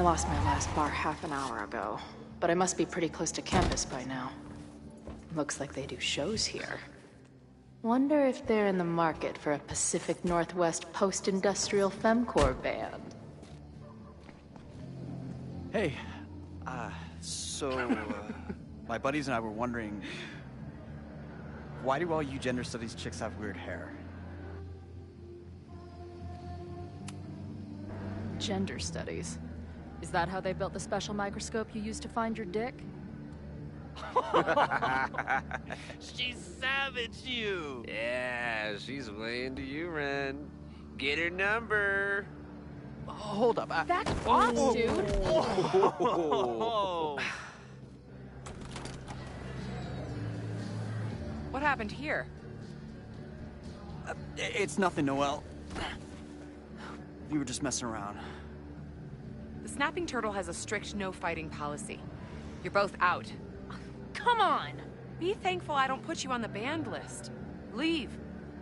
I lost my last bar half an hour ago, but I must be pretty close to campus by now. Looks like they do shows here. Wonder if they're in the market for a Pacific Northwest post-industrial femcore band. Hey, my buddies and I were wondering, why do all you gender studies chicks have weird hair? Gender studies. Is that how they built the special microscope you used to find your dick? She savaged you! Yeah, she's way into you, Ren. Get her number. Hold up. Back off, dude! Oh. What happened here? It's nothing, Noelle. We were just messing around. The Snapping Turtle has a strict no-fighting policy. You're both out. Come on! Be thankful I don't put you on the banned list. Leave.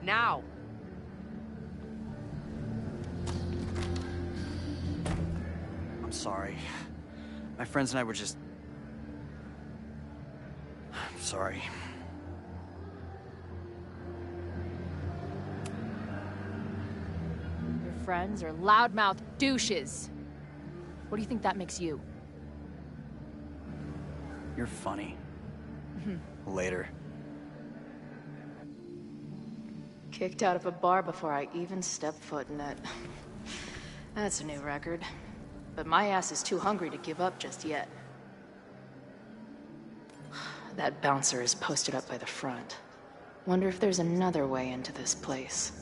Now. I'm sorry. My friends and I were just... I'm sorry. Your friends are loudmouth douches. What do you think that makes you? You're funny. Later. Kicked out of a bar before I even stepped foot in it. That's a new record. But my ass is too hungry to give up just yet. That bouncer is posted up by the front. Wonder if there's another way into this place.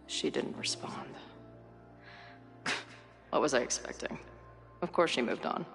She didn't respond. What was I expecting? Of course she moved on.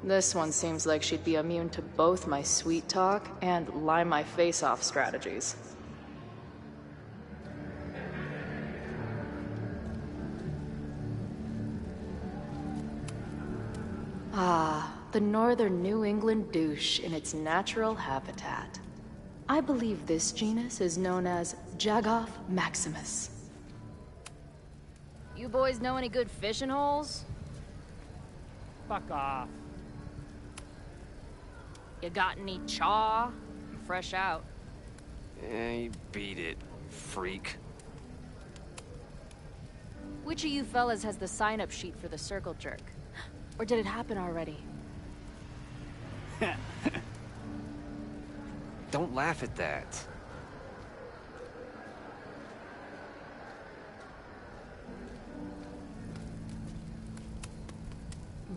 This one seems like she'd be immune to both my sweet talk and lie my face off strategies. Ah, the northern New England douche in its natural habitat. I believe this genus is known as Jagoff maximus. You boys know any good fishing holes? Fuck off. You got any chaw? I'm fresh out. Yeah, you beat it, freak. Which of you fellas has the sign-up sheet for the circle jerk? Or did it happen already? Don't laugh at that.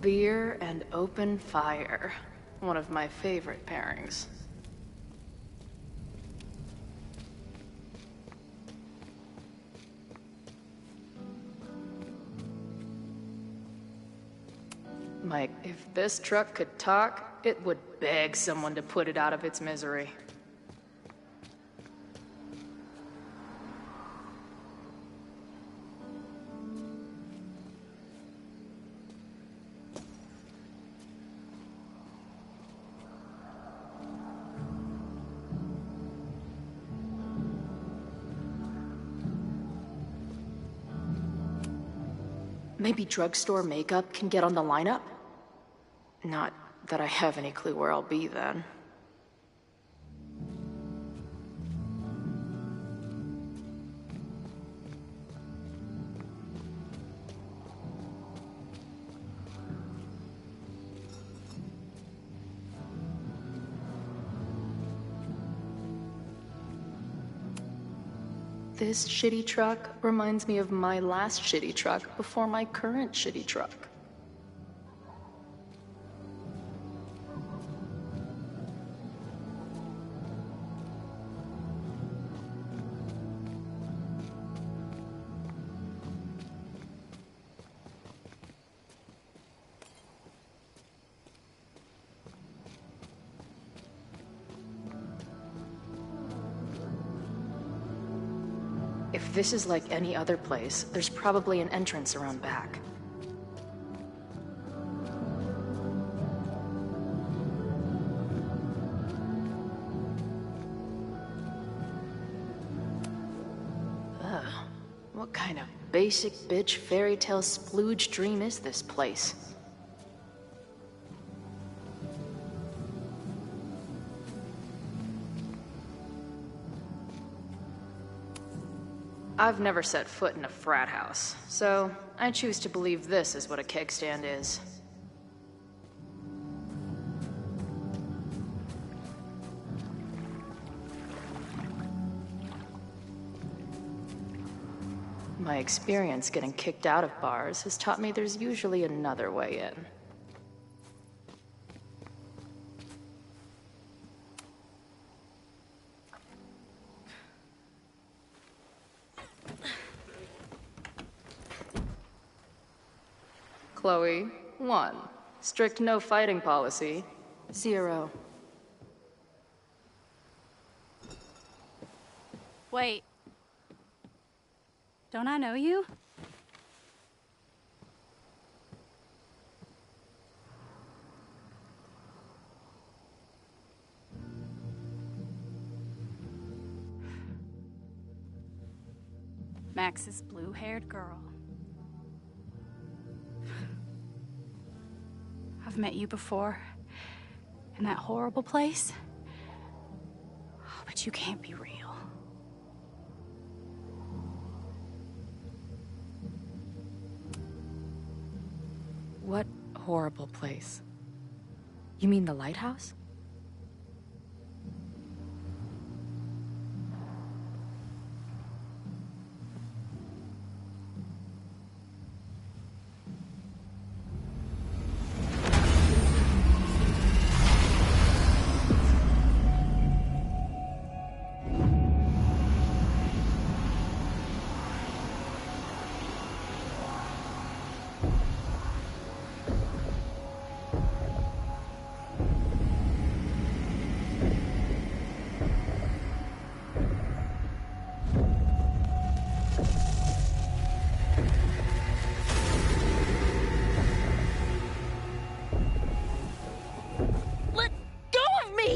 Beer and open fire. One of my favorite pairings. Mike, if this truck could talk, it would beg someone to put it out of its misery. Maybe drugstore makeup can get on the lineup? Not that I have any clue where I'll be then. This shitty truck reminds me of my last shitty truck before my current shitty truck. If this is like any other place, there's probably an entrance around back. Ugh, what kind of basic bitch fairy tale splooge dream is this place? I've never set foot in a frat house, so I choose to believe this is what a keg stand is. My experience getting kicked out of bars has taught me there's usually another way in. Chloe, 1. Strict no fighting policy. 0. Wait. Don't I know you? Max's blue-haired girl. I've met you before. In that horrible place. But you can't be real. What horrible place? You mean the lighthouse?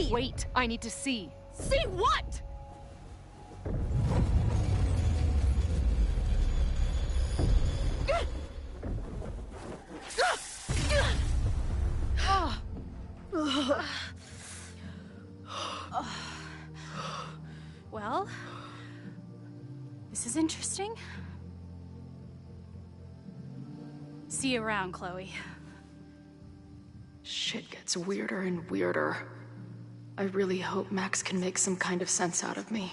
Wait, I need to see. See what? Well, this is interesting. See you around, Chloe. Shit gets weirder and weirder. I really hope Max can make some kind of sense out of me.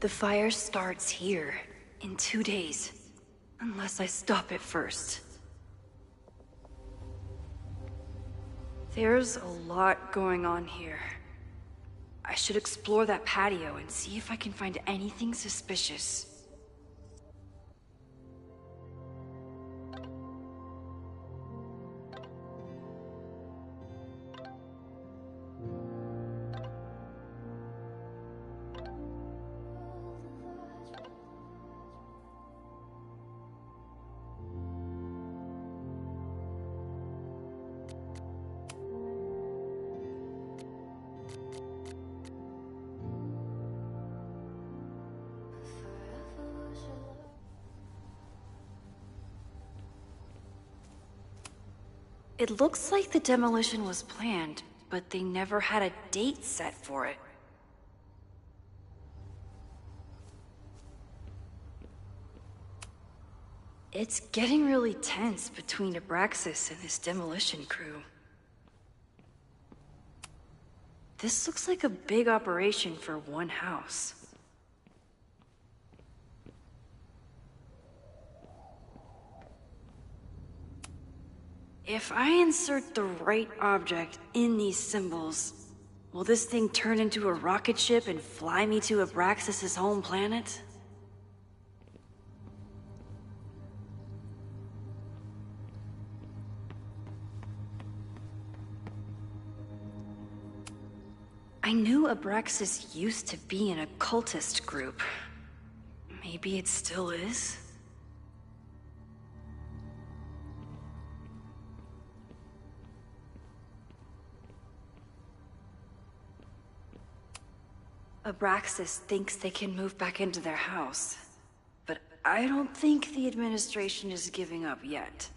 The fire starts here, in 2 days. Unless I stop it first. There's a lot going on here. I should explore that patio and see if I can find anything suspicious. It looks like the demolition was planned, but they never had a date set for it. It's getting really tense between Abraxas and his demolition crew. This looks like a big operation for one house. If I insert the right object in these symbols, will this thing turn into a rocket ship and fly me to Abraxas' home planet? I knew Abraxas used to be an occultist group. Maybe it still is? Abraxas thinks they can move back into their house, but I don't think the administration is giving up yet.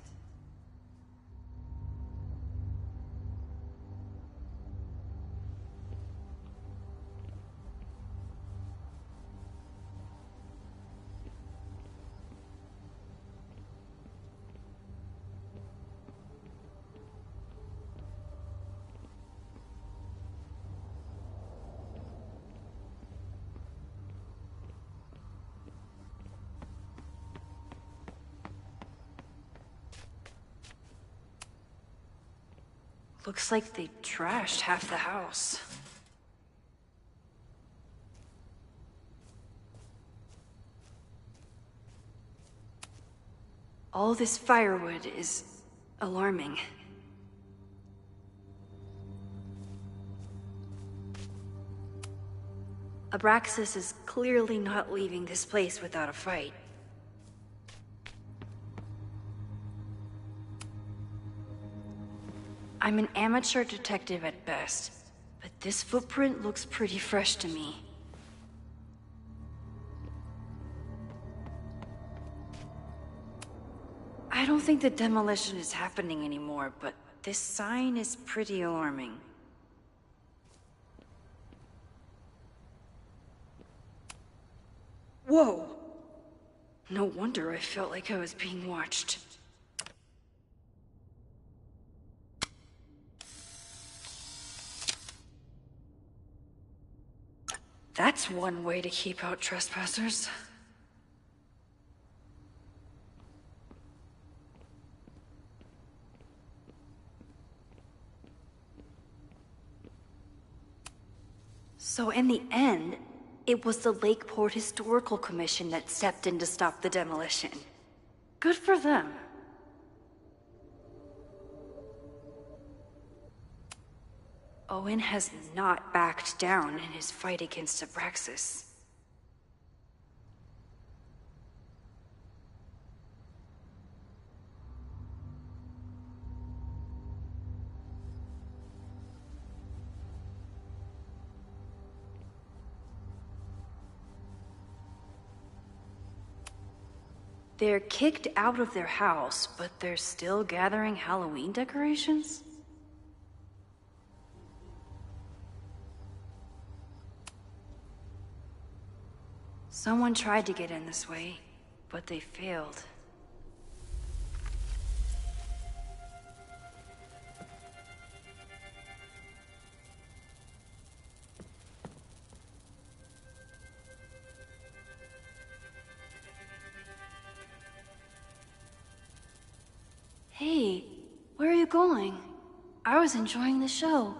Looks like they trashed half the house. All this firewood is alarming. Abraxas is clearly not leaving this place without a fight. I'm an amateur detective at best, but this footprint looks pretty fresh to me. I don't think the demolition is happening anymore, but this sign is pretty alarming. Whoa! No wonder I felt like I was being watched. That's one way to keep out trespassers. So in the end, it was the Lakeport Historical Commission that stepped in to stop the demolition. Good for them. Owen has not backed down in his fight against Abraxas. They're kicked out of their house, but they're still gathering Halloween decorations? Someone tried to get in this way, but they failed. Hey, where are you going? I was enjoying the show.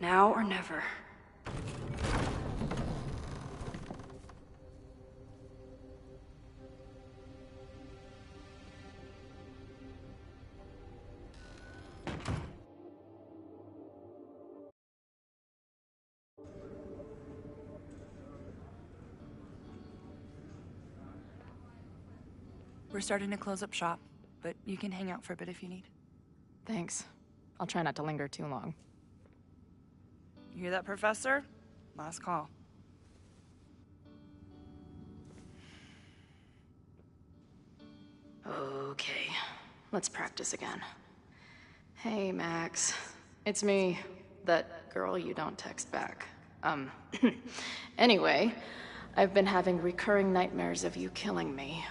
Now or never. We're starting to close up shop, but you can hang out for a bit if you need. Thanks. I'll try not to linger too long. You hear that, Professor? Last call. Okay, let's practice again. Hey, Max. It's me, that girl you don't text back. Anyway, I've been having recurring nightmares of you killing me.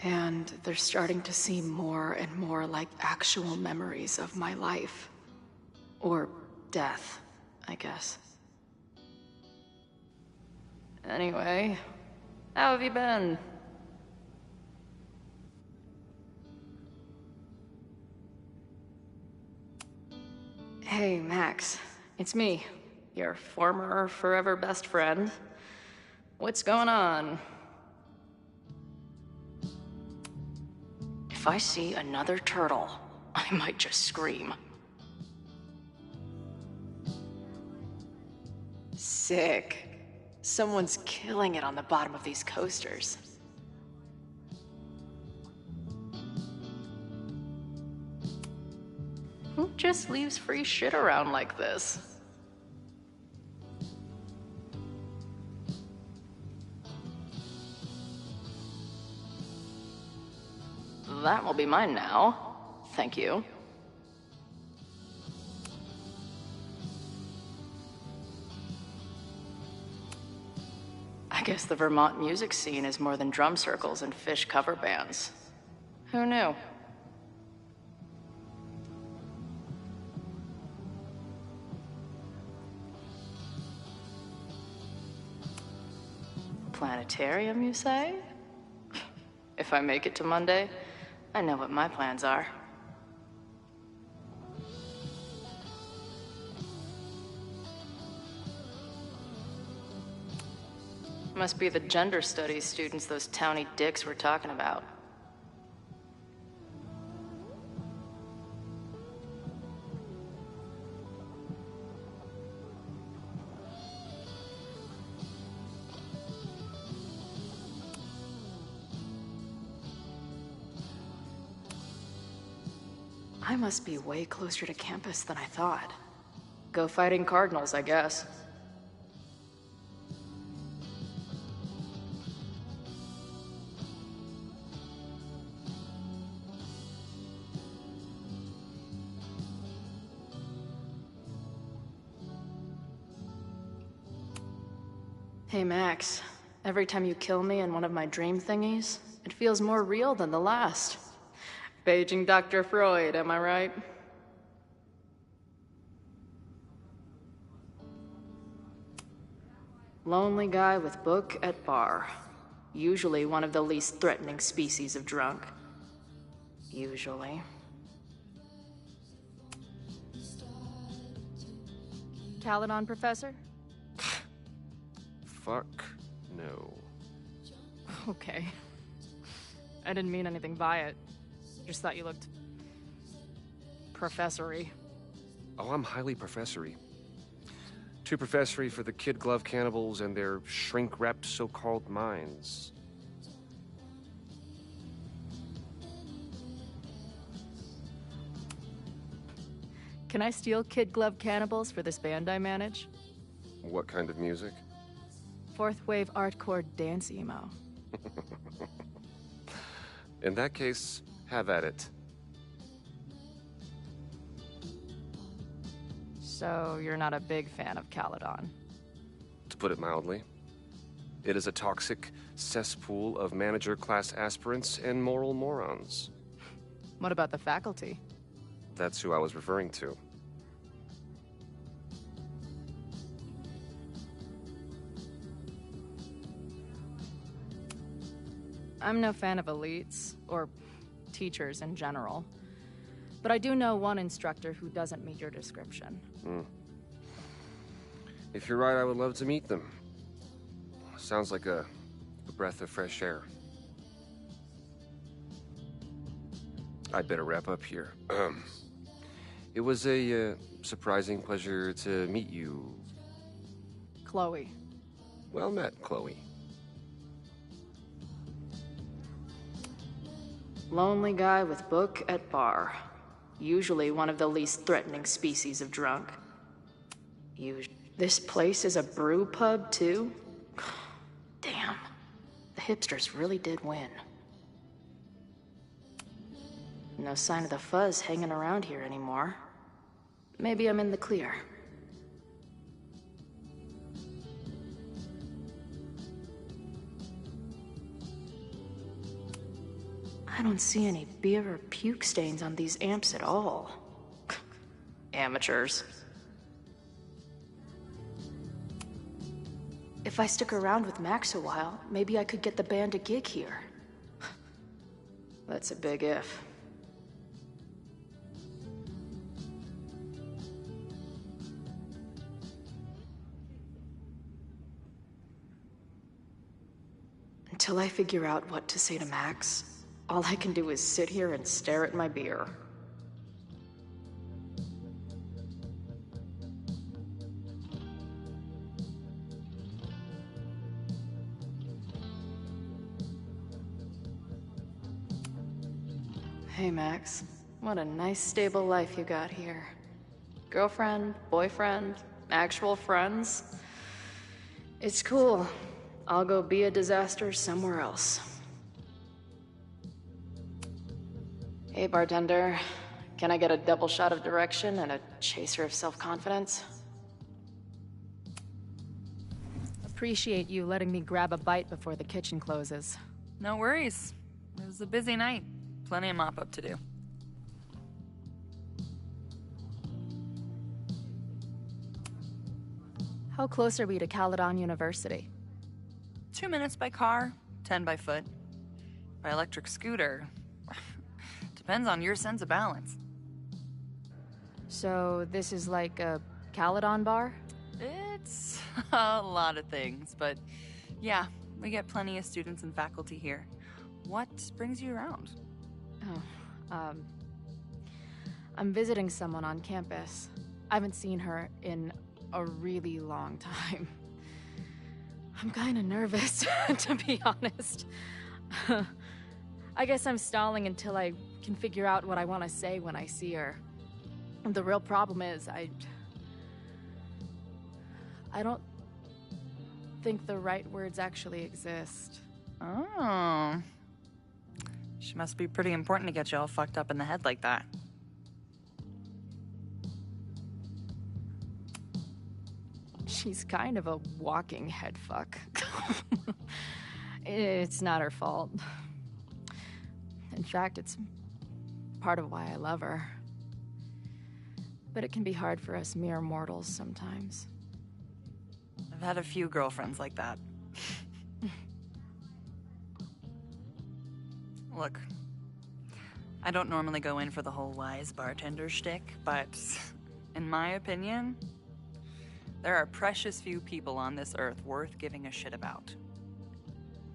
And they're starting to seem more and more like actual memories of my life. Or death, I guess. Anyway, how have you been? Hey, Max. It's me, your former forever best friend. What's going on? If I see another turtle, I might just scream. Sick. Someone's killing it on the bottom of these coasters. Who just leaves free shit around like this? That will be mine now. Thank you. I guess the Vermont music scene is more than drum circles and fish cover bands. Who knew? Planetarium, you say? If I make it to Monday, I know what my plans are. Must be the gender studies students those towny dicks were talking about. I must be way closer to campus than I thought. Go fighting Cardinals, I guess. Hey, Max. Every time you kill me in one of my dream thingies, it feels more real than the last. Paging Dr. Freud, am I right? Lonely guy with book at bar. Usually one of the least threatening species of drunk. Usually. Caledon, Professor? Fuck no. Okay. I didn't mean anything by it. Just thought you looked... professory. Oh, I'm highly professory. Too professory for the kid glove cannibals and their shrink-wrapped so-called minds. Can I steal kid glove cannibals for this band I manage? What kind of music? Fourth wave artcore dance emo. In that case, have at it. So you're not a big fan of Caledon? To put it mildly. It is a toxic cesspool of manager-class aspirants and moral morons. What about the faculty? That's who I was referring to. I'm no fan of elites, or teachers in general. But I do know one instructor who doesn't meet your description. If you're right, I would love to meet them. Sounds like a breath of fresh air. I'd better wrap up here. It was a surprising pleasure to meet you. Chloe. Well met, Chloe. Lonely guy with book at bar. Usually one of the least threatening species of drunk. This place is a brew pub, too? Damn. The hipsters really did win. No sign of the fuzz hanging around here anymore. Maybe I'm in the clear. I don't see any beer or puke stains on these amps at all. Amateurs. If I stick around with Max a while, maybe I could get the band a gig here. That's a big if. Until I figure out what to say to Max, all I can do is sit here and stare at my beer. Hey, Max. What a nice, stable life you got here. Girlfriend, boyfriend, actual friends. It's cool. I'll go be a disaster somewhere else. Hey, bartender. Can I get a double shot of direction and a chaser of self-confidence? Appreciate you letting me grab a bite before the kitchen closes. No worries. It was a busy night. Plenty of mop-up to do. How close are we to Caledon University? 2 minutes by car, 10 by foot. By electric scooter. Depends on your sense of balance. So this is like a Caledon bar? It's a lot of things, but yeah, we get plenty of students and faculty here. What brings you around? I'm visiting someone on campus. I haven't seen her in a really long time. I'm kinda nervous, to be honest. I guess I'm stalling until I can figure out what I want to say when I see her. The real problem is, I don't think the right words actually exist. Oh. She must be pretty important to get you all fucked up in the head like that. She's kind of a walking head fuck. It's not her fault. In fact, it's part of why I love her. But it can be hard for us mere mortals sometimes. I've had a few girlfriends like that. Look, I don't normally go in for the whole wise bartender shtick, but in my opinion, there are precious few people on this earth worth giving a shit about.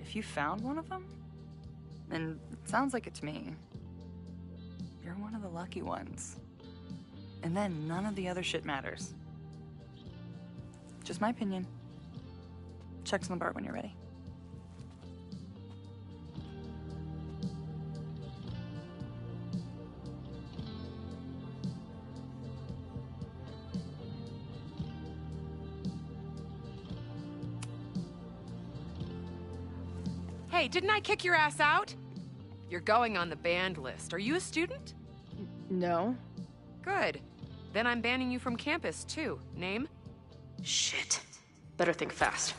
If you found one of them, and it sounds like it to me, you're one of the lucky ones. And then none of the other shit matters. Just my opinion. Check's on the bar when you're ready. Hey, didn't I kick your ass out? You're going on the band list. Are you a student? No. Good. Then I'm banning you from campus, too. Name? Shit. Better think fast.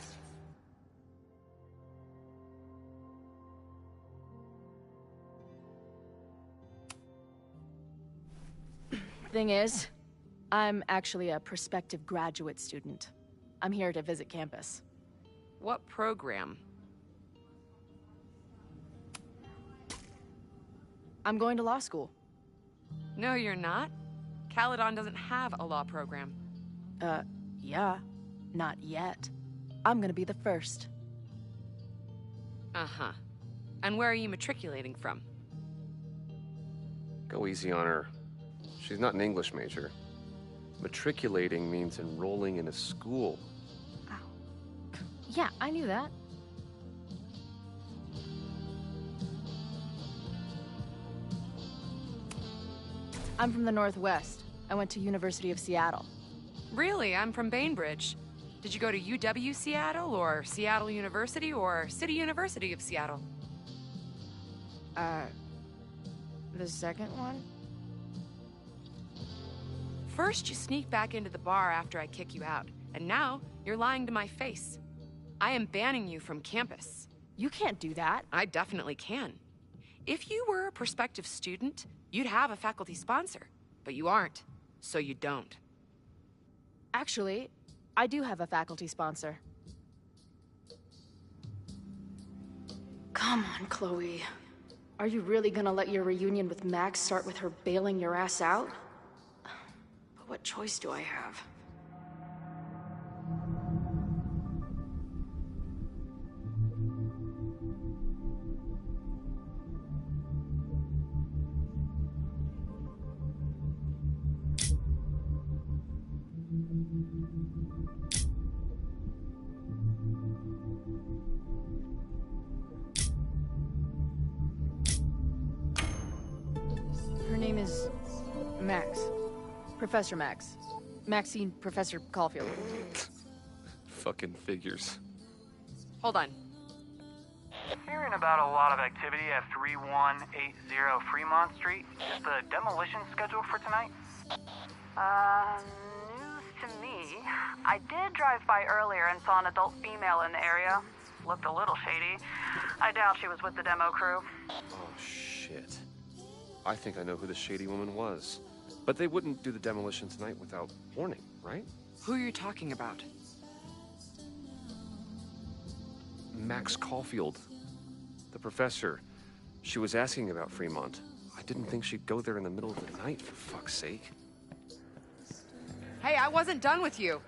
Thing is, I'm actually a prospective graduate student. I'm here to visit campus. What program? I'm going to law school. No, you're not. Caledon doesn't have a law program. Yeah. Not yet. I'm gonna be the first. Uh-huh. And where are you matriculating from? Go easy on her. She's not an English major. Matriculating means enrolling in a school. Yeah, I knew that. I'm from the Northwest. I went to University of Seattle. Really? I'm from Bainbridge. Did you go to UW Seattle, or Seattle University, or City University of Seattle? The second one? First, you sneak back into the bar after I kick you out, and now you're lying to my face. I am banning you from campus. You can't do that. I definitely can. If you were a prospective student, you'd have a faculty sponsor, but you aren't, so you don't. Actually, I do have a faculty sponsor. Come on, Chloe. Are you really gonna let your reunion with Max start with her bailing your ass out? But what choice do I have? Her name is Max. Professor Max. Maxine Professor Caulfield. Fucking figures. Hold on. Hearing about a lot of activity at 3180 Fremont Street. Is the demolition scheduled for tonight? News to me. I did drive by earlier and saw an adult female in the area. Looked a little shady. I doubt she was with the demo crew. Oh, shit. I think I know who the shady woman was. But they wouldn't do the demolition tonight without warning, right? Who are you talking about? Max Caulfield. The professor. She was asking about Fremont. I didn't think she'd go there in the middle of the night, for fuck's sake. Hey, I wasn't done with you.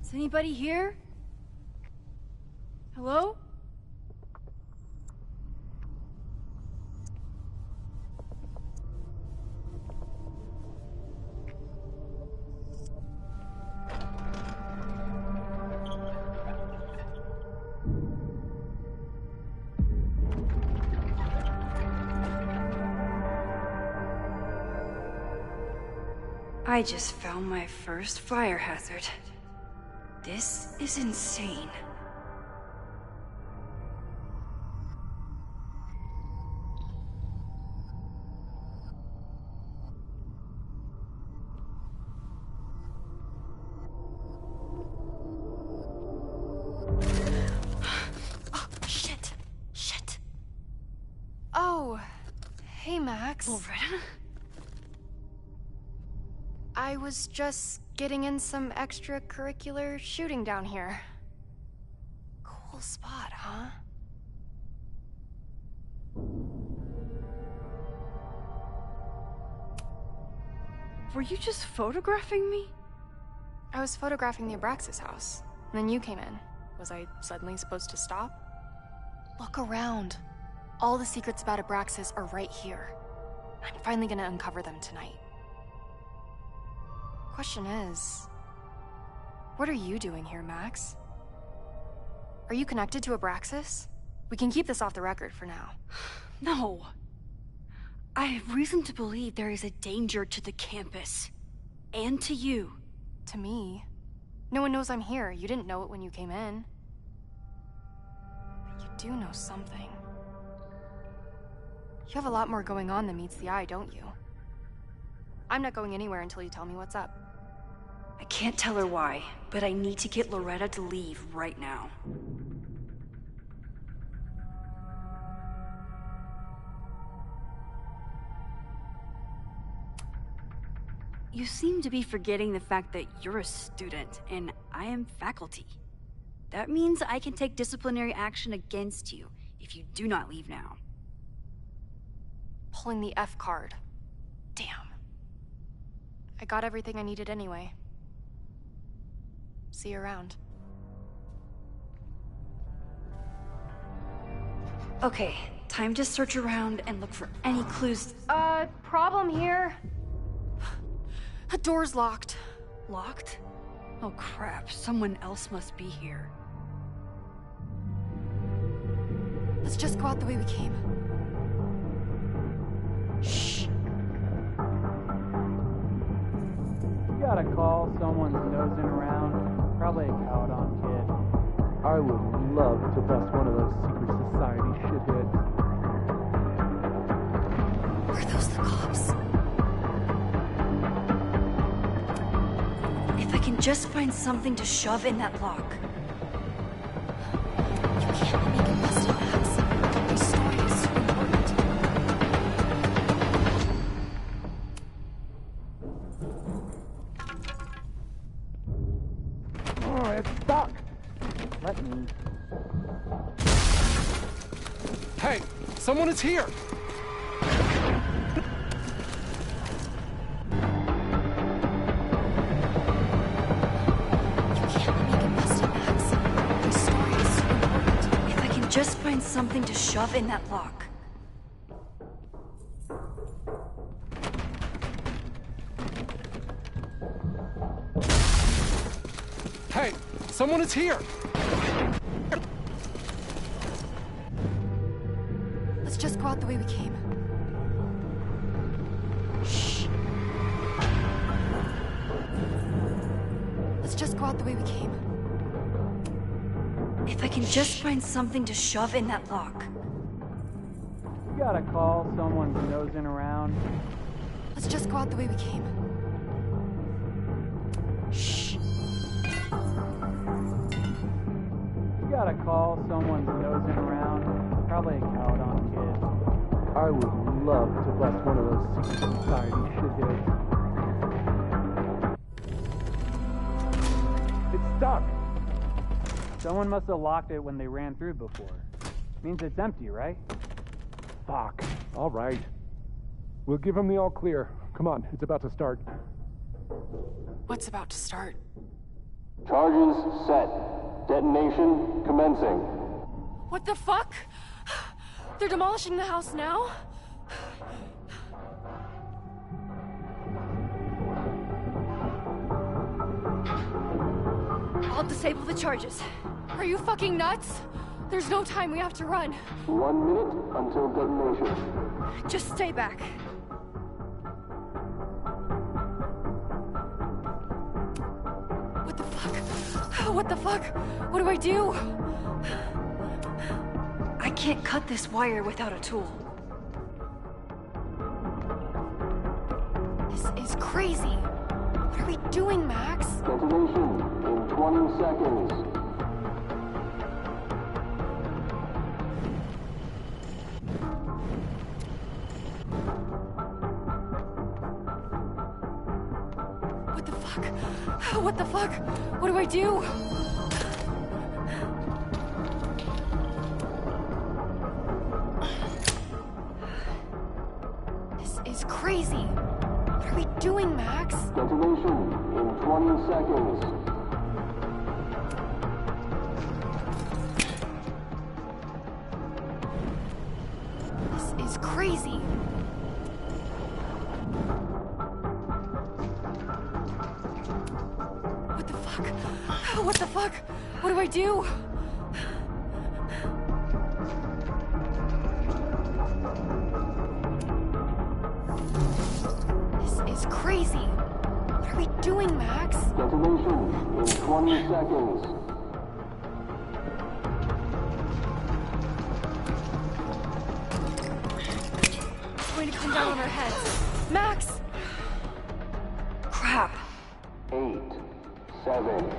Is anybody here? Hello? I just found my first fire hazard. This is insane. Oh, shit. Shit. Oh, hey, Max. Loretta? I was just getting in some extracurricular shooting down here. Cool spot, huh? Were you just photographing me? I was photographing the Abraxas house, and then you came in. Was I suddenly supposed to stop? Look around. All the secrets about Abraxas are right here. I'm finally gonna uncover them tonight. Question is, what are you doing here, Max? Are you connected to Abraxas? We can keep this off the record for now. No. I have reason to believe there is a danger to the campus. And to you. To me? No one knows I'm here. You didn't know it when you came in. But you do know something. You have a lot more going on than meets the eye, don't you? I'm not going anywhere until you tell me what's up. I can't tell her why, but I need to get Loretta to leave right now. You seem to be forgetting the fact that you're a student, and I am faculty. That means I can take disciplinary action against you if you do not leave now. Pulling the F card. Damn. I got everything I needed anyway. See you around. Okay, time to search around and look for any clues. Problem here. The door's locked. Locked? Oh crap, someone else must be here. Let's just go out the way we came. Shh. You gotta call someone's nosing around. Probably a Caledon kid. I would love to bust one of those secret society shitheads. Are those the cops? If I can just find something to shove in that lock. You can't let me get busted, Max. This story is so important. Oh, it's stuck! Let me. Hey, someone is here! Just find something to shove in that lock. Hey, someone is here! Let's just go out the way we came. Shh. Let's just go out the way we came. If I can just find something to shove in that lock. You gotta call someone's nosing around. Let's just go out the way we came. Shh. You gotta call someone's nosing around. Probably a Caledon kid. I would love to bust one of those secret society shitheads. It's stuck! Someone must have locked it when they ran through before. Means it's empty, right? Fuck. All right. We'll give him the all clear. Come on, it's about to start. What's about to start? Charges set. Detonation commencing. What the fuck? They're demolishing the house now? I'll disable the charges. Are you fucking nuts? There's no time, we have to run. 1 minute until detonation. Just stay back. What the fuck? What the fuck? What do I do? I can't cut this wire without a tool. This is crazy. What are we doing, Max? Detonation in 20 seconds. What the fuck? What the fuck? What do I do? This is crazy. What are we doing, Max? Detonation in 20 seconds. This is crazy. What the fuck? What the fuck? What do I do? This is crazy. What are we doing, Max? Detonation in 20 seconds. come down on our heads. Max! Crap. 8, 7,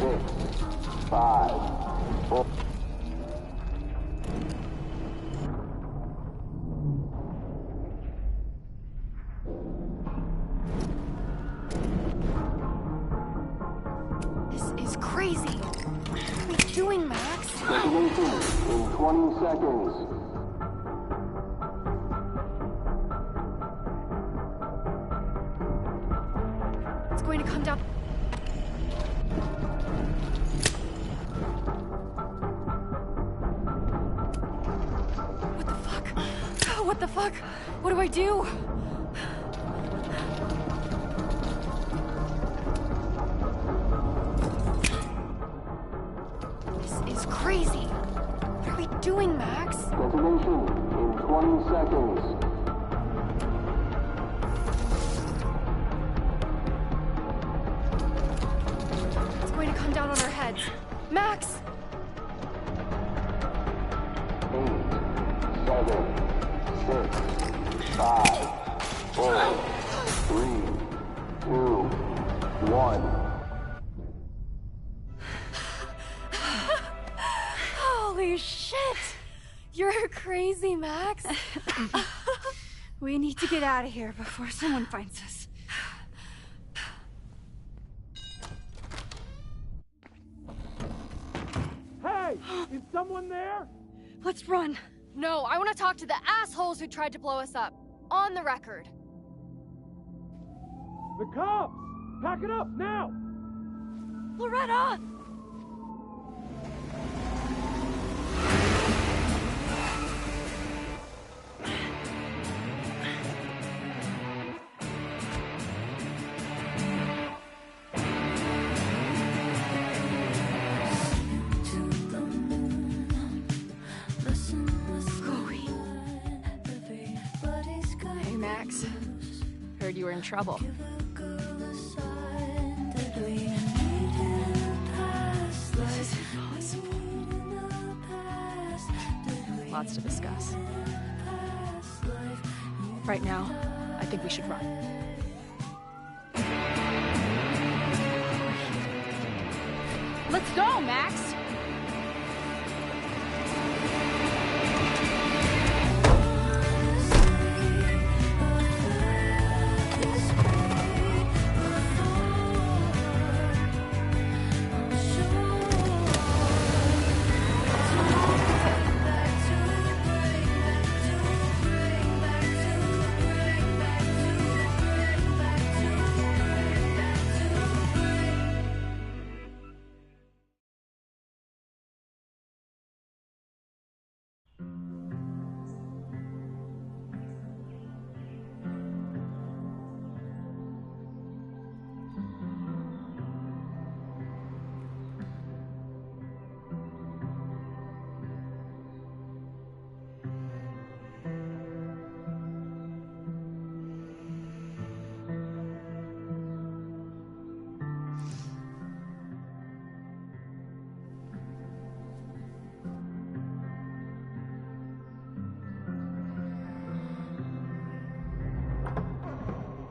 6, 5, 4. This is crazy. What are we doing, Max? Detonation in 20 seconds. It's going to come down. What the fuck? What the fuck? What do I do? This is crazy. What are we doing, Max? Detonation in 20 seconds. It's going to come down on our heads. Max! 8, 7, 6, 5, 4, 3, 2, 1. Holy shit! You're crazy, Max. We need to get out of here before someone finds us. Hey! Is someone there? Let's run. No, I want to talk to the assholes who tried to blow us up. On the record. The cops! Pack it up, now! Loretta! Hey, Max. Heard you were in trouble. This is impossible. Lots to discuss. Right now, I think we should run. Let's go, Max!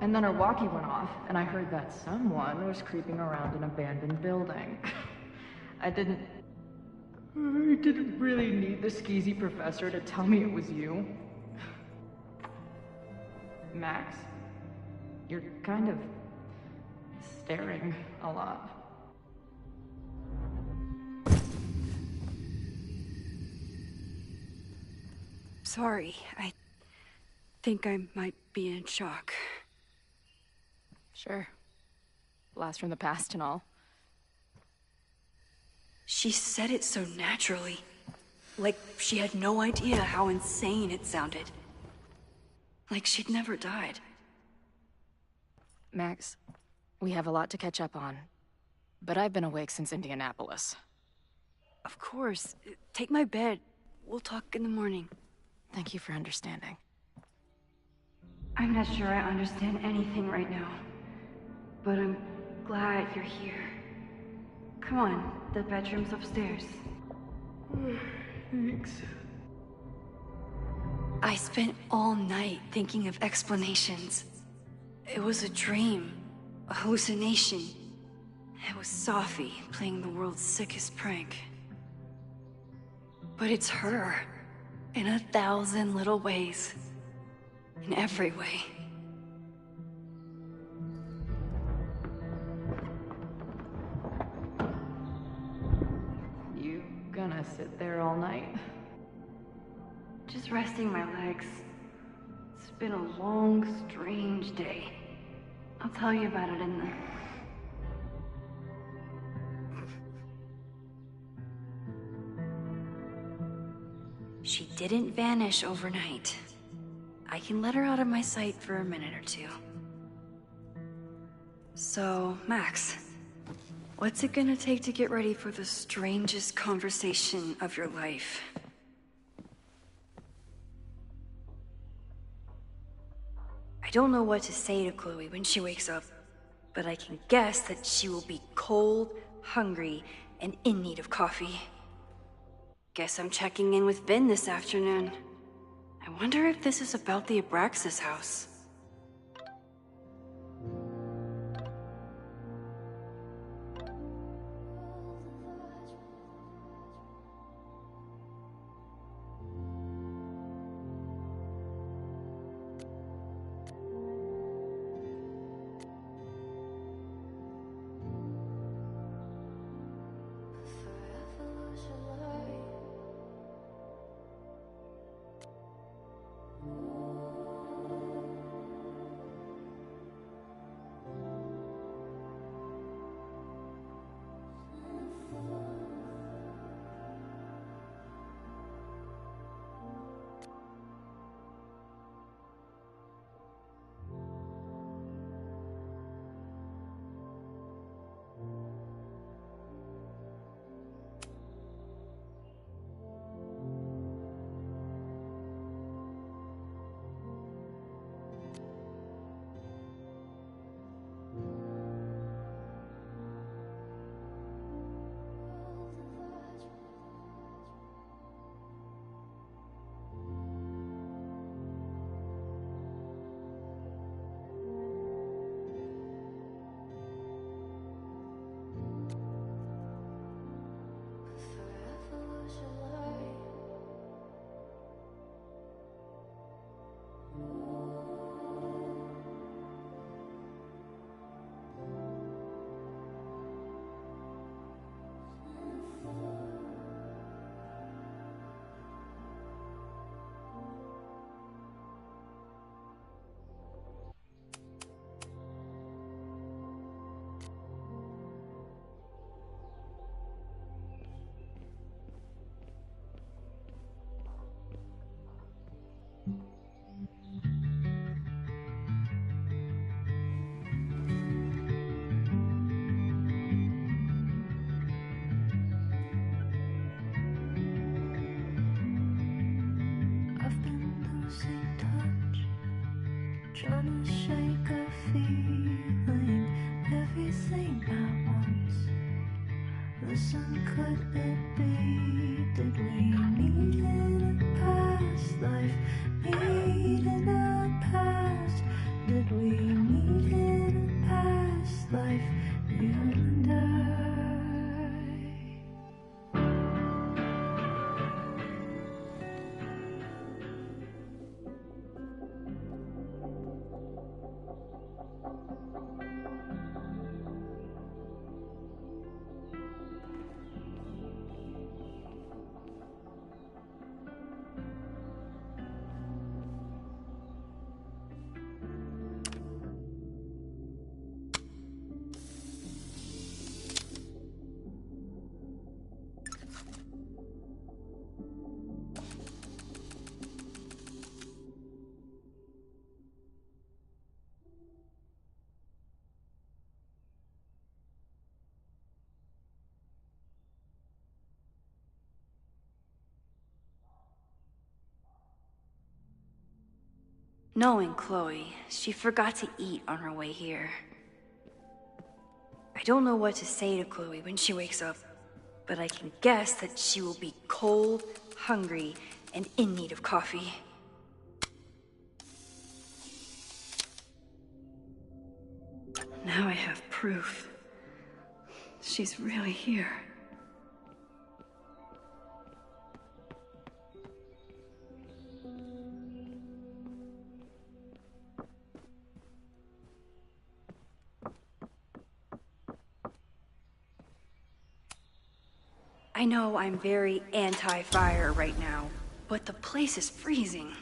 And then our walkie went off, and I heard that someone was creeping around an abandoned building. I didn't really need the skeezy professor to tell me it was you. Max, you're kind of staring a lot. Sorry, I think I might be in shock. Sure. Blast from the past and all. She said it so naturally. Like she had no idea how insane it sounded. Like she'd never died. Max, we have a lot to catch up on. But I've been awake since Indianapolis. Of course. Take my bed. We'll talk in the morning. Thank you for understanding. I'm not sure I understand anything right now. But I'm glad you're here. Come on, the bedroom's upstairs. Thanks. I spent all night thinking of explanations. It was a dream, a hallucination. It was Safi playing the world's sickest prank. But it's her, in 1,000 little ways. In every way. You gonna sit there all night? Just resting my legs. It's been a long, strange day. I'll tell you about it in the... She didn't vanish overnight. I can let her out of my sight for a minute or two. So, Max, what's it gonna take to get ready for the strangest conversation of your life? I don't know what to say to Chloe when she wakes up, but I can guess that she will be cold, hungry, and in need of coffee. Guess I'm checking in with Vin this afternoon. I wonder if this is about the Abraxas house. Trying to shake a feeling, everything at once. Listen, could it be? Did we meet in a past life? Meet in a past? Did we meet in a past life? You and I. Knowing Chloe, she forgot to eat on her way here. I don't know what to say to Chloe when she wakes up, but I can guess that she will be cold, hungry, and in need of coffee. Now I have proof. She's really here. I know I'm very anti-fire right now, but the place is freezing.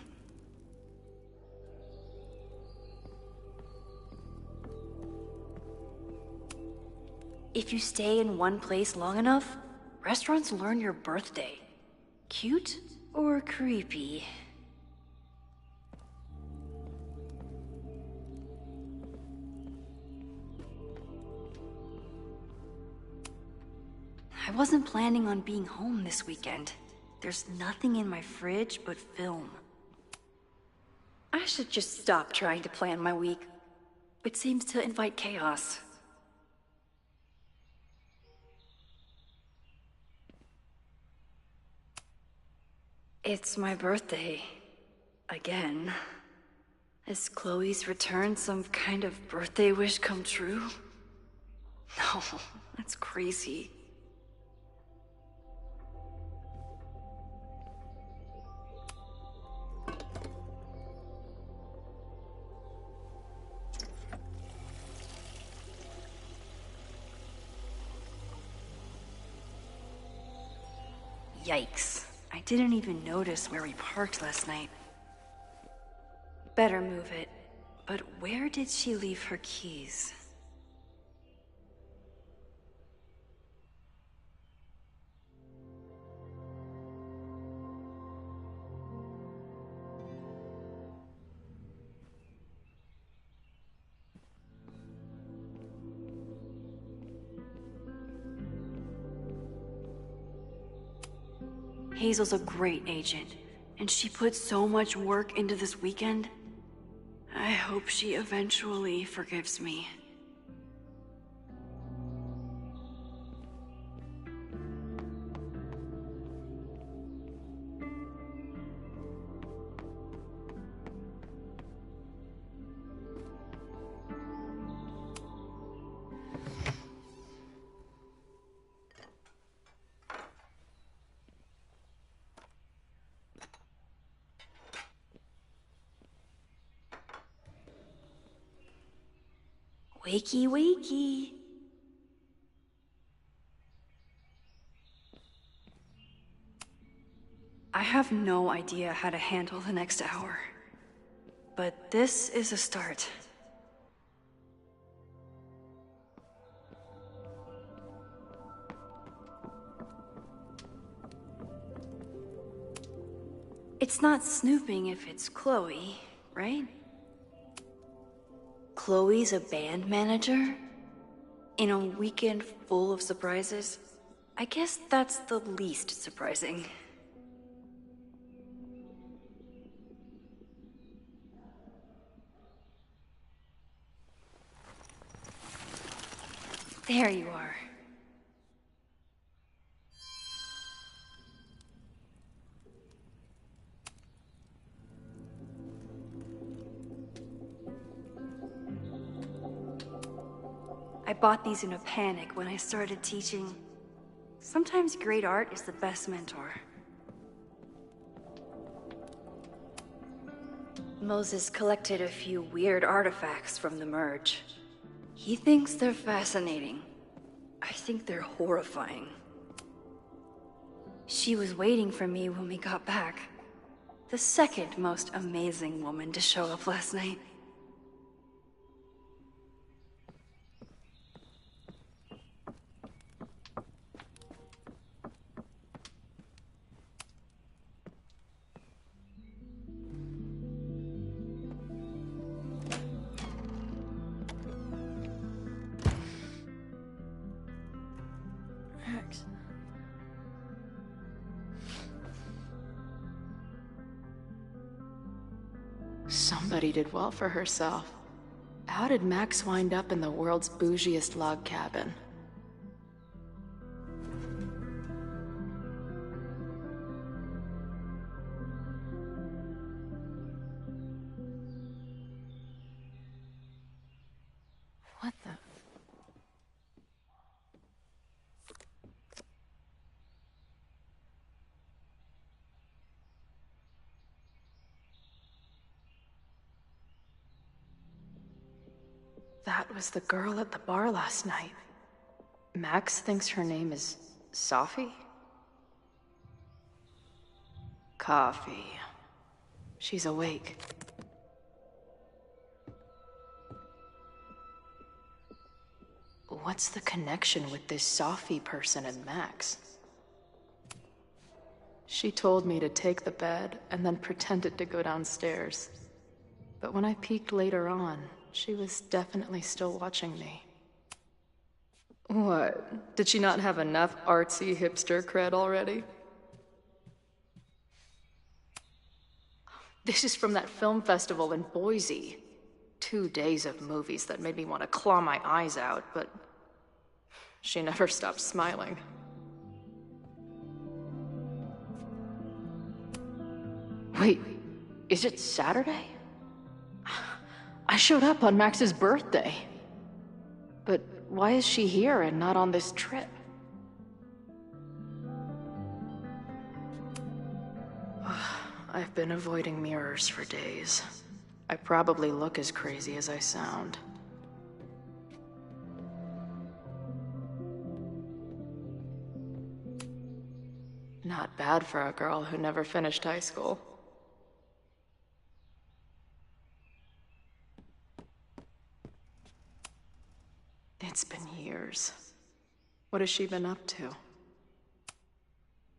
If you stay in one place long enough, restaurants learn your birthday. Cute or creepy? I wasn't planning on being home this weekend. There's nothing in my fridge but film. I should just stop trying to plan my week. It seems to invite chaos. It's my birthday. Again. Is Chloe's return some kind of birthday wish come true? No, that's crazy. Yikes. I didn't even notice where we parked last night. Better move it. But where did she leave her keys? Hazel's a great agent, and she put so much work into this weekend. I hope she eventually forgives me. Wakey, wakey. I have no idea how to handle the next hour. But this is a start. It's not snooping if it's Chloe, right? Chloe's a band manager? In a weekend full of surprises? I guess that's the least surprising. There you are. I bought these in a panic when I started teaching. Sometimes great art is the best mentor. Moses collected a few weird artifacts from the merge. He thinks they're fascinating. I think they're horrifying. She was waiting for me when we got back. The second most amazing woman to show up last night. Somebody did well for herself. How did Max wind up in the world's bougiest log cabin? What the? That was the girl at the bar last night. Max thinks her name is Sophie? Coffee. She's awake. What's the connection with this Sophie person and Max? She told me to take the bed and then pretended to go downstairs. But when I peeked later on, she was definitely still watching me. What? Did she not have enough artsy hipster cred already? This is from that film festival in Boise. 2 days of movies that made me want to claw my eyes out, but she never stopped smiling. Wait, is it Saturday? I showed up on Max's birthday. But why is she here and not on this trip? I've been avoiding mirrors for days. I probably look as crazy as I sound. Not bad for a girl who never finished high school. It's been years. What has she been up to?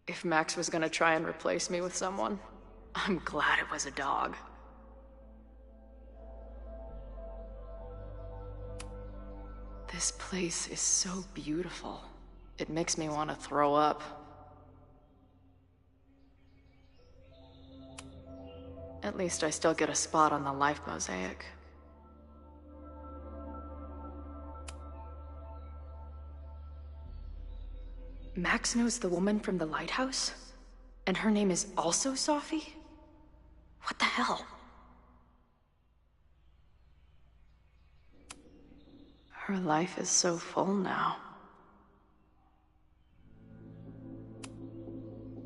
If Max was gonna try and replace me with someone, I'm glad it was a dog. This place is so beautiful. It makes me want to throw up. At least I still get a spot on the life mosaic. Max knows the woman from the lighthouse? And her name is also Sophie? What the hell? Her life is so full now.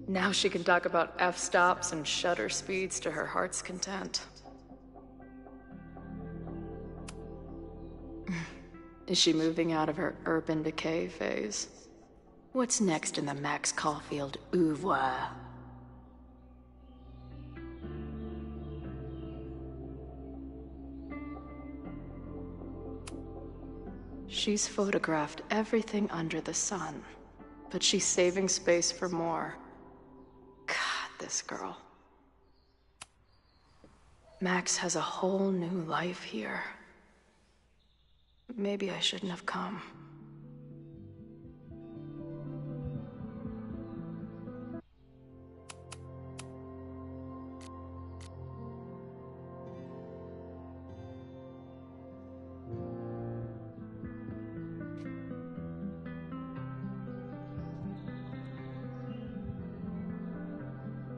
Now she can talk about f-stops and shutter speeds to her heart's content. Is she moving out of her urban decay phase? What's next in the Max Caulfield oeuvre? She's photographed everything under the sun, but she's saving space for more. God, this girl. Max has a whole new life here. Maybe I shouldn't have come.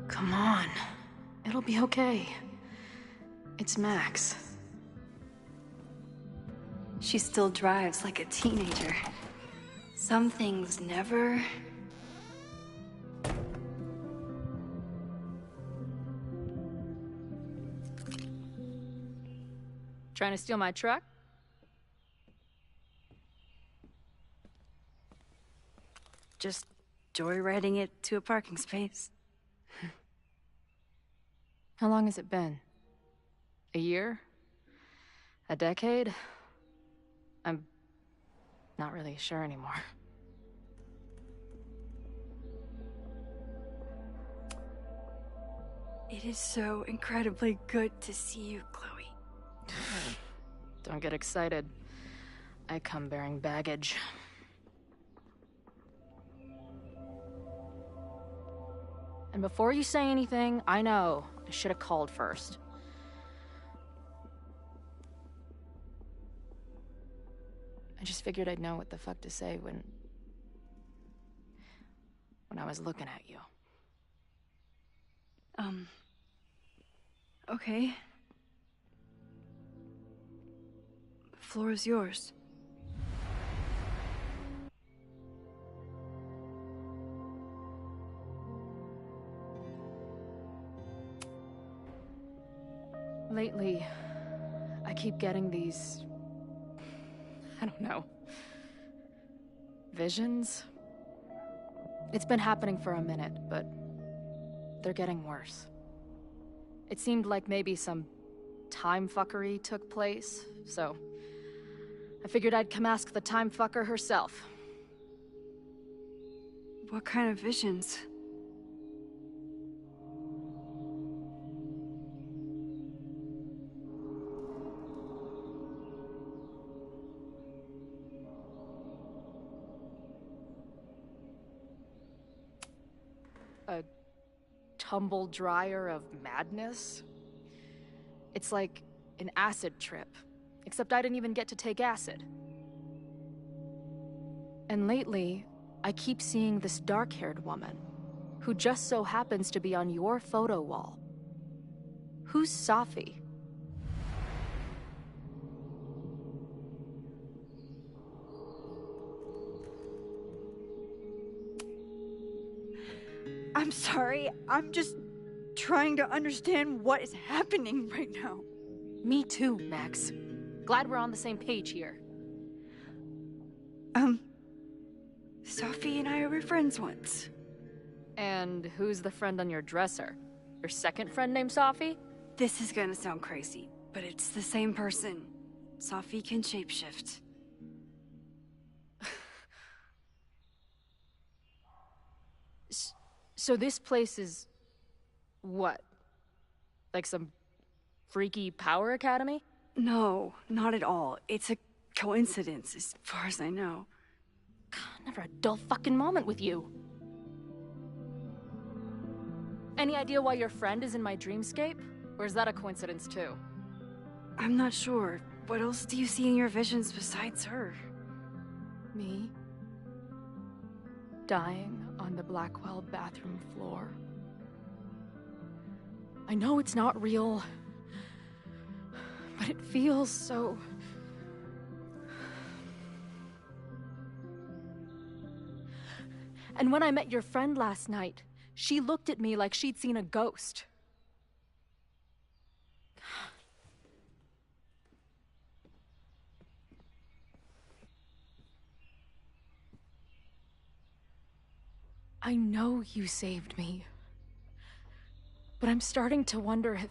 Come on. It'll be okay. It's Max. She still drives like a teenager. Some things never... Trying to steal my truck? Just joyriding it to a parking space. How long has it been? A year? A decade? I'm not really sure anymore. It is so incredibly good to see you, Chloe. Don't get excited. I come bearing baggage. And before you say anything, I know I should have called first. I just figured I'd know what the fuck to say when I was looking at you. Okay. The floor is yours. Lately, I keep getting these I don't know. Visions? It's been happening for a minute, but they're getting worse. It seemed like maybe some time fuckery took place, so I figured I'd come ask the time fucker herself. What kind of visions? A tumble dryer of madness? It's like an acid trip, except I didn't even get to take acid. And lately, I keep seeing this dark-haired woman, who just so happens to be on your photo wall. Who's Safi? I'm sorry, I'm just trying to understand what is happening right now. Me too, Max. Glad we're on the same page here. Safi and I were friends once. And who's the friend on your dresser? Your second friend named Safi? This is gonna sound crazy, but it's the same person. Safi can shapeshift. So this place is... what? Like some freaky power academy? No, not at all. It's a coincidence, as far as I know. God, never a dull fucking moment with you. Any idea why your friend is in my dreamscape? Or is that a coincidence too? I'm not sure. What else do you see in your visions besides her? Me? Dying on the Blackwell bathroom floor. I know it's not real, but it feels so... And when I met your friend last night, she looked at me like she'd seen a ghost. I know you saved me, but I'm starting to wonder if...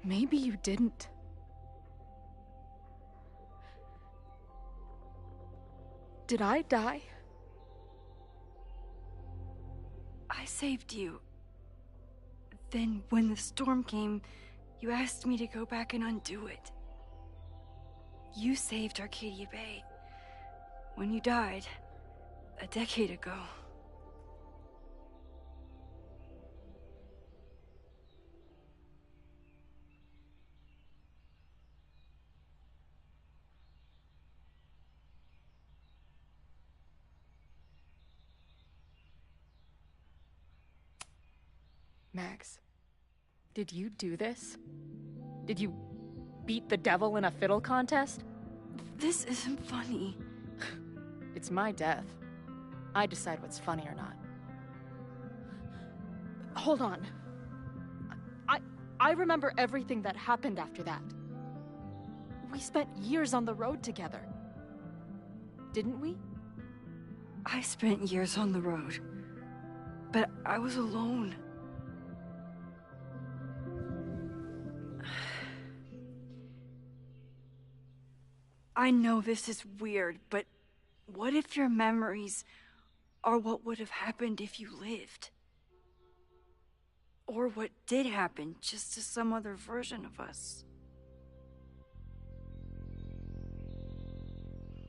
maybe you didn't. Did I die? I saved you. Then, when the storm came, you asked me to go back and undo it. You saved Arcadia Bay. When you died, a decade ago. Max, did you do this? Did you beat the devil in a fiddle contest? This isn't funny. It's my death. I decide what's funny or not. Hold on. I remember everything that happened after that. We spent years on the road together. Didn't we? I spent years on the road. But I was alone. I know this is weird, but what if your memories are what would have happened if you lived? Or what did happen, just to some other version of us?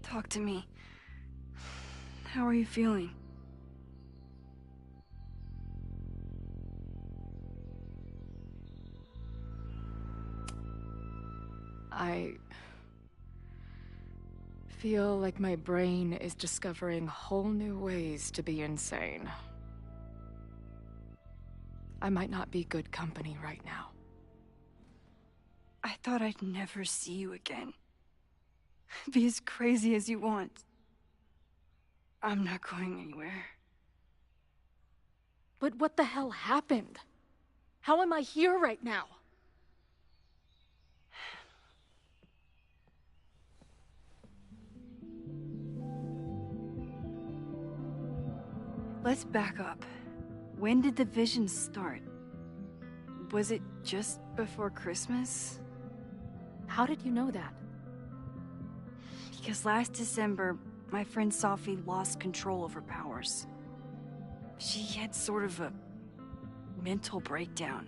Talk to me. How are you feeling? I feel like my brain is discovering whole new ways to be insane. I might not be good company right now. I thought I'd never see you again. Be as crazy as you want. I'm not going anywhere. But what the hell happened? How am I here right now? Let's back up. When did the visions start? Was it just before Christmas? How did you know that? Because last December, my friend Sophie lost control of her powers. She had sort of a mental breakdown.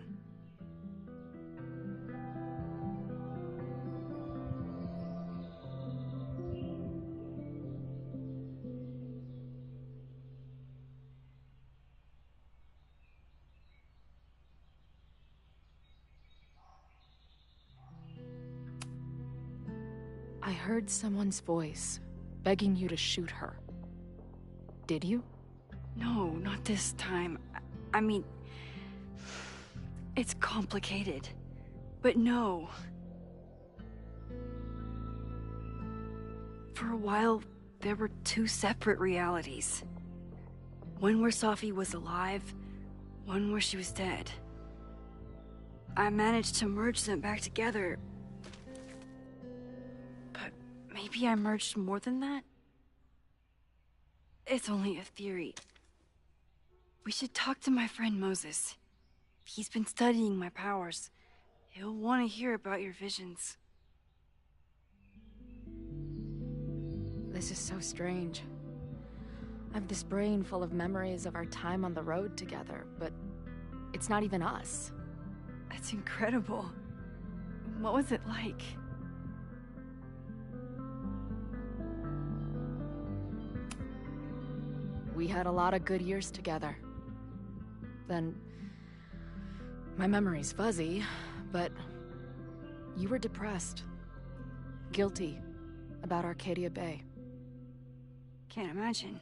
I heard someone's voice, begging you to shoot her. Did you? No, not this time. I mean, it's complicated. But no. For a while, there were two separate realities. One where Sophie was alive, one where she was dead. I managed to merge them back together. But maybe I merged more than that? It's only a theory. We should talk to my friend Moses. He's been studying my powers. He'll want to hear about your visions. This is so strange. I have this brain full of memories of our time on the road together, but it's not even us. That's incredible. What was it like? We had a lot of good years together. Then, my memory's fuzzy, but you were depressed, guilty about Arcadia Bay. Can't imagine.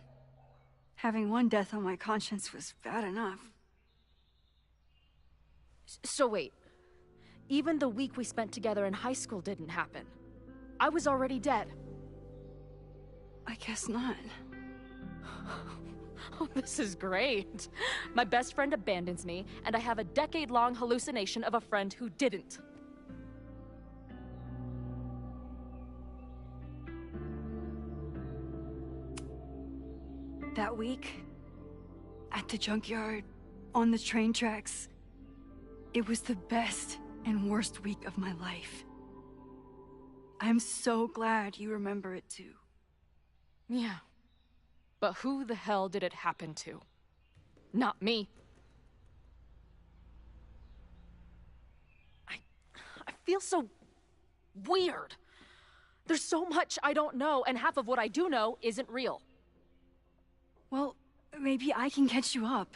Having one death on my conscience was bad enough. So wait, even the week we spent together in high school didn't happen. I was already dead. I guess not. Oh, this is great. My best friend abandons me, and I have a decade-long hallucination of a friend who didn't. That week, at the junkyard, on the train tracks, it was the best and worst week of my life. I'm so glad you remember it too. Yeah. But who the hell did it happen to? Not me. I feel so weird. There's so much I don't know, and half of what I do know isn't real. Well, maybe I can catch you up.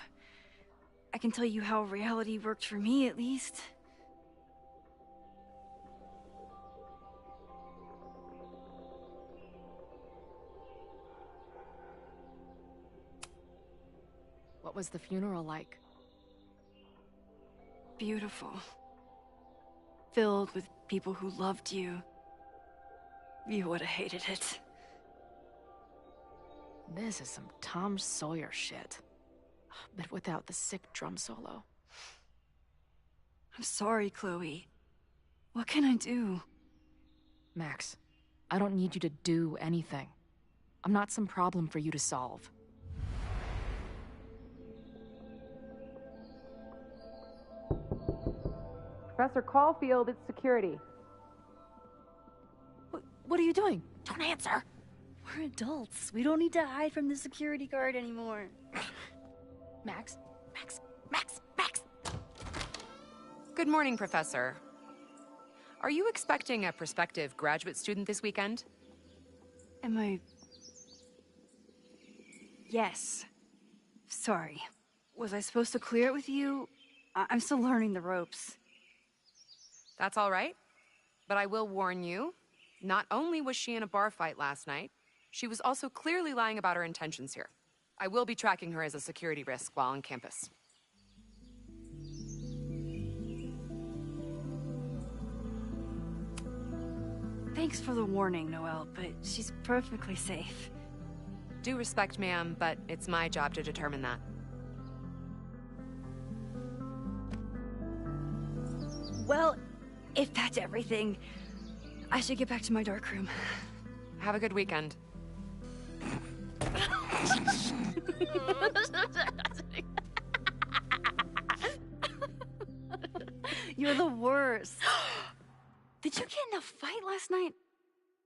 I can tell you how reality worked for me, at least. What was the funeral like? Beautiful. Filled with people who loved you. You would have hated it. This is some Tom Sawyer shit. But without the sick drum solo. I'm sorry, Chloe. What can I do? Max, I don't need you to do anything. I'm not some problem for you to solve. Professor Caulfield, it's security. What are you doing? Don't answer. We're adults. We don't need to hide from the security guard anymore. Max. Good morning, Professor. Are you expecting a prospective graduate student this weekend? Am I... Yes. Sorry. Was I supposed to clear it with you? I'm still learning the ropes. That's all right. But I will warn you, not only was she in a bar fight last night, she was also clearly lying about her intentions here. I will be tracking her as a security risk while on campus. Thanks for the warning, Noelle, but she's perfectly safe. Due respect, ma'am, but it's my job to determine that. Well, if that's everything, I should get back to my dark room. Have a good weekend. You're the worst. Did you get in a fight last night?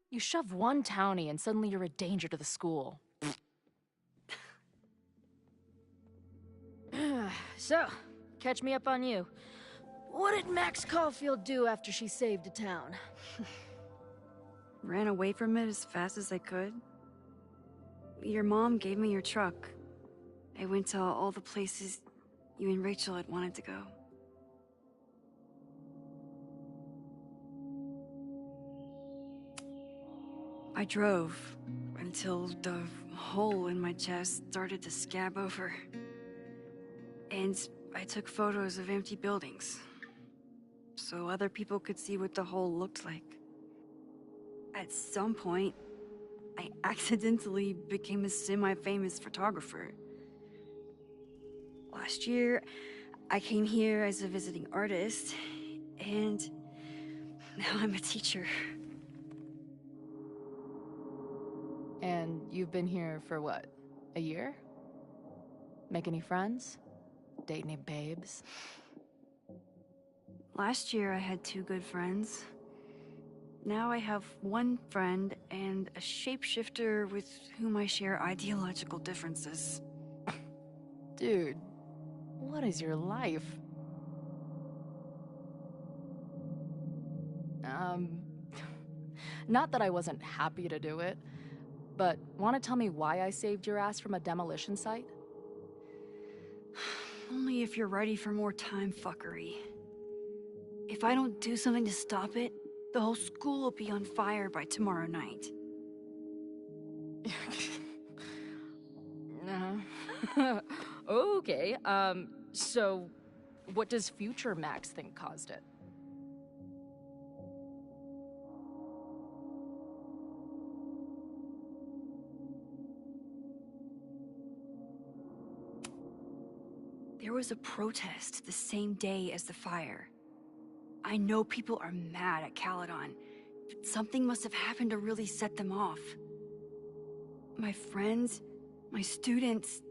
You shove one townie and suddenly you're a danger to the school. So, catch me up on you. What did Max Caulfield do after she saved a town? Ran away from it as fast as I could. Your mom gave me your truck. I went to all the places you and Rachel had wanted to go. I drove until the hole in my chest started to scab over. And I took photos of empty buildings, so other people could see what the hole looked like. At some point, I accidentally became a semi-famous photographer. Last year, I came here as a visiting artist, and now I'm a teacher. And you've been here for what? A year? Make any friends? Date any babes? Last year, I had 2 good friends. Now I have 1 friend and a shapeshifter with whom I share ideological differences. Dude, what is your life? Not that I wasn't happy to do it, but want to tell me why I saved your ass from a demolition site? Only if you're ready for more time fuckery. If I don't do something to stop it, the whole school will be on fire by tomorrow night. Okay, so what does future Max think caused it? There was a protest the same day as the fire. I know people are mad at Caledon, but something must have happened to really set them off. My friends, my students,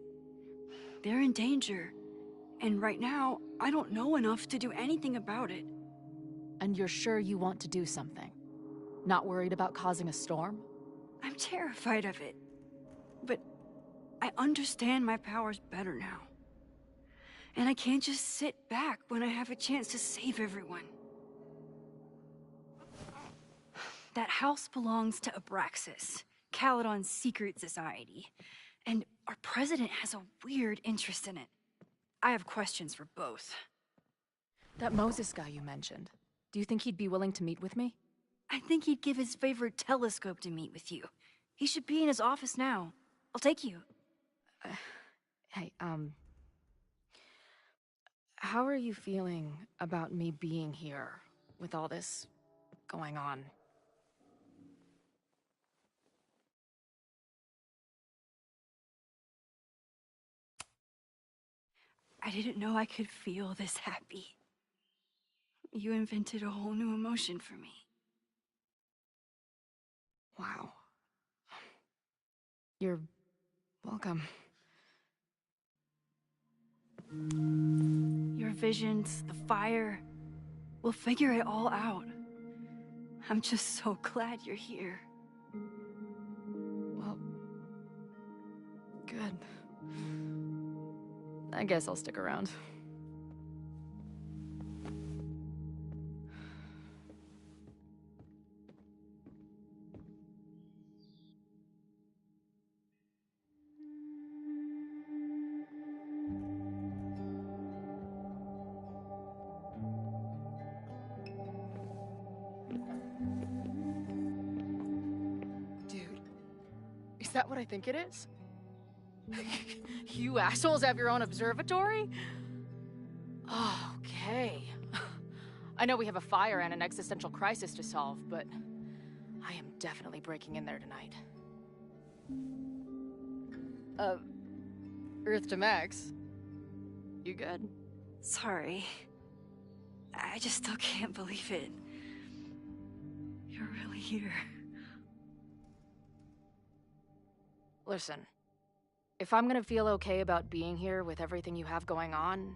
they're in danger. And right now, I don't know enough to do anything about it. And you're sure you want to do something? Not worried about causing a storm? I'm terrified of it. But I understand my powers better now. And I can't just sit back when I have a chance to save everyone. That house belongs to Abraxas, Caledon's secret society. And our president has a weird interest in it. I have questions for both. That Moses guy you mentioned, do you think he'd be willing to meet with me? I think he'd give his favorite telescope to meet with you. He should be in his office now. I'll take you. Hey, how are you feeling about me being here with all this going on? I didn't know I could feel this happy. You invented a whole new emotion for me. Wow. You're welcome. Your visions, the fire, we'll figure it all out. I'm just so glad you're here. Well, good. I guess I'll stick around. Is that what I think it is? You assholes have your own observatory? Okay. I know we have a fire and an existential crisis to solve, but I am definitely breaking in there tonight. Earth to Max. You good? Sorry. I just still can't believe it. You're really here. Listen, if I'm gonna feel okay about being here with everything you have going on,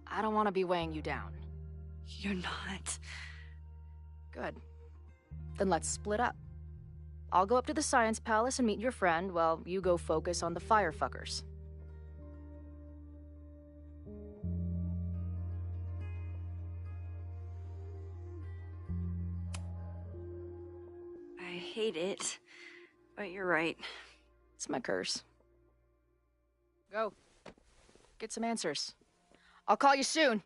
I don't want to be weighing you down. You're not. Good. Then let's split up. I'll go up to the Science Palace and meet your friend while you go focus on the firefuckers. I hate it, but you're right. It's my curse. Go. Get some answers. I'll call you soon.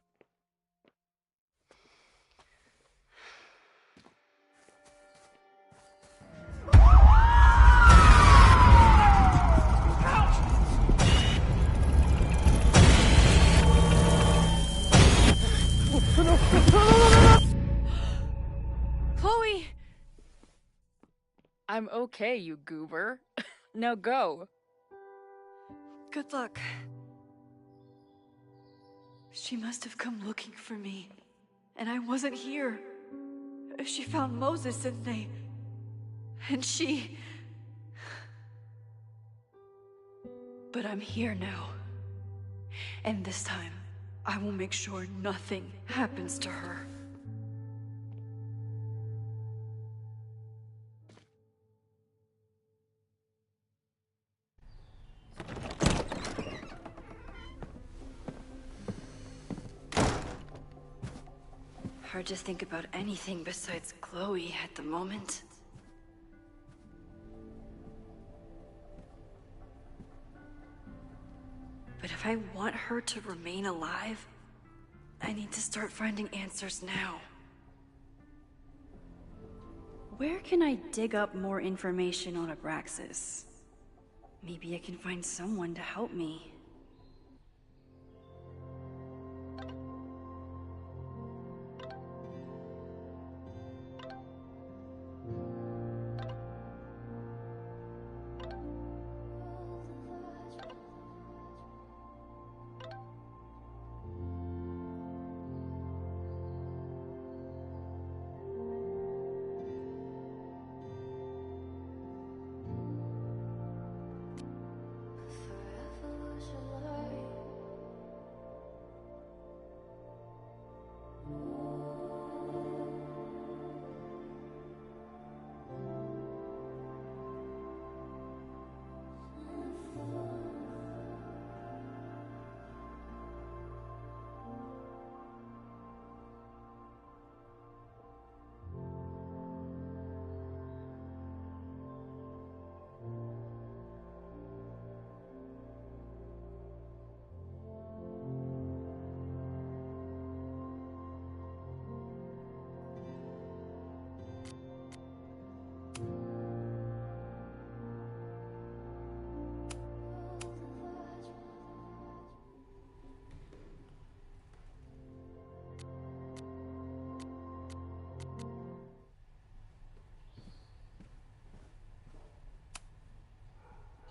Chloe! I'm okay, you goober. Now go. Good luck. She must have come looking for me, and I wasn't here. She found Moses, and she... But I'm here now. And this time, I will make sure nothing happens to her. Hard to think about anything besides Chloe at the moment. But if I want her to remain alive, I need to start finding answers now. Where can I dig up more information on Abraxas? Maybe I can find someone to help me.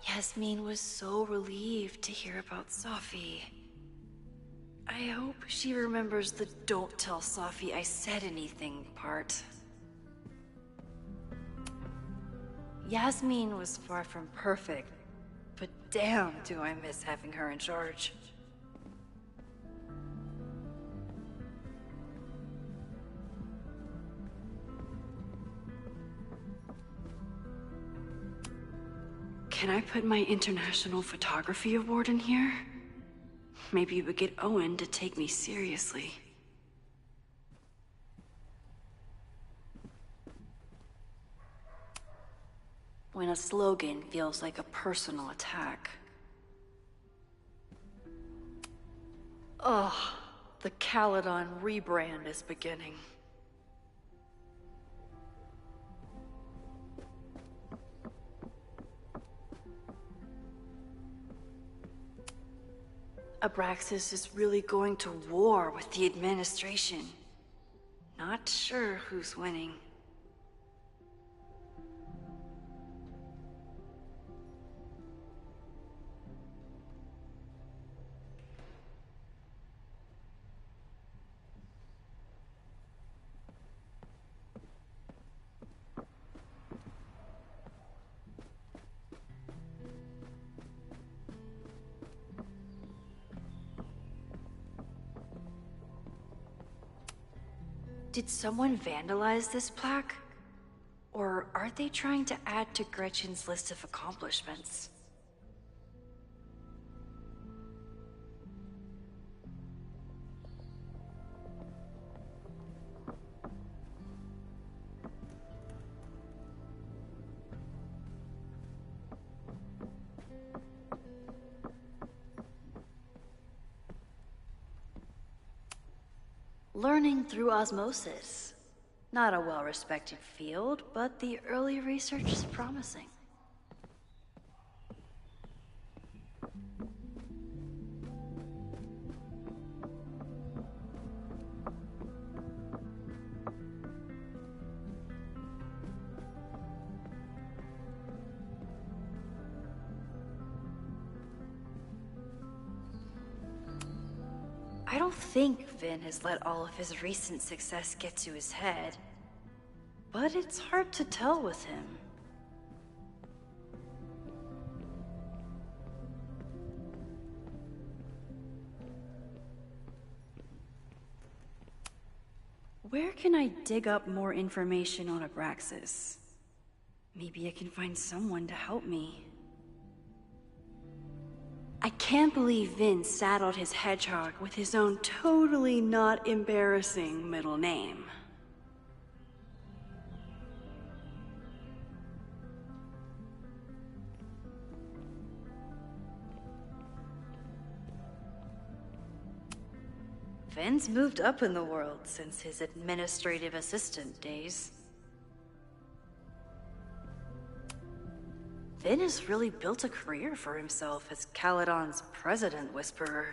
Yasmin was so relieved to hear about Safi. I hope she remembers the "don't tell Safi I said anything" part. Yasmin was far from perfect, but damn do I miss having her in charge. Can I put my International Photography Award in here? Maybe we get Owen to take me seriously. When a slogan feels like a personal attack. Ugh, the Caledon rebrand is beginning. Abraxas is really going to war with the administration. Not sure who's winning. Did someone vandalize this plaque? Or are they trying to add to Gretchen's list of accomplishments? Learning through osmosis. Not a well-respected field, but the early research is promising. I don't think Vin has let all of his recent success get to his head, but it's hard to tell with him. Where can I dig up more information on Abraxas? Maybe I can find someone to help me. I can't believe Vin saddled his hedgehog with his own totally not embarrassing middle name. Vin's moved up in the world since his administrative assistant days. Vin has really built a career for himself as Caledon's president whisperer.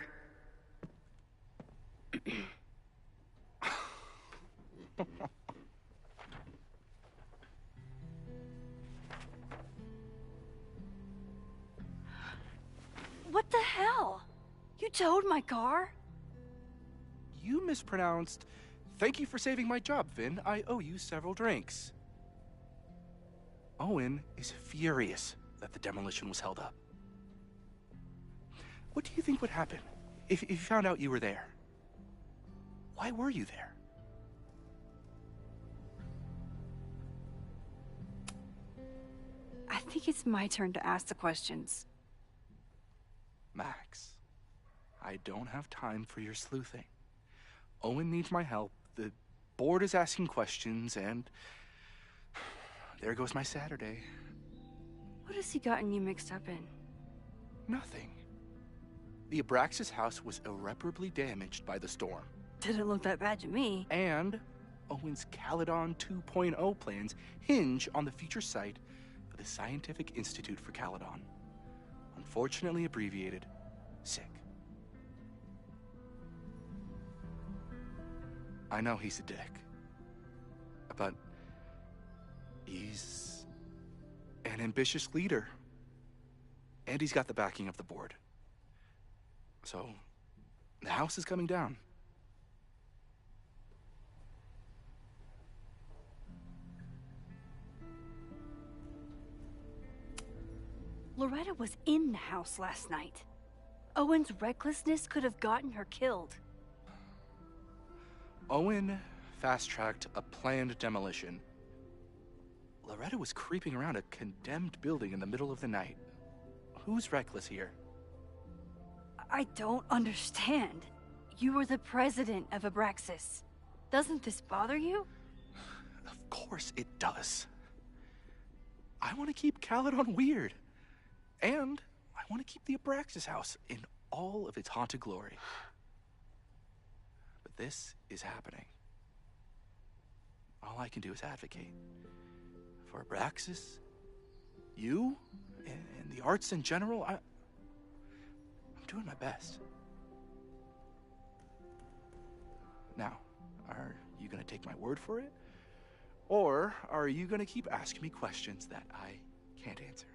What the hell? You towed my car? You mispronounced. Thank you for saving my job, Vin. I owe you several drinks. Owen is furious that the demolition was held up. What do you think would happen if he found out you were there? Why were you there? I think it's my turn to ask the questions. Max, I don't have time for your sleuthing. Owen needs my help, the board is asking questions, and there goes my Saturday. What has he gotten you mixed up in? Nothing. The Abraxas house was irreparably damaged by the storm. Didn't look that bad to me. And Owen's Caledon 2.0 plans hinge on the future site of the Scientific Institute for Caledon. Unfortunately abbreviated, SICK. I know he's a dick, but he's an ambitious leader, and he's got the backing of the board. So, the house is coming down. Loretta was in the house last night. Owen's recklessness could have gotten her killed. Owen fast-tracked a planned demolition. Loretta was creeping around a condemned building in the middle of the night. Who's reckless here? I don't understand. You were the president of Abraxas. Doesn't this bother you? Of course it does. I want to keep Caledon weird. And I want to keep the Abraxas house in all of its haunted glory. But this is happening. All I can do is advocate. For Abraxas, you, and the arts in general, I'm doing my best. Now, are you gonna take my word for it? Or are you gonna keep asking me questions that I can't answer?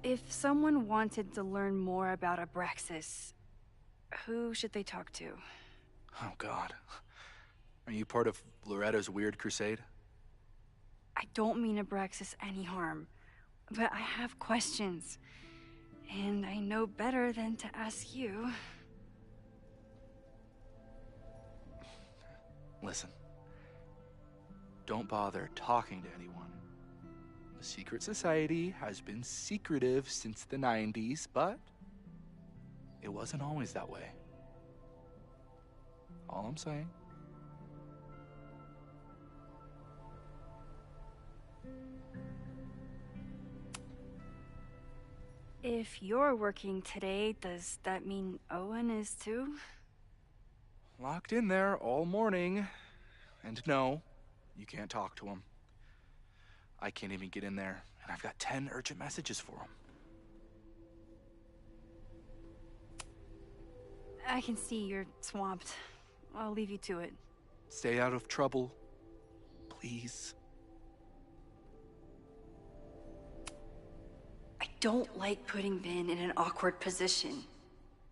If someone wanted to learn more about Abraxas, who should they talk to? Oh, God. Are you part of Loretta's weird crusade? I don't mean Abraxas any harm, but I have questions. And I know better than to ask you. Listen. Don't bother talking to anyone. The secret society has been secretive since the 90s, but it wasn't always that way. All I'm saying. If you're working today, does that mean Owen is too? Locked in there all morning. And no, you can't talk to him. I can't even get in there, and I've got 10 urgent messages for him. I can see you're swamped. I'll leave you to it. Stay out of trouble, please. I don't like putting Vin in an awkward position,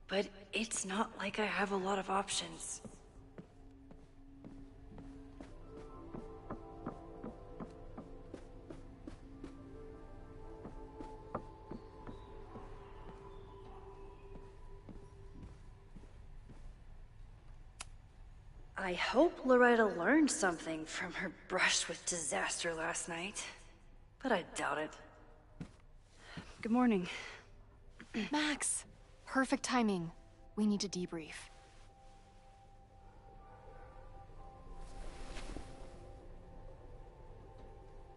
but it's not like I have a lot of options. I hope Loretta learned something from her brush with disaster last night, but I doubt it. Good morning. Max, perfect timing. We need to debrief.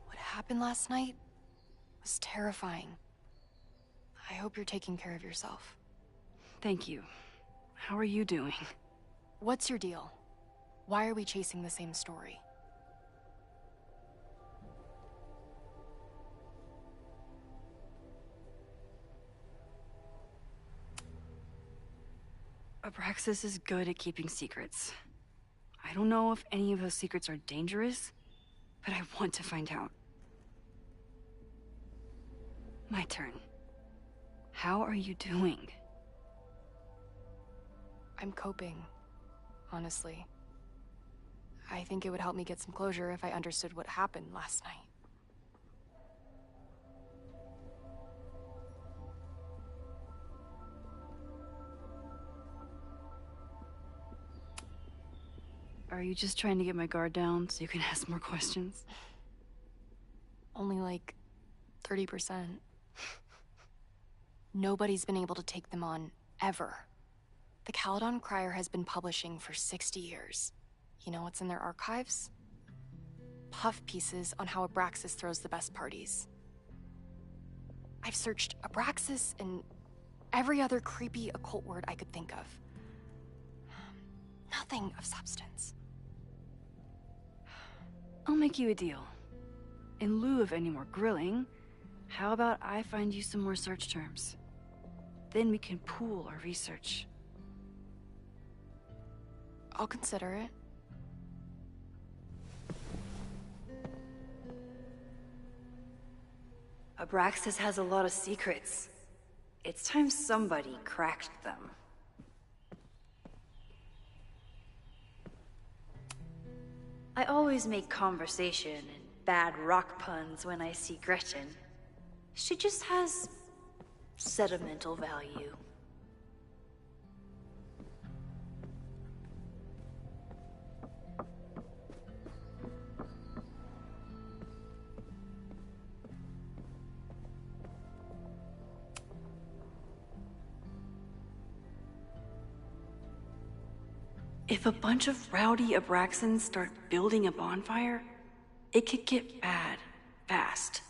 What happened last night was terrifying. I hope you're taking care of yourself. Thank you. How are you doing? What's your deal? Why are we chasing the same story? Abraxas is good at keeping secrets. I don't know if any of those secrets are dangerous, but I want to find out. My turn. How are you doing? I'm coping, honestly. I think it would help me get some closure if I understood what happened last night. Are you just trying to get my guard down so you can ask more questions? Only like 30%. Nobody's been able to take them on, ever. The Caledon Crier has been publishing for 60 years. You know what's in their archives? Puff pieces on how Abraxas throws the best parties. I've searched Abraxas and every other creepy occult word I could think of. Nothing of substance. I'll make you a deal. In lieu of any more grilling, how about I find you some more search terms? Then we can pool our research. I'll consider it. Abraxas has a lot of secrets. It's time somebody cracked them. I always make conversation and bad rock puns when I see Gretchen. She just has sentimental value. If a bunch of rowdy Abraxans start building a bonfire, it could get bad, fast.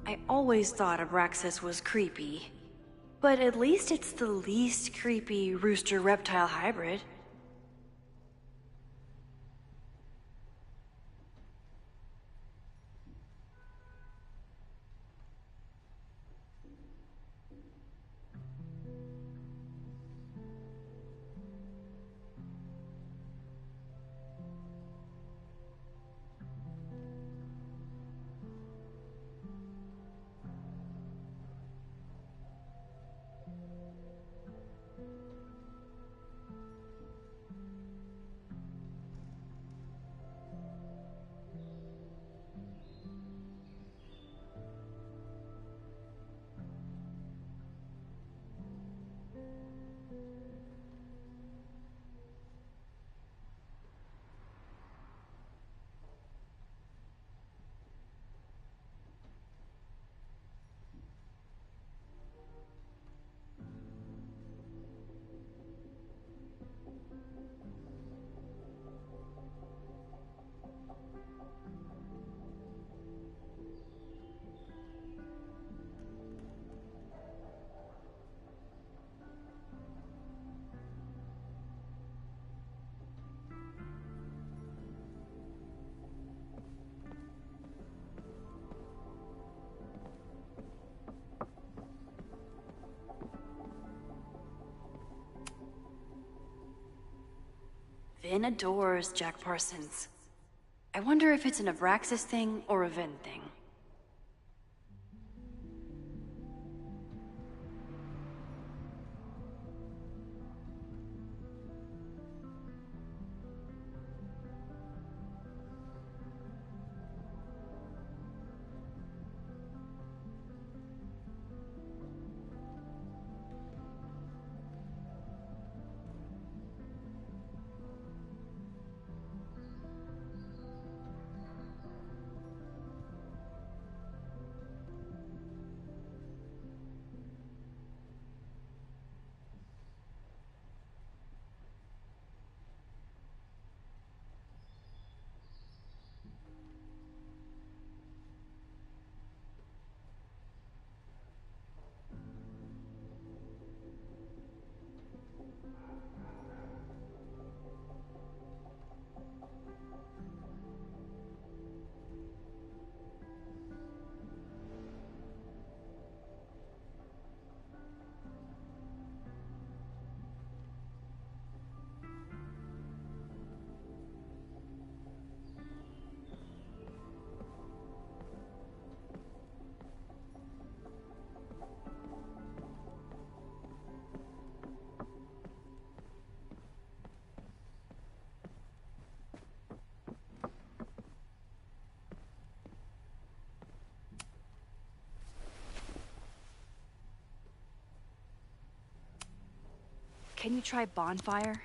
I always thought Abraxas was creepy. But at least it's the least creepy rooster-reptile hybrid. Vin adores Jack Parsons. I wonder if it's an Abraxas thing or a Vin thing. Can you try Bonfire?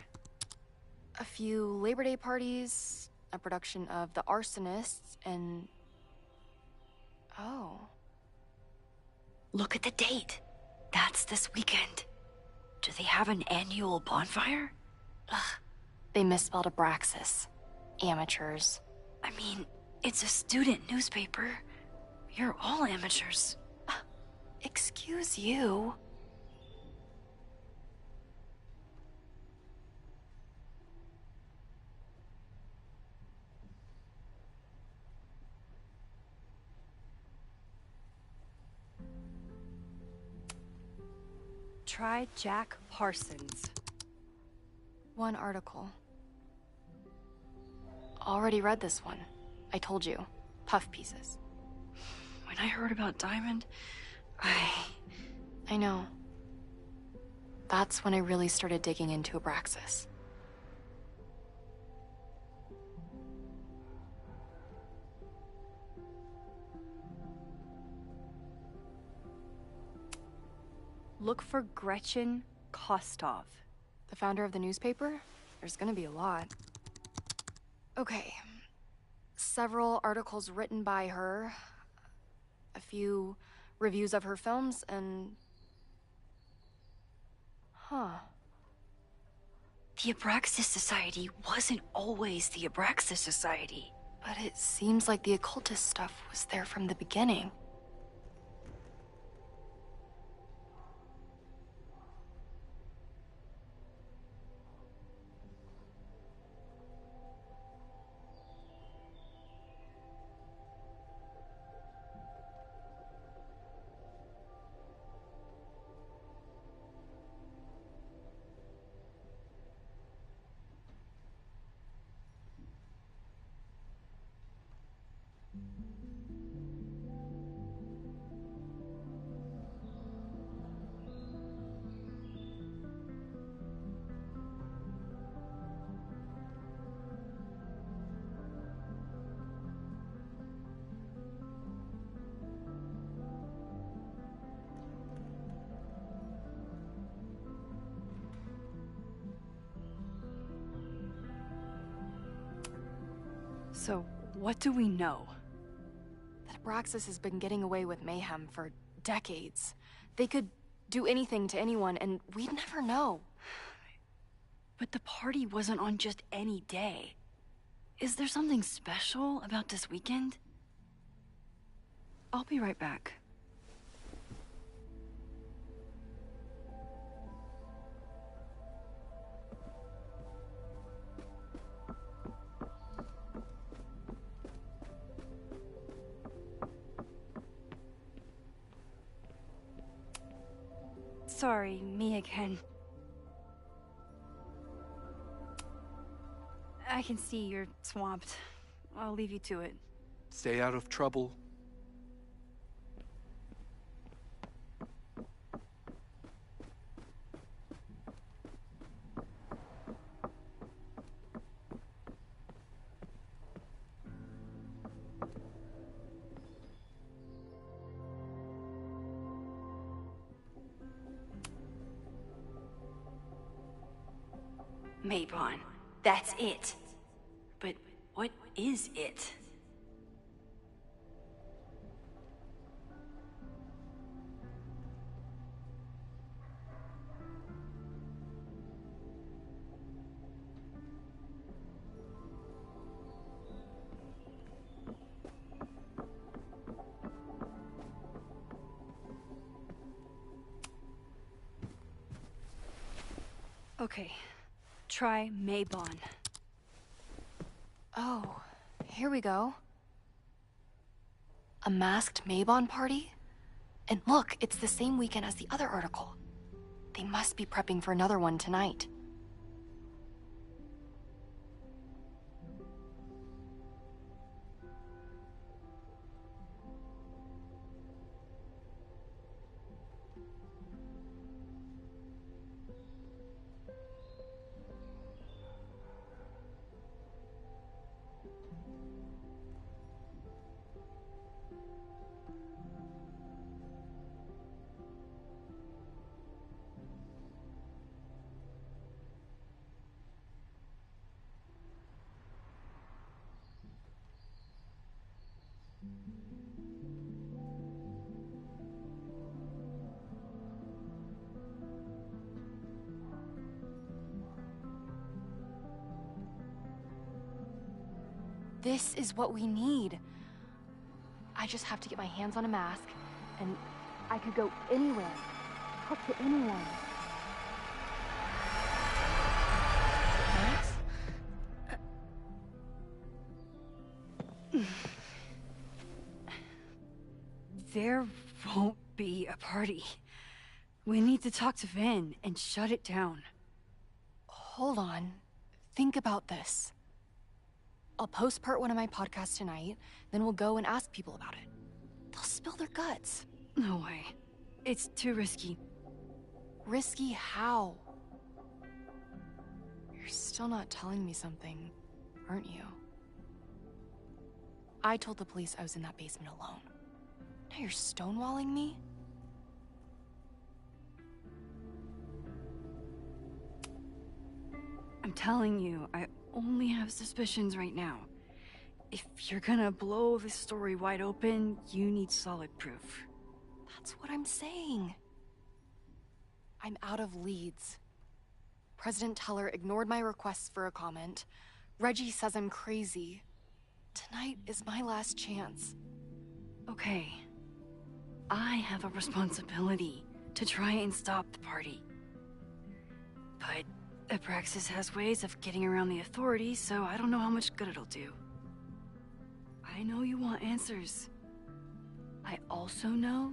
A few Labor Day parties, a production of The Arsonists, and... Oh. Look at the date. That's this weekend. Do they have an annual bonfire? Ugh. They misspelled Abraxas. Amateurs. I mean, it's a student newspaper. You're all amateurs. Excuse you. Try Jack Parsons. One article. Already read this one. I told you. Puff pieces. When I heard about Diamond, I know. That's when I really started digging into Abraxas. Look for Gretchen Kostov. The founder of the newspaper? There's gonna be a lot. Okay. Several articles written by her. A few reviews of her films, and... Huh. The Abraxas Society wasn't always the Abraxas Society. But it seems like the occultist stuff was there from the beginning. So, what do we know? That Abraxas has been getting away with mayhem for decades. They could do anything to anyone, and we'd never know. But the party wasn't on just any day. Is there something special about this weekend? I'll be right back. Sorry, me again. I can see you're swamped. I'll leave you to it. Stay out of trouble. Mabon. That's it. But what is it? Okay. Try Mabon. Oh, here we go. A masked Mabon party? And look, it's the same weekend as the other article. They must be prepping for another one tonight. This is what we need. I just have to get my hands on a mask, and I could go anywhere, talk to anyone. There won't be a party. We need to talk to Vin and shut it down. Hold on. Think about this. I'll post part 1 of my podcast tonight, then we'll go and ask people about it. They'll spill their guts. No way. It's too risky. Risky how? You're still not telling me something, aren't you? I told the police I was in that basement alone. Now you're stonewalling me? I'm telling you, I only have suspicions right now. If you're gonna blow this story wide open, you need solid proof. That's what I'm saying. I'm out of leads. President Teller ignored my requests for a comment. Reggie says I'm crazy. Tonight is my last chance. Okay. I have a responsibility to try and stop the party. But Abraxas has ways of getting around the authorities, so I don't know how much good it'll do. I know you want answers. I also know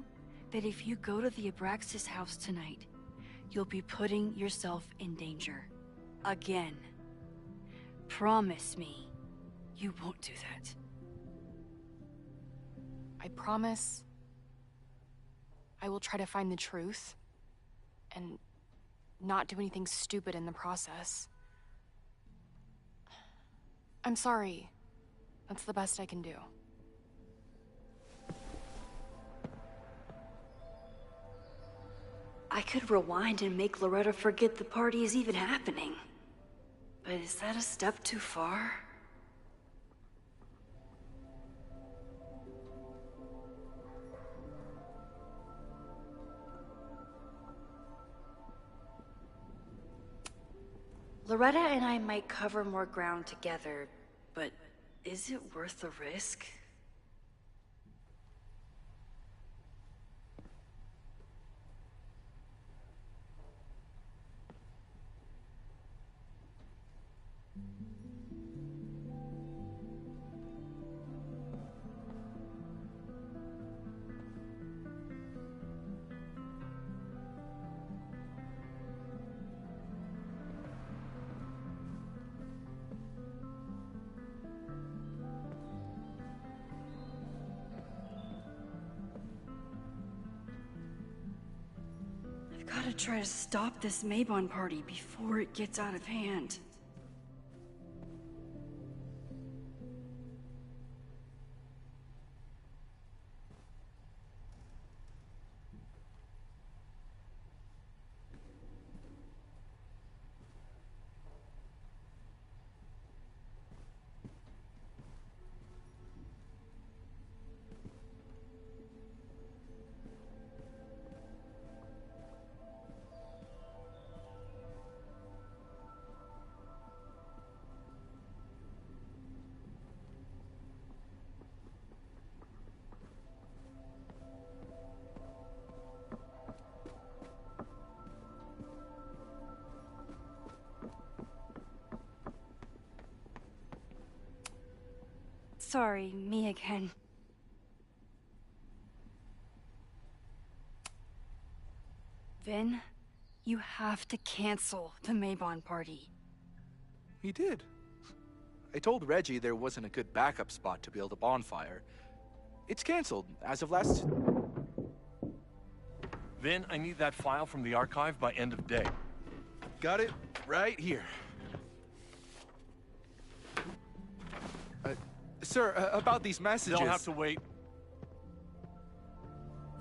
that if you go to the Abraxas house tonight, you'll be putting yourself in danger. Again. Promise me you won't do that. I promise I will try to find the truth and not do anything stupid in the process. I'm sorry. That's the best I can do. I could rewind and make Loretta forget the party is even happening. But is that a step too far? Loretta and I might cover more ground together, but is it worth the risk? I've gotta try to stop this Mabon party before it gets out of hand. Sorry, me again. Vin, you have to cancel the Mabon party. He did. I told Reggie there wasn't a good backup spot to build a bonfire. It's canceled as of last... Vin, I need that file from the archive by end of day. Got it right here. Sir, about these messages... They'll have to wait.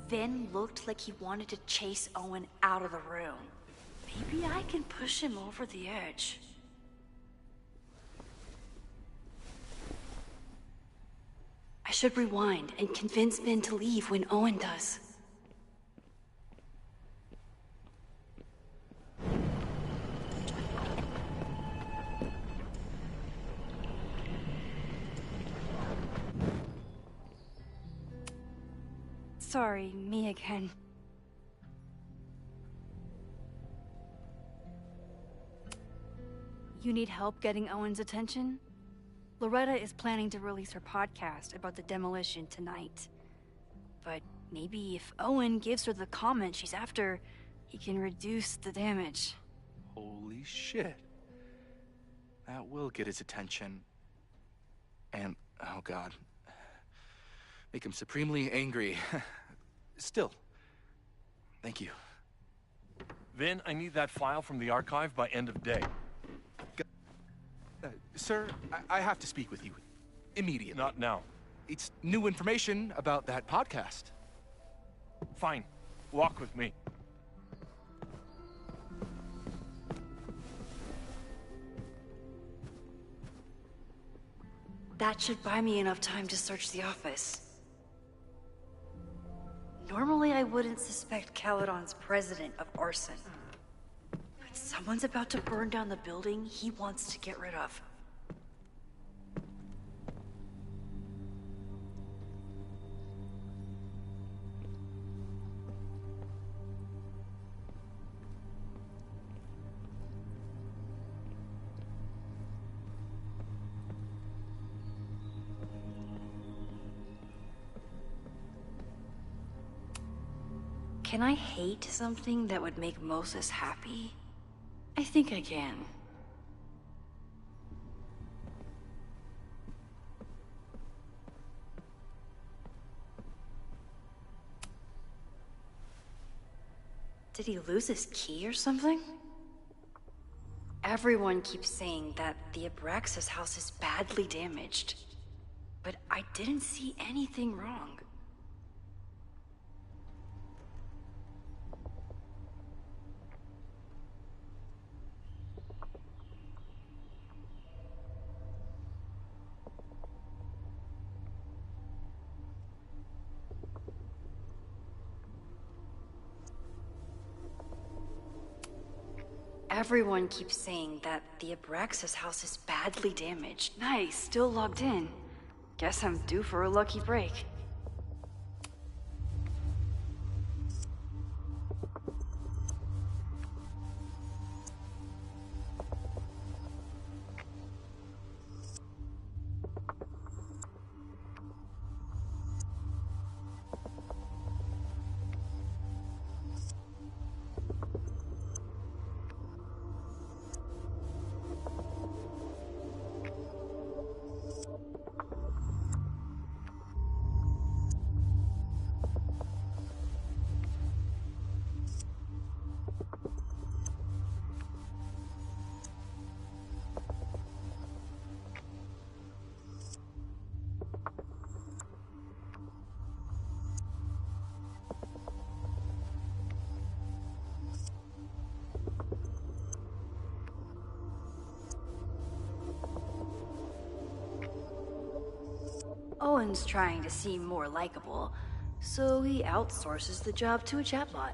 Vin looked like he wanted to chase Owen out of the room. Maybe I can push him over the edge. I should rewind and convince Vin to leave when Owen does. Sorry, me again. You need help getting Owen's attention? Loretta is planning to release her podcast about the demolition tonight. But maybe if Owen gives her the comment she's after, he can reduce the damage. Holy shit. That will get his attention. And, oh god. Make him supremely angry. Still, thank you. Vin, I need that file from the archive by end of day. Sir, I have to speak with you. Immediately. Not now. It's new information about that podcast. Fine. Walk with me. That should buy me enough time to search the office. Normally, I wouldn't suspect Caledon's president of arson. But someone's about to burn down the building he wants to get rid of. Can I hate something that would make Moses happy? I think I can. Did he lose his key or something? Everyone keeps saying that the Abraxas house is badly damaged, but I didn't see anything wrong. everyone keeps saying that the Abraxas house is badly damaged. Nice, still logged in. Guess I'm due for a lucky break. Owen's trying to seem more likable, so he outsources the job to a chatbot.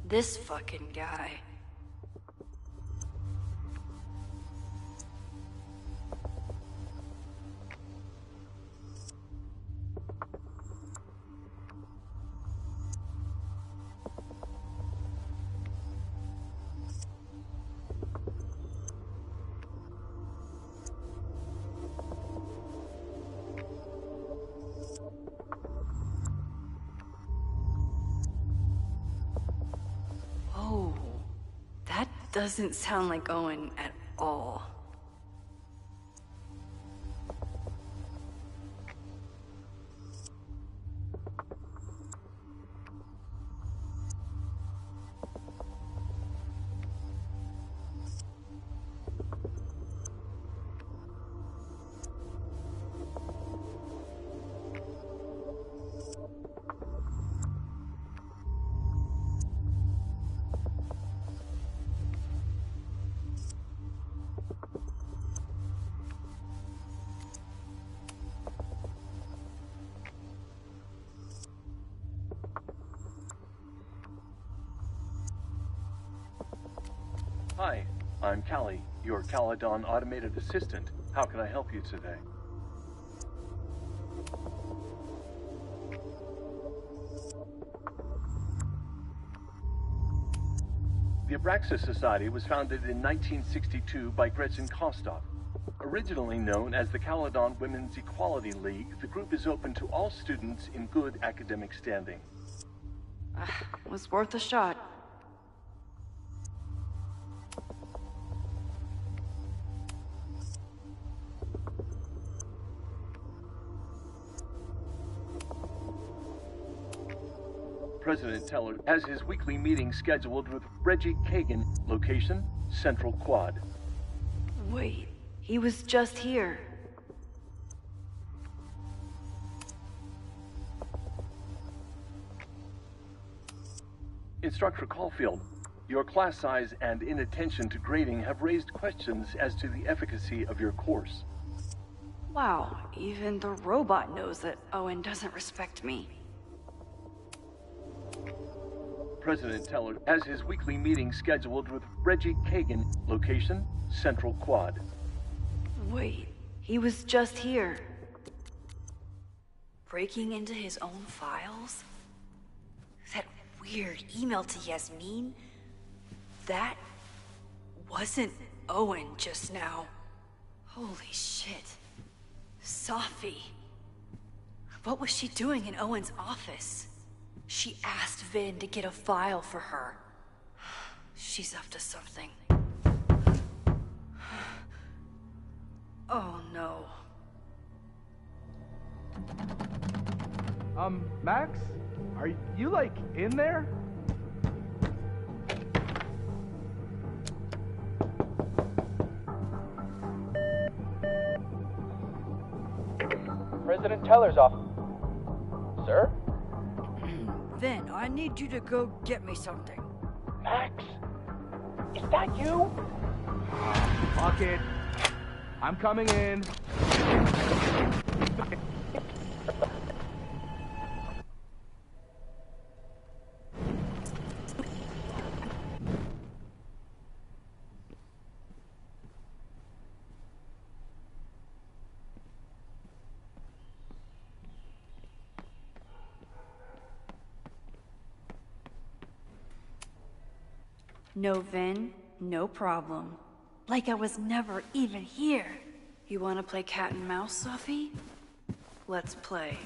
This fucking guy. Doesn't sound like Owen at all. Hi, I'm Callie, your Caledon automated assistant. How can I help you today? The Abraxas Society was founded in 1962 by Gretchen Kostov. Originally known as the Caledon Women's Equality League, the group is open to all students in good academic standing. Was worth a shot. President Teller has his weekly meeting scheduled with Reggie Kagan. Location, Central Quad. Wait, he was just here. Instructor Caulfield, your class size and inattention to grading have raised questions as to the efficacy of your course. Wow, even the robot knows that Owen doesn't respect me. President Teller has his weekly meeting scheduled with Reggie Kagan. Location, Central Quad. Wait, he was just here. Breaking into his own files? That weird email to Yasmin? That wasn't Owen just now. Holy shit. Safi. What was she doing in Owen's office? She asked Vin to get a file for her. She's up to something. Oh no. Max? Are you, like, in there? President Teller's office. Sir? Vin, I need you to go get me something. Max? Is that you? Fuck it. I'm coming in. No Vin, no problem. Like I was never even here. You wanna play cat and mouse, Sophie? Let's play.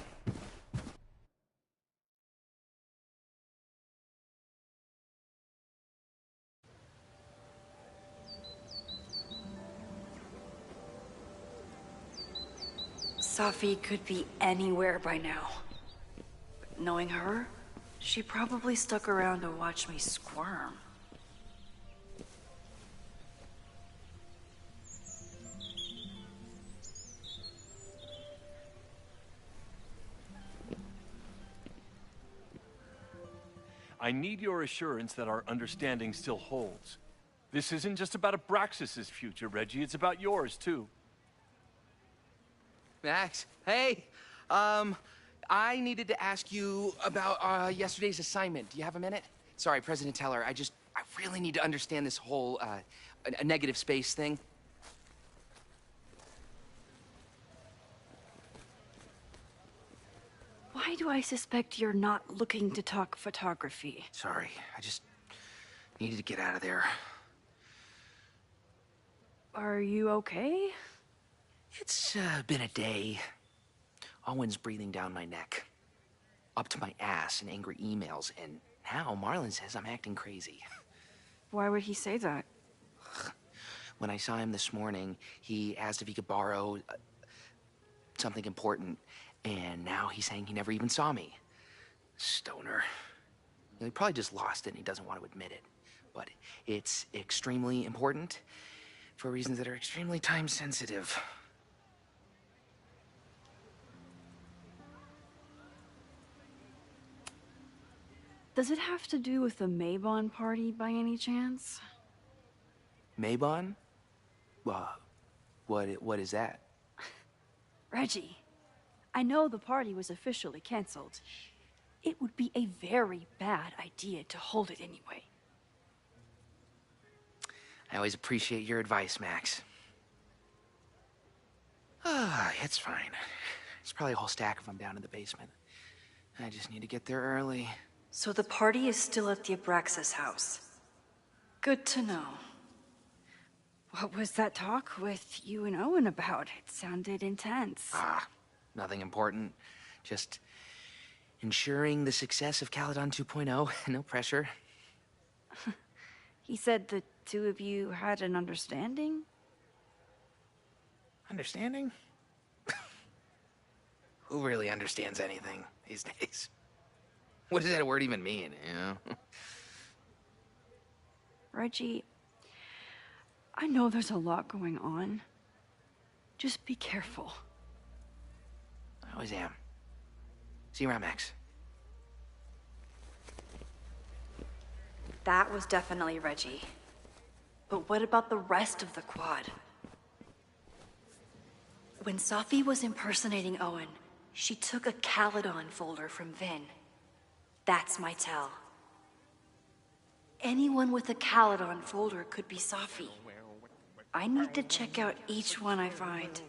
Sophie could be anywhere by now. But knowing her, she probably stuck around to watch me squirm. I need your assurance that our understanding still holds. This isn't just about Abraxas's future, Reggie. It's about yours, too. Max, hey. I needed to ask you about yesterday's assignment. Do you have a minute? Sorry, President Teller, I really need to understand this whole, a negative space thing. Why do I suspect you're not looking to talk photography? Sorry, I just needed to get out of there. Are you okay? It's been a day. Owen's breathing down my neck, up to my ass in angry emails, and now Marlon says I'm acting crazy. Why would he say that? When I saw him this morning, he asked if he could borrow something important, and now he's saying he never even saw me. Stoner. He probably just lost it and he doesn't want to admit it. But it's extremely important for reasons that are extremely time sensitive. Does it have to do with the Maybon party by any chance? Maybon? What is that? Reggie, I know the party was officially canceled. It would be a very bad idea to hold it anyway. I always appreciate your advice, Max. It's fine. It's probably a whole stack of them down in the basement. I just need to get there early. So the party is still at the Abraxas house. Good to know. What was that talk with you and Owen about? It sounded intense. Nothing important. Just ensuring the success of Caledon 2.0. No pressure. He said the two of you had an understanding? Understanding? Who really understands anything these days? What does that word even mean, you know? Reggie, I know there's a lot going on. Just be careful. I always am. See you around, Max. That was definitely Reggie. But what about the rest of the quad? When Sophie was impersonating Owen, she took a Caledon folder from Vin. That's my tell. Anyone with a Caledon folder could be Sophie. I need to check out each one I find.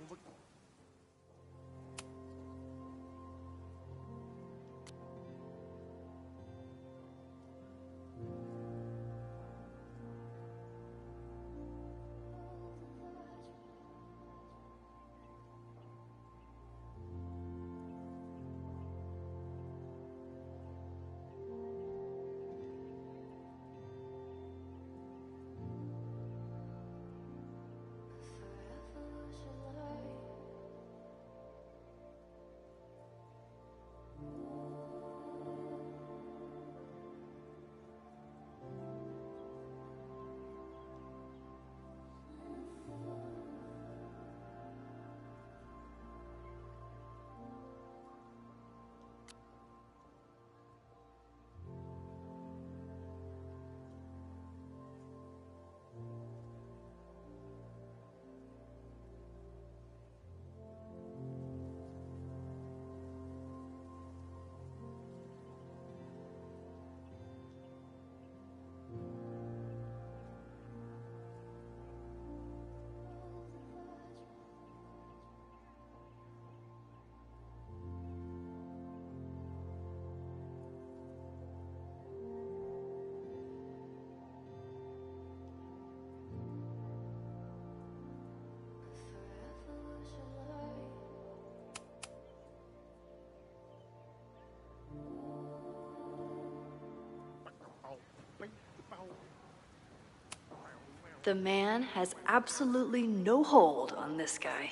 The man has absolutely no hold on this guy.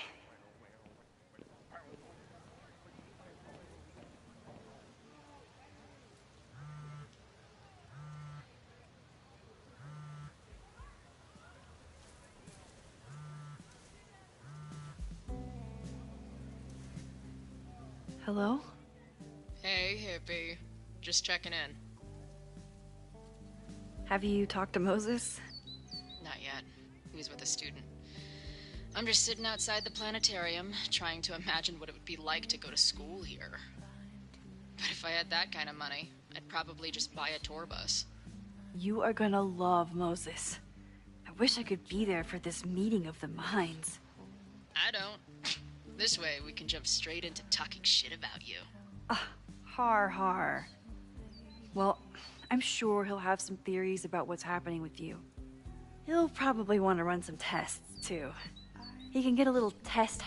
Hello? Hey, hippie. Just checking in. Have you talked to Moses? Not yet. He was with a student. I'm just sitting outside the planetarium, trying to imagine what it would be like to go to school here. But if I had that kind of money, I'd probably just buy a tour bus. You are gonna love Moses. I wish I could be there for this meeting of the minds. I don't. This way, we can jump straight into talking shit about you. Har. Well, I'm sure he'll have some theories about what's happening with you. He'll probably want to run some tests, too. He can get a little test.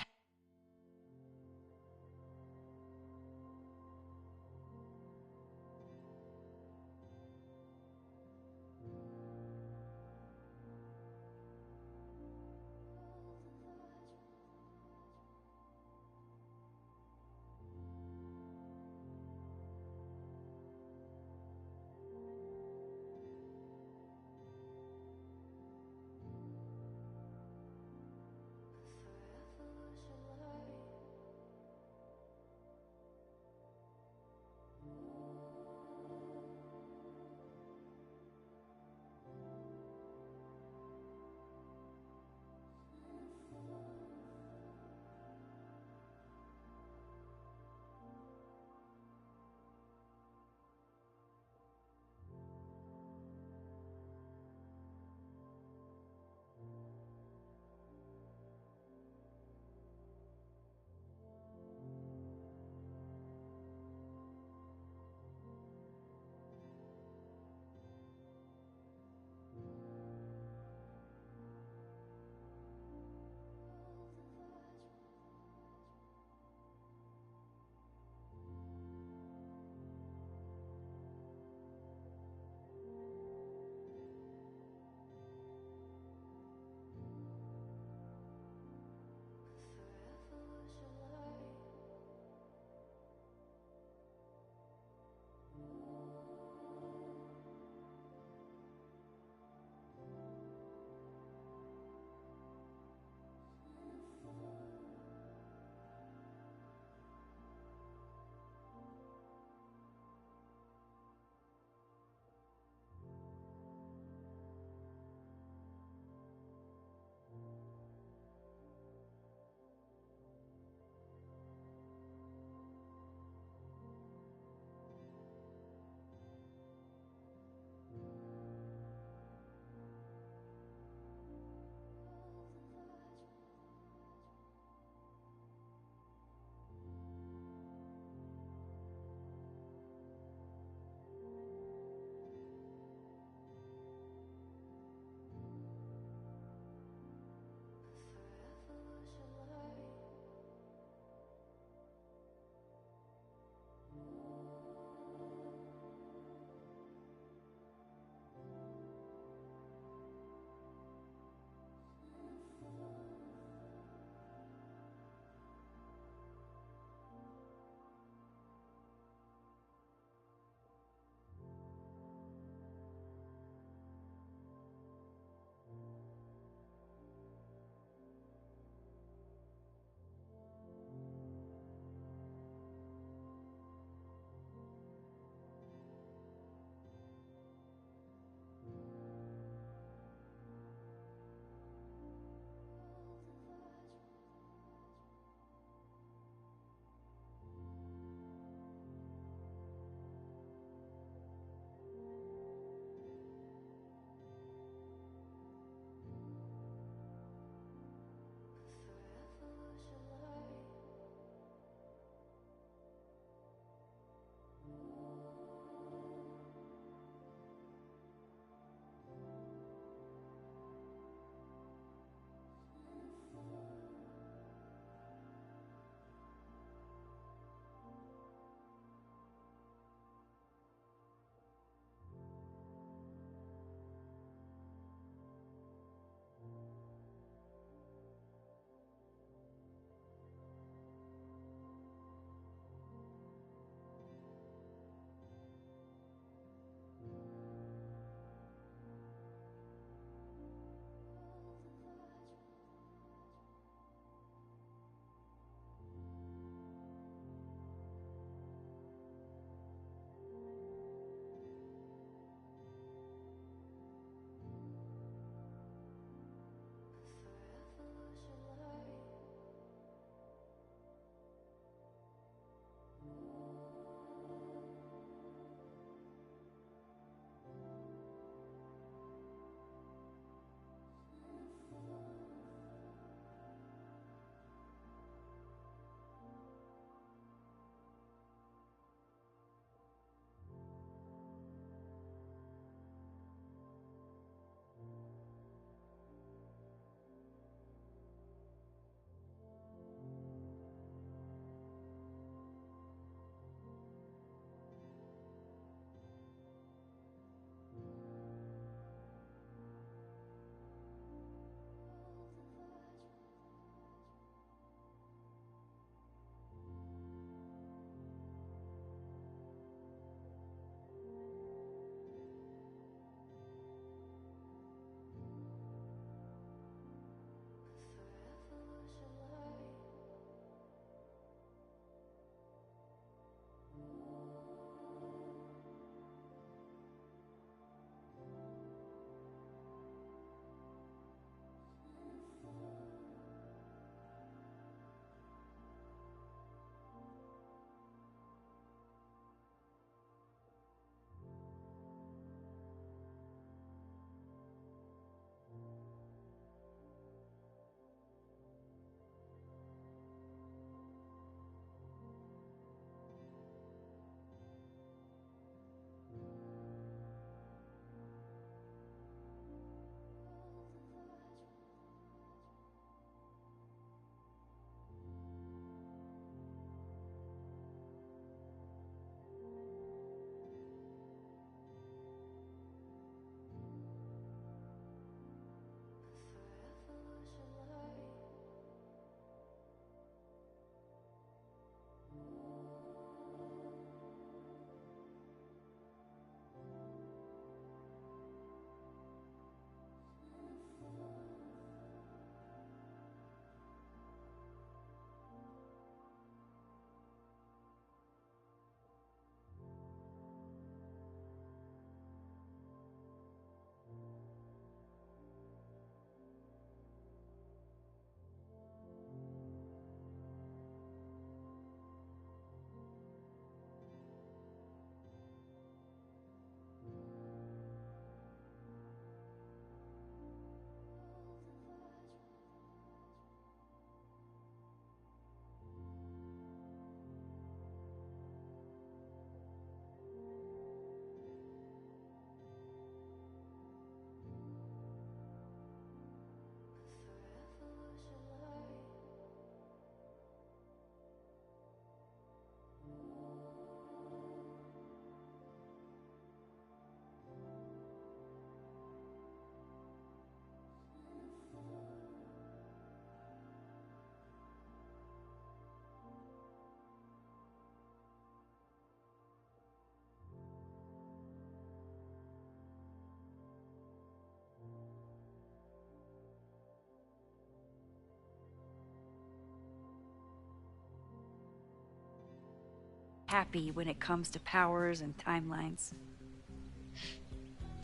happy when it comes to powers and timelines.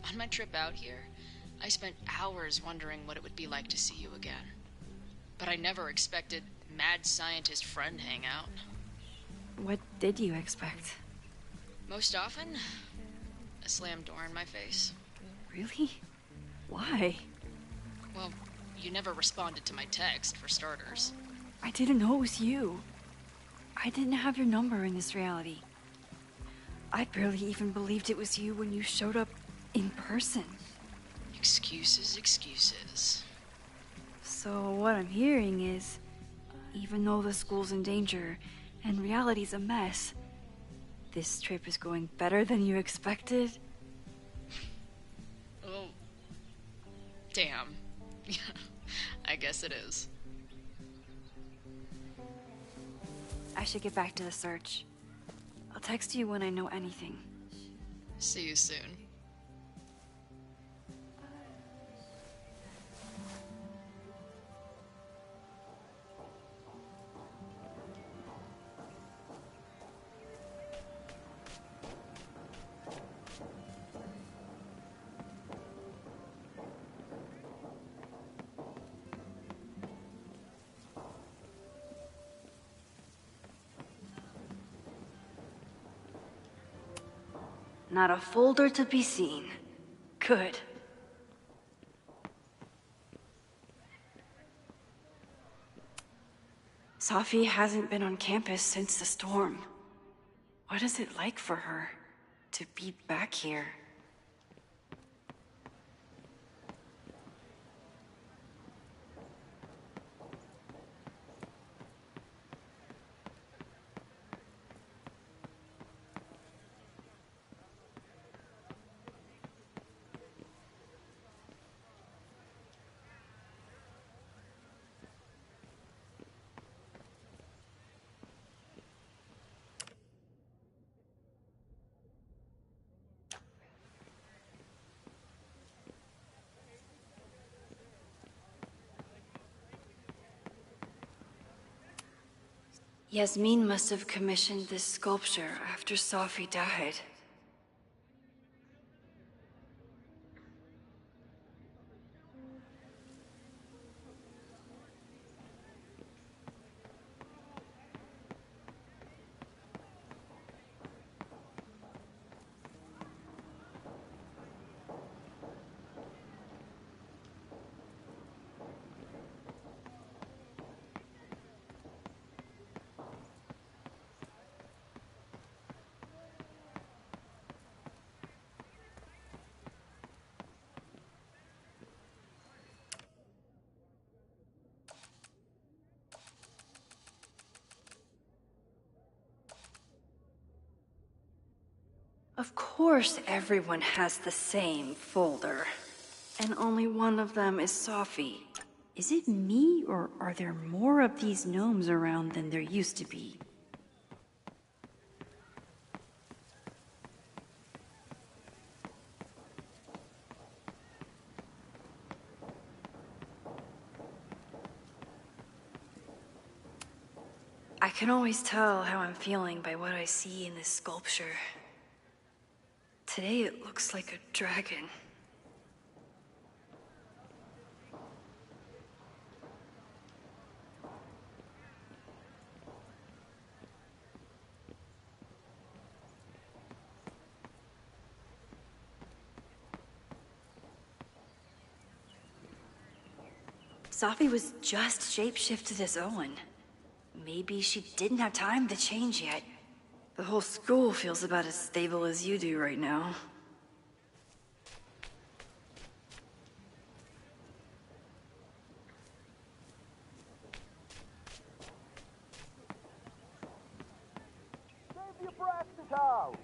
On my trip out here, I spent hours wondering what it would be like to see you again. But I never expected mad scientist friend hangout. What did you expect? Most often, a slammed door in my face. Really? Why? Well, you never responded to my text, for starters. I didn't know it was you. I didn't have your number in this reality. I barely even believed it was you when you showed up in person. Excuses, excuses. So what I'm hearing is, even though the school's in danger and reality's a mess, this trip is going better than you expected? Oh. Damn. I guess it is. I should get back to the search. I'll text you when I know anything. See you soon. Not a folder to be seen. Good. Safi hasn't been on campus since the storm. What is it like for her to be back here? Yasmin must have commissioned this sculpture after Safi died. Of course everyone has the same folder. And only one of them is Safi. Is it me, or are there more of these gnomes around than there used to be? I can always tell how I'm feeling by what I see in this sculpture. Today it looks like a dragon. Safi was just shapeshifted as Owen. Maybe she didn't have time to change yet. The whole school feels about as stable as you do right now. Save the Abraxas House!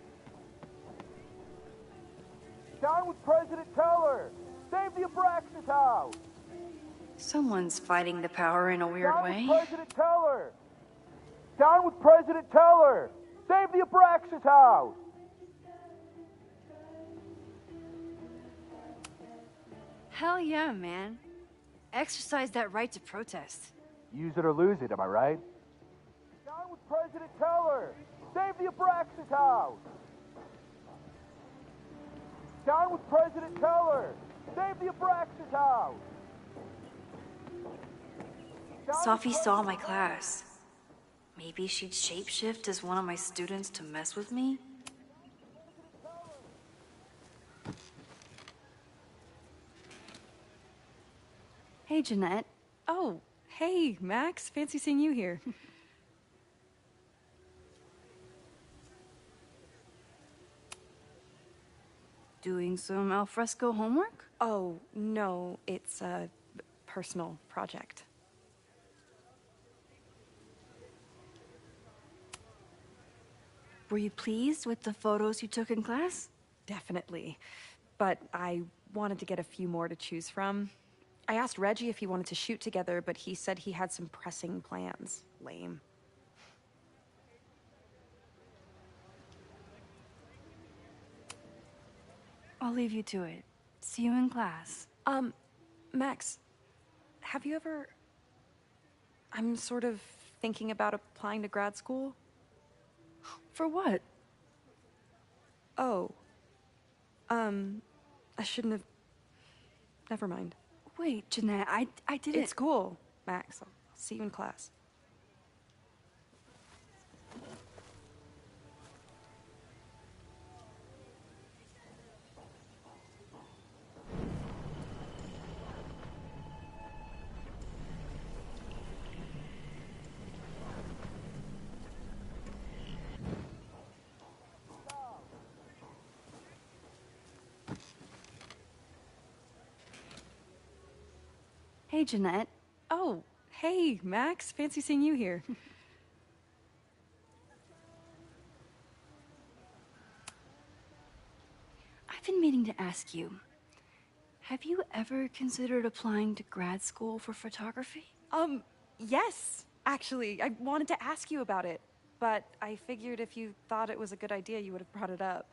Down with President Teller! Save the Abraxas House! Someone's fighting the power in a weird Down way. with President Teller! Down with President Teller! Save the Abraxas House! Hell yeah, man. Exercise that right to protest. Use it or lose it, am I right? Down with President Teller! Save the Abraxas house! Down with President Teller! Save the Abraxas house! Sophie saw my class. Maybe she'd shapeshift as one of my students to mess with me? Hey, Jeanette. Oh, hey, Max. Fancy seeing you here. Doing some alfresco homework? Oh, no, it's a personal project. Were you pleased with the photos you took in class? Definitely. But I wanted to get a few more to choose from. I asked Reggie if he wanted to shoot together, but he said he had some pressing plans. Lame. I'll leave you to it. See you in class. Max, have you ever... I'm sort of thinking about applying to grad school. For what? Oh. I shouldn't have... Never mind. Wait, Jeanette, I didn't... It's cool, Max. I'll see you in class. Hey, Jeanette. Oh, hey, Max. Fancy seeing you here. I've been meaning to ask you, have you ever considered applying to grad school for photography? Yes, actually. I wanted to ask you about it, but I figured if you thought it was a good idea, you would have brought it up.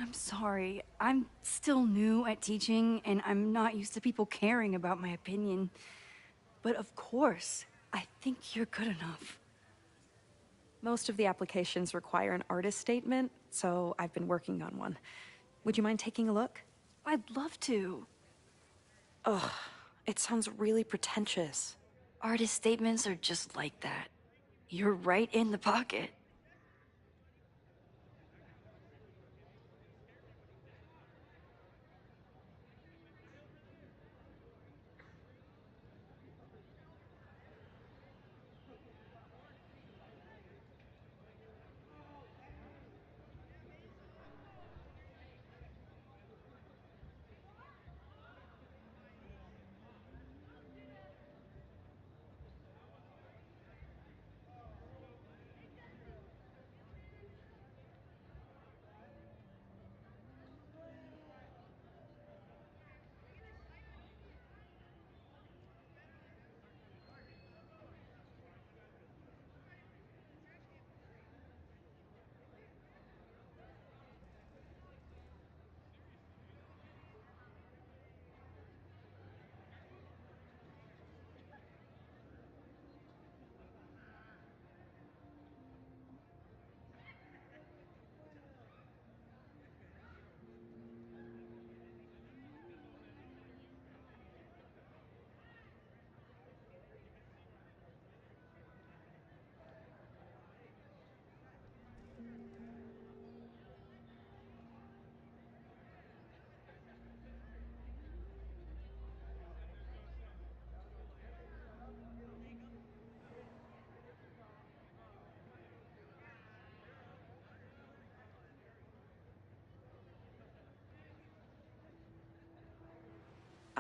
I'm sorry. I'm still new at teaching, and I'm not used to people caring about my opinion. But of course, I think you're good enough. Most of the applications require an artist statement, so I've been working on one. Would you mind taking a look? I'd love to. Ugh, it sounds really pretentious. Artist statements are just like that. You're right in the pocket.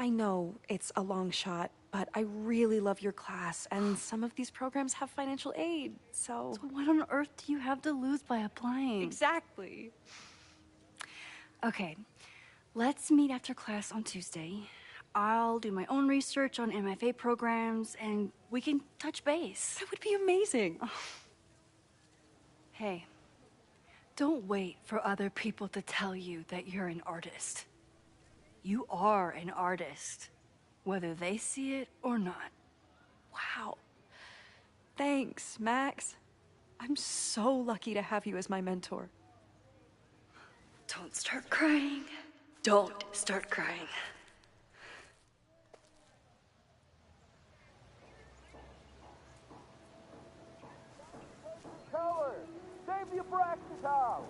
I know it's a long shot, but I really love your class, and some of these programs have financial aid, so... So what on earth do you have to lose by applying? Exactly. Okay, let's meet after class on Tuesday. I'll do my own research on MFA programs, and we can touch base. That would be amazing. Hey, don't wait for other people to tell you that you're an artist. You are an artist, whether they see it or not. Wow. Thanks, Max. I'm so lucky to have you as my mentor. Don't start crying. Don't start crying. Teller, save the Abraxas house!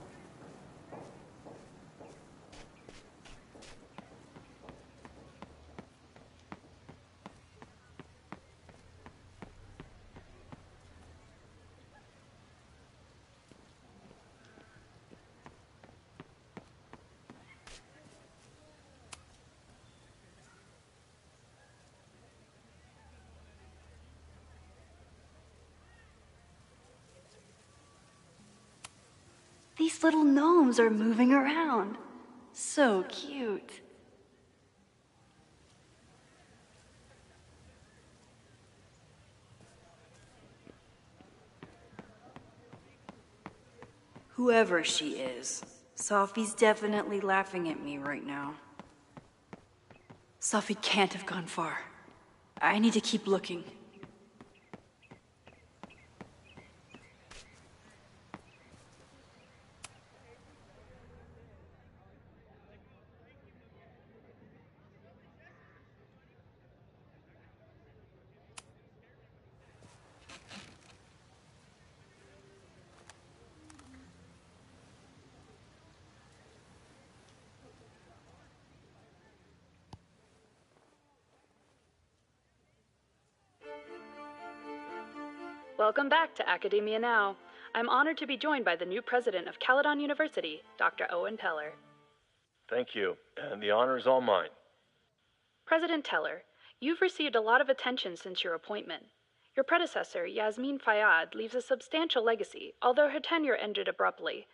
These little gnomes are moving around. So cute. Whoever she is, Sophie's definitely laughing at me right now. Sophie can't have gone far. I need to keep looking. Welcome back to Academia Now. I'm honored to be joined by the new president of Caledon University, Dr. Owen Teller. Thank you, and the honor is all mine. President Teller, you've received a lot of attention since your appointment. Your predecessor, Yasmin Fayyad, leaves a substantial legacy, although her tenure ended abruptly.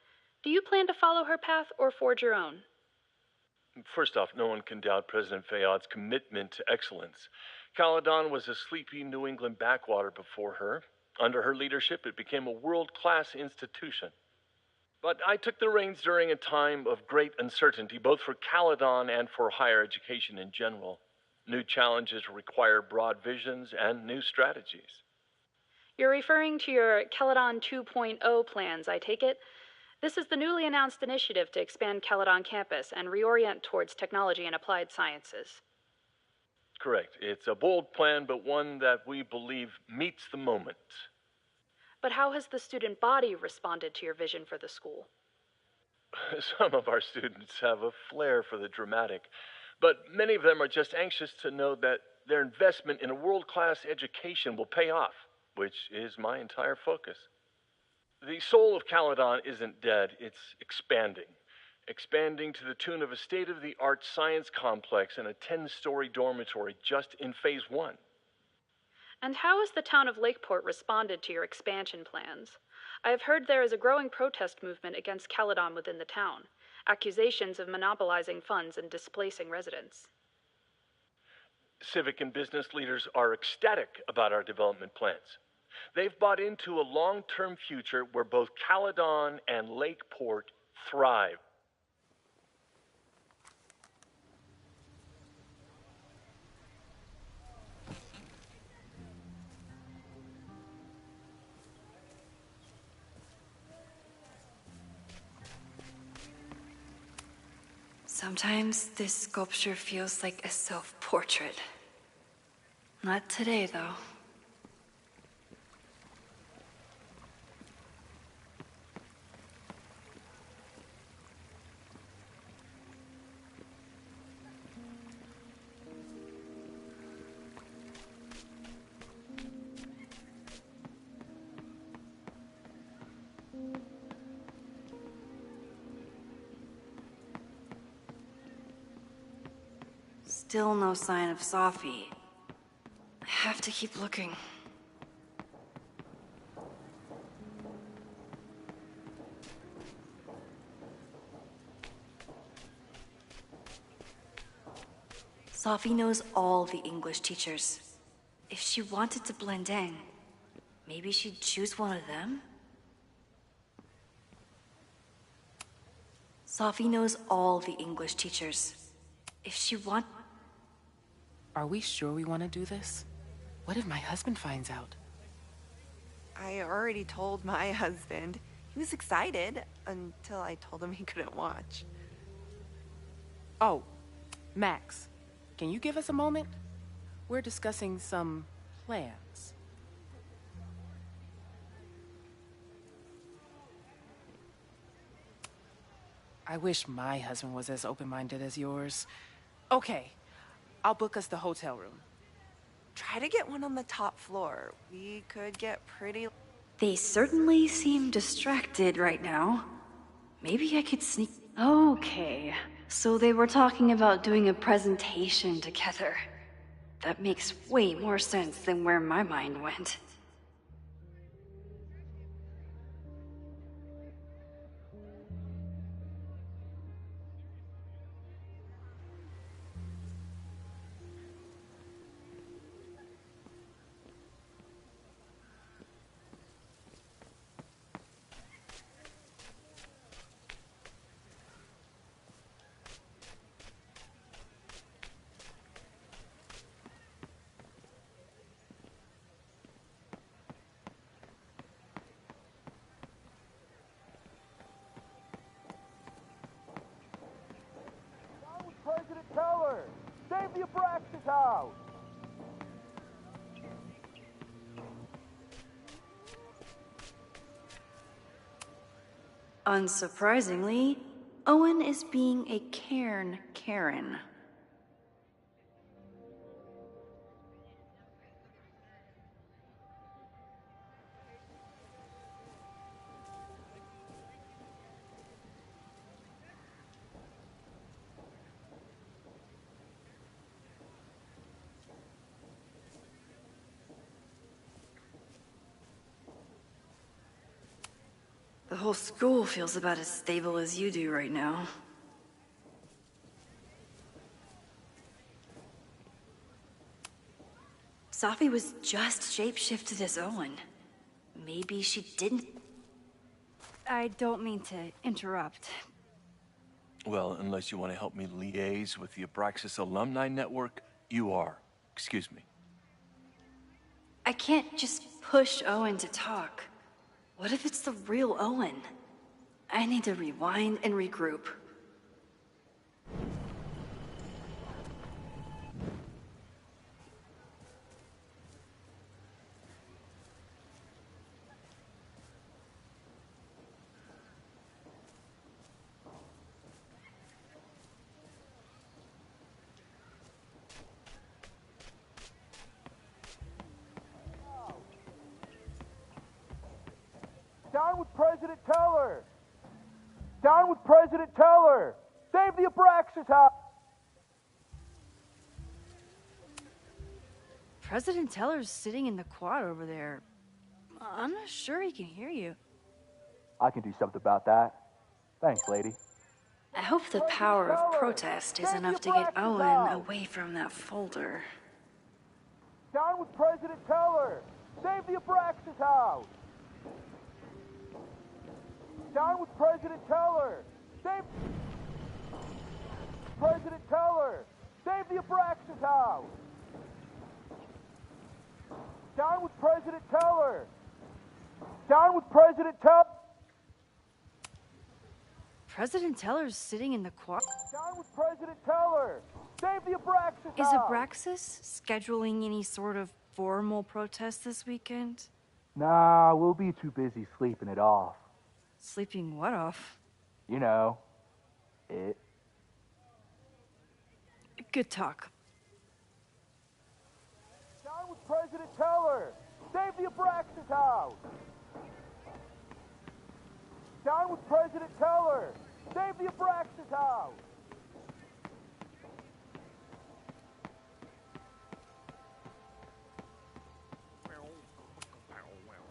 Do you plan to follow her path or forge your own? First off, no one can doubt President Fayyad's commitment to excellence. Caledon was a sleepy New England backwater before her. Under her leadership, it became a world-class institution. But I took the reins during a time of great uncertainty, both for Caledon and for higher education in general. New challenges require broad visions and new strategies. You're referring to your Caledon 2.0 plans, I take it? This is the newly announced initiative to expand Caledon campus and reorient towards technology and applied sciences. Correct. It's a bold plan, but one that we believe meets the moment. But how has the student body responded to your vision for the school? Some of our students have a flair for the dramatic, but many of them are just anxious to know that their investment in a world-class education will pay off, which is my entire focus. The soul of Caledon isn't dead, it's expanding. Expanding to the tune of a state-of-the-art science complex and a 10-story dormitory just in Phase 1. And how has the town of Lakeport responded to your expansion plans? I have heard there is a growing protest movement against Caledon within the town, accusations of monopolizing funds and displacing residents. Civic and business leaders are ecstatic about our development plans. They've bought into a long-term future where both Caledon and Lakeport thrive. Sometimes this sculpture feels like a self-portrait. Not today, though. Still no sign of Sophie. I have to keep looking. Sophie knows all the English teachers. If she wanted to blend in, maybe she'd choose one of them? Sophie knows all the English teachers. If she want... Are we sure we want to do this? What if my husband finds out? I already told my husband. He was excited until I told him he couldn't watch. Oh, Max, can you give us a moment? We're discussing some plans. I wish my husband was as open-minded as yours. Okay, I'll book us the hotel room. Try to get one on the top floor. We could get pretty... They certainly seem distracted right now. Maybe I could sneak... Okay, so they were talking about doing a presentation together. That makes way more sense than where my mind went. President Teller! Save the Abraxas house! Unsurprisingly, Owen is being a cairn Karen. The whole school feels about as stable as you do right now. Safi was just shapeshifted as Owen. Maybe she didn't... I don't mean to interrupt. Well, unless you want to help me liaise with the Abraxas Alumni Network, you are. Excuse me. I can't just push Owen to talk. What if it's the real Owen? I need to rewind and regroup. Down with President Teller! Down with President Teller! Save the Abraxas house! President Teller's sitting in the quad over there. I'm not sure he can hear you. I can do something about that. Thanks, lady. I hope the power of protest is enough to get Owen away from that folder. Down with President Teller! Save the Abraxas house! Down with President Teller! Save... President Teller! Save the Abraxas house! Down with President Teller! Down with President Teller! President Teller's sitting in the quad. Down with President Teller! Save the Abraxas Is house! Abraxas scheduling any sort of formal protest this weekend? Nah, we'll be too busy sleeping it off. Sleeping what off? You know, it. Good talk. Down with President Teller! Save the Abraxas house! Down with President Teller! Save the Abraxas house!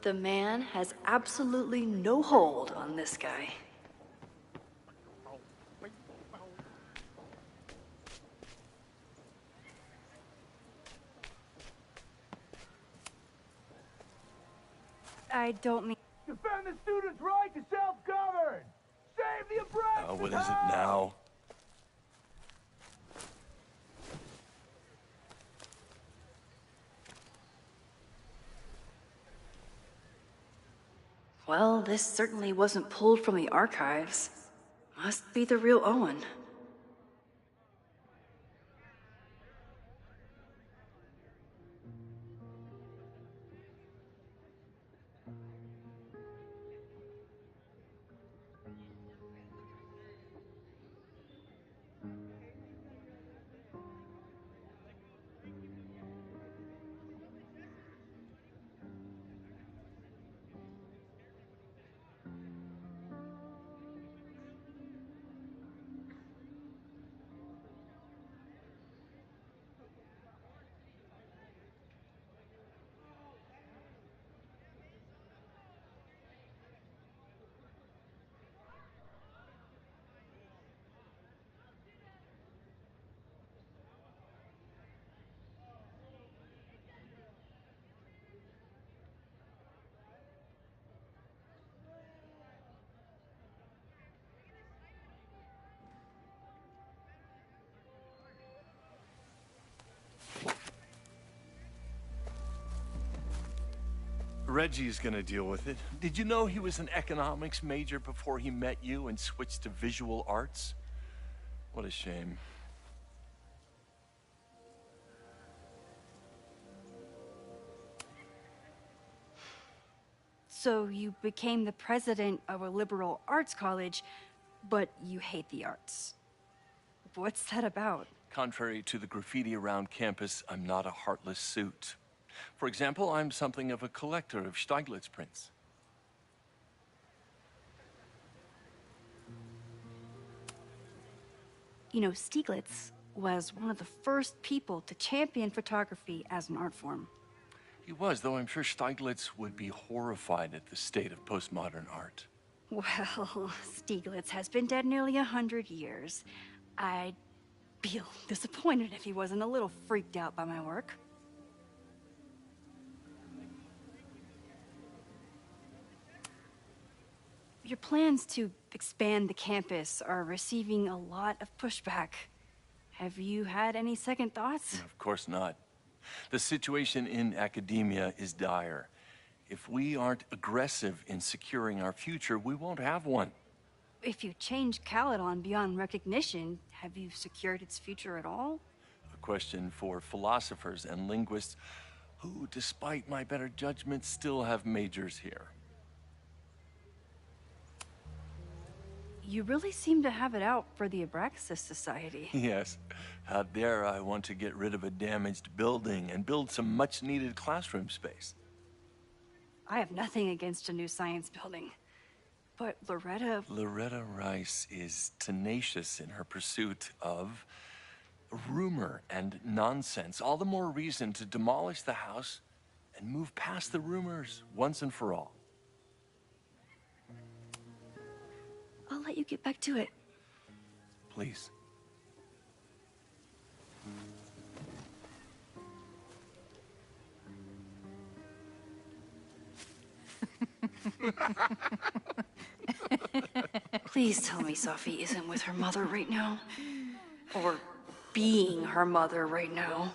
The man has absolutely no hold on this guy. I don't mean... Defend the students' right to self-govern! Save the Abraxas What is it now? Well, this certainly wasn't pulled from the archives. Must be the real Owen. Reggie's gonna deal with it. Did you know he was an economics major before he met you and switched to visual arts? What a shame. So you became the president of a liberal arts college, but you hate the arts. What's that about? Contrary to the graffiti around campus, I'm not a heartless suit. For example, I'm something of a collector of Stieglitz prints. You know, Stieglitz was one of the first people to champion photography as an art form. He was, though I'm sure Stieglitz would be horrified at the state of postmodern art. Well, Stieglitz has been dead nearly 100 years. I'd be disappointed if he wasn't a little freaked out by my work. Your plans to expand the campus are receiving a lot of pushback. Have you had any second thoughts? Of course not. The situation in academia is dire. If we aren't aggressive in securing our future, we won't have one. If you change Caledon beyond recognition, have you secured its future at all? A question for philosophers and linguists who, despite my better judgment, still have majors here. You really seem to have it out for the Abraxas Society. Yes. Out there, I want to get rid of a damaged building and build some much-needed classroom space. I have nothing against a new science building. But Loretta... Loretta Rice is tenacious in her pursuit of rumor and nonsense. All the more reason to demolish the house and move past the rumors once and for all. I'll let you get back to it. Please. Please tell me Safi isn't with her mother right now. Or being her mother right now.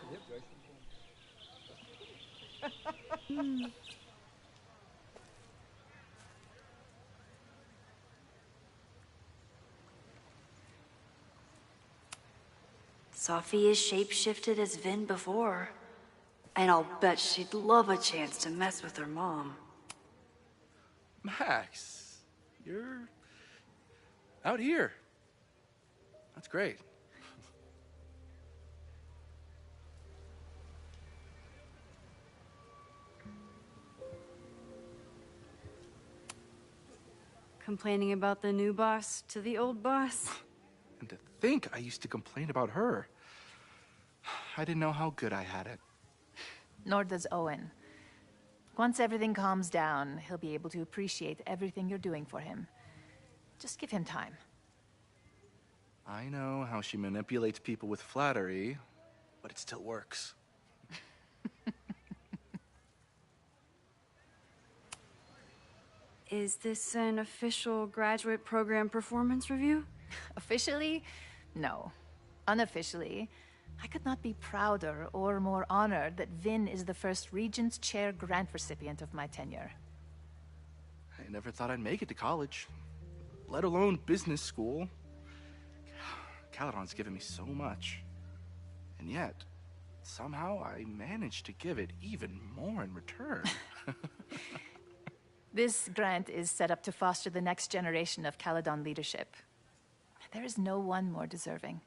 Safi is shapeshifted as Vin before. And I'll bet she'd love a chance to mess with her mom. Max, you're out here. That's great. Complaining about the new boss to the old boss? And to think I used to complain about her. I didn't know how good I had it. Nor does Owen. Once everything calms down, he'll be able to appreciate everything you're doing for him. Just give him time. I know how she manipulates people with flattery, but it still works. Is this an official graduate program performance review? Officially? No. Unofficially, I could not be prouder or more honored that Vin is the first Regents Chair grant recipient of my tenure. I never thought I'd make it to college, let alone business school. Caledon's given me so much. And yet, somehow I managed to give it even more in return. This grant is set up to foster the next generation of Caledon leadership. There is no one more deserving.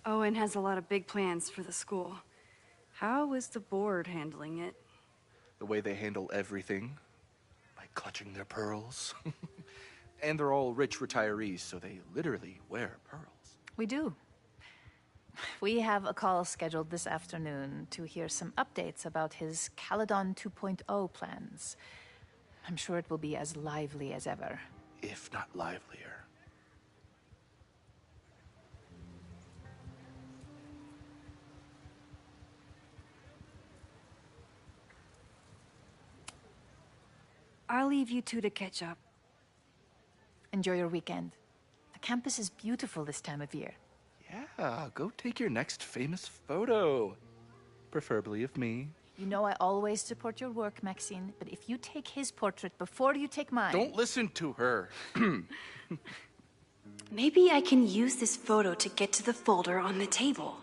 Owen has a lot of big plans for the school. How is the board handling it? The way they handle everything, by clutching their pearls. And they're all rich retirees, so they literally wear pearls. We do. We have a call scheduled this afternoon to hear some updates about his Caledon 2.0 plans. I'm sure it will be as lively as ever. If not livelier. I'll leave you two to catch up. Enjoy your weekend. The campus is beautiful this time of year. Yeah, go take your next famous photo. Preferably of me. You know I always support your work, Maxine, but if you take his portrait before you take mine... Don't listen to her. Maybe I can use this photo to get to the folder on the table.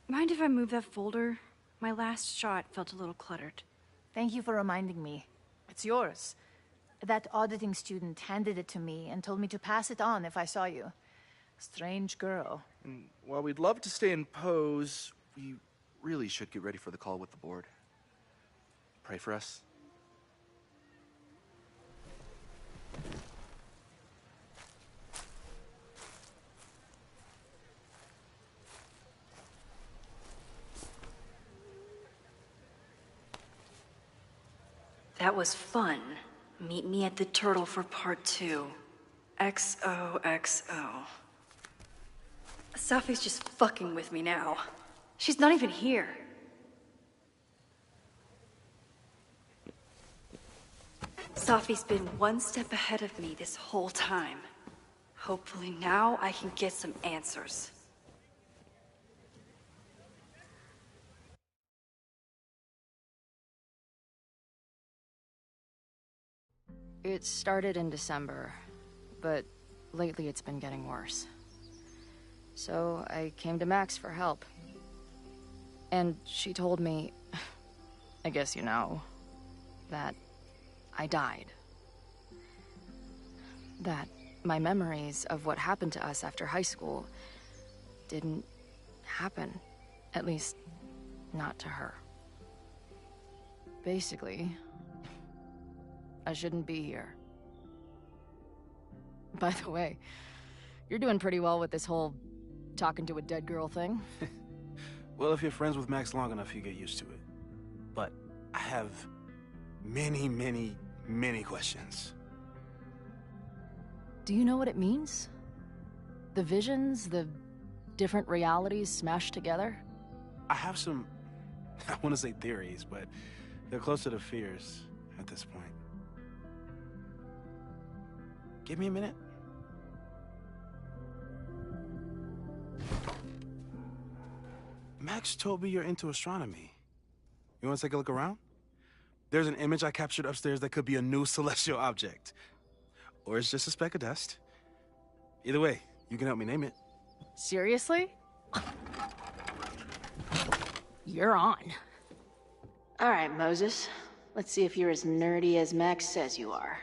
Mind if I move that folder? My last shot felt a little cluttered. Thank you for reminding me. It's yours. That auditing student handed it to me and told me to pass it on if I saw you. Strange girl. And while we'd love to stay in pose, we really should get ready for the call with the board. Pray for us. That was fun. Meet me at the Turtle for part 2. XOXO. Safi's just fucking with me now. She's not even here. Safi's been one step ahead of me this whole time. Hopefully now I can get some answers. It started in December, but lately it's been getting worse. So I came to Max for help. And she told me, I guess you know, that I died. That my memories of what happened to us after high school didn't happen. At least, not to her. Basically, I shouldn't be here. By the way, you're doing pretty well with this whole talking to a dead girl thing. Well, if you're friends with Max long enough, you get used to it. But I have many, many, many questions. Do you know what it means? The visions, the different realities smashed together? I have some, I want to say theories, but they're closer to fears at this point. Give me a minute. Max told me you're into astronomy. You want to take a look around? There's an image I captured upstairs that could be a new celestial object. Or it's just a speck of dust. Either way, you can help me name it. Seriously? You're on. All right, Moses. Let's see if you're as nerdy as Max says you are.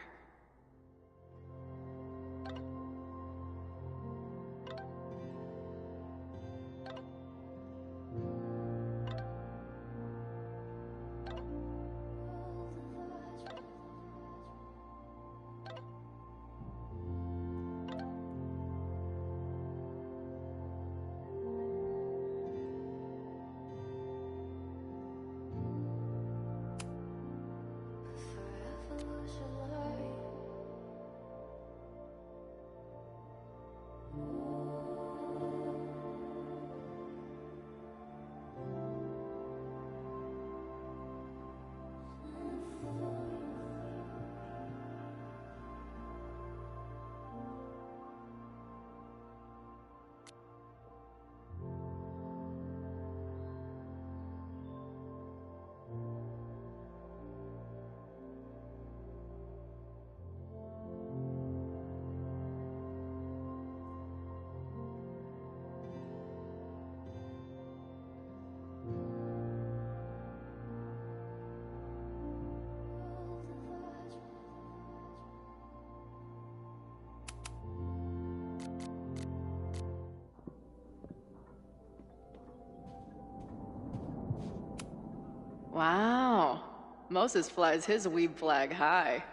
Wow. Moses flies his weeb flag high.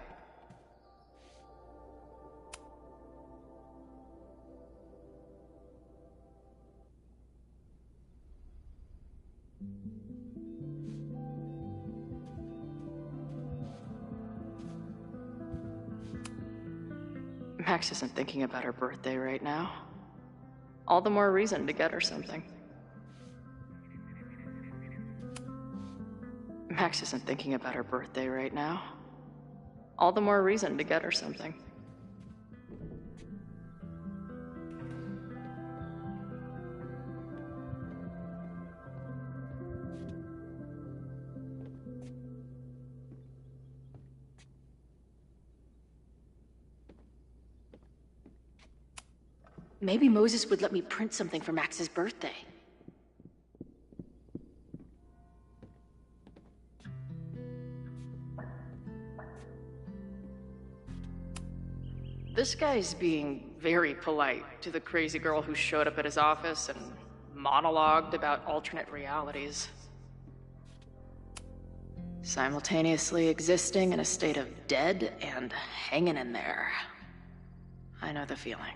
Max isn't thinking about her birthday right now. All the more reason to get her something. Max isn't thinking about her birthday right now. All the more reason to get her something. Maybe Moses would let me print something for Max's birthday. This guy's being very polite to the crazy girl who showed up at his office and monologued about alternate realities. Simultaneously existing in a state of dead and hanging in there. I know the feeling.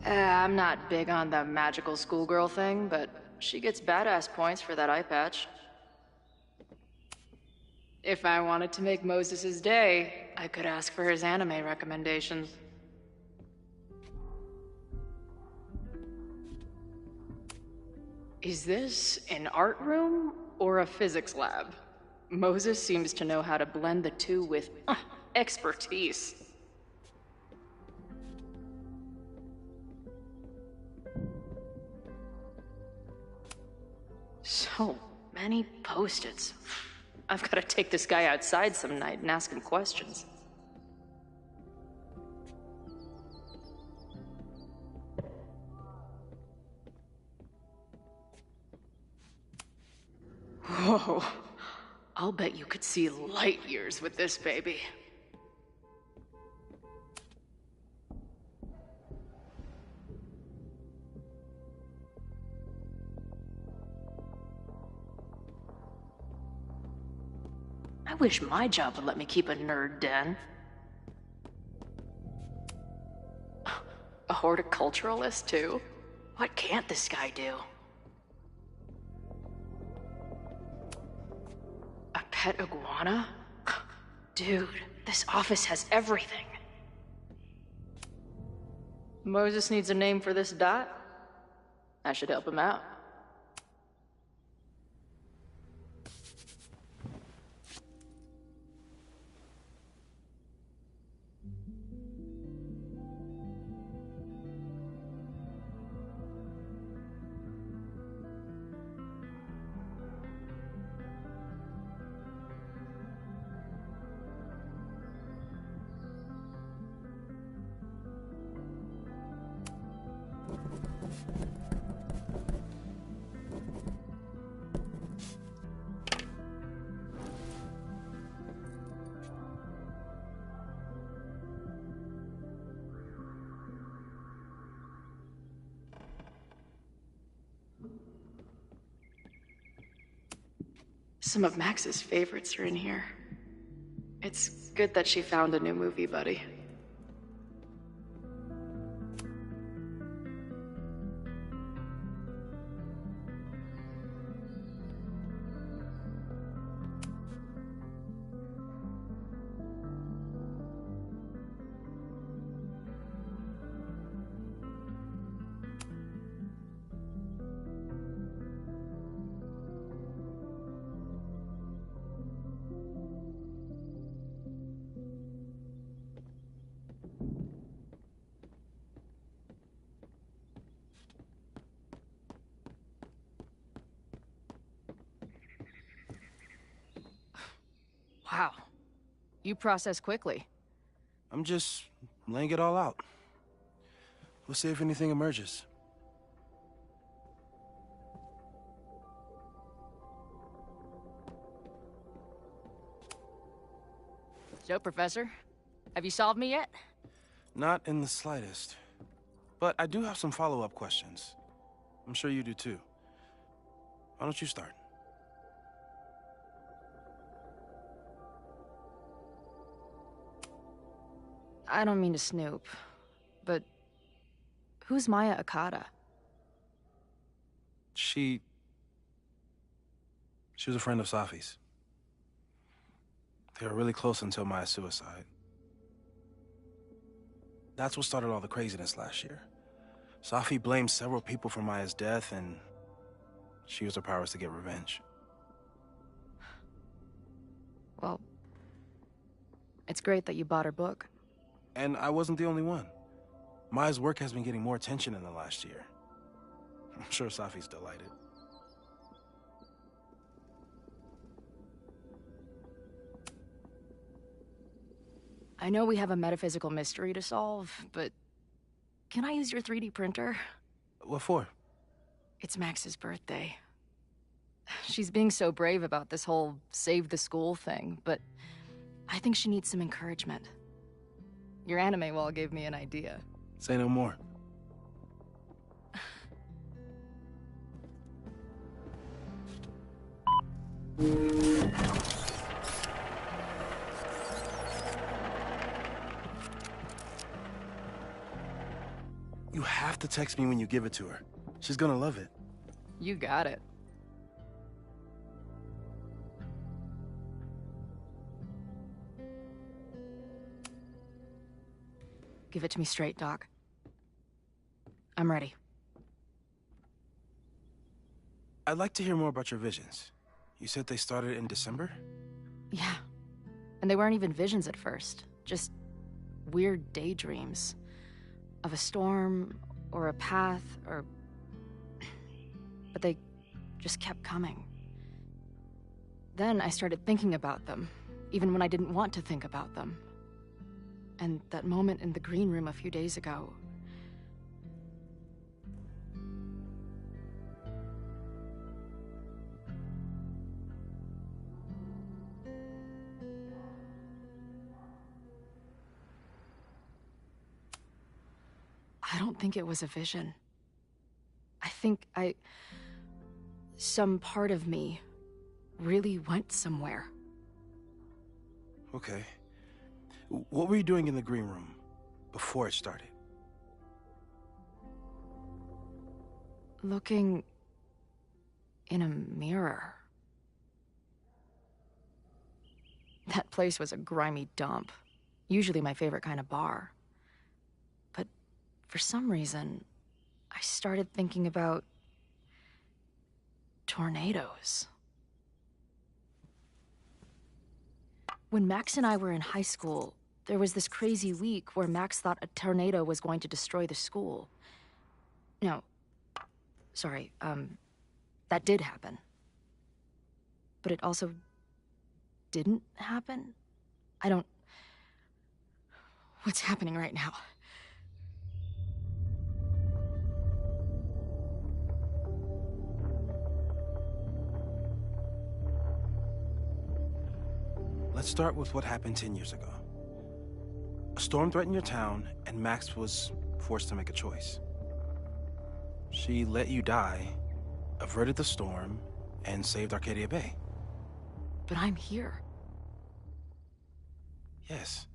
I'm not big on the magical schoolgirl thing, but she gets badass points for that eye patch. If I wanted to make Moses' day, I could ask for his anime recommendations. Is this an art room or a physics lab? Moses seems to know how to blend the two with expertise. So many post-its. I've got to take this guy outside some night and ask him questions. Whoa. I'll bet you could see light years with this baby. I wish my job would let me keep a nerd den. A horticulturalist, too? What can't this guy do? A pet iguana? Dude, this office has everything. Moses needs a name for this dot. I should help him out. Some of Max's favorites are in here. It's good that she found a new movie buddy. Wow. You process quickly. I'm just laying it all out. We'll see if anything emerges. So, Professor, have you solved me yet? Not in the slightest. But I do have some follow-up questions. I'm sure you do too. Why don't you start? I don't mean to snoop, but who's Maya Okada? She was a friend of Safi's. They were really close until Maya's suicide. That's what started all the craziness last year. Safi blamed several people for Maya's death, and she used her powers to get revenge. Well, it's great that you bought her book. And I wasn't the only one. Maya's work has been getting more attention in the last year. I'm sure Safi's delighted. I know we have a metaphysical mystery to solve, but can I use your 3D printer? What for? It's Max's birthday. She's being so brave about this whole save the school thing, but I think she needs some encouragement. Your anime wall gave me an idea. Say no more. You have to text me when you give it to her. She's gonna love it. You got it. Give it to me straight, Doc. I'm ready. I'd like to hear more about your visions. You said they started in December? Yeah. And they weren't even visions at first. Just weird daydreams. Of a storm, or a path, or... But they just kept coming. Then I started thinking about them, even when I didn't want to think about them. And that moment in the green room a few days ago... I don't think it was a vision. I think some part of me really went somewhere. Okay. What were you doing in the green room before it started? Looking in a mirror. That place was a grimy dump. Usually my favorite kind of bar. But for some reason, I started thinking about tornadoes. When Max and I were in high school, there was this crazy week where Max thought a tornado was going to destroy the school. No, sorry, that did happen. But it also didn't happen? What's happening right now? Let's start with what happened 10 years ago. A storm threatened your town, and Max was forced to make a choice. She let you die, averted the storm, and saved Arcadia Bay. But I'm here. Yes.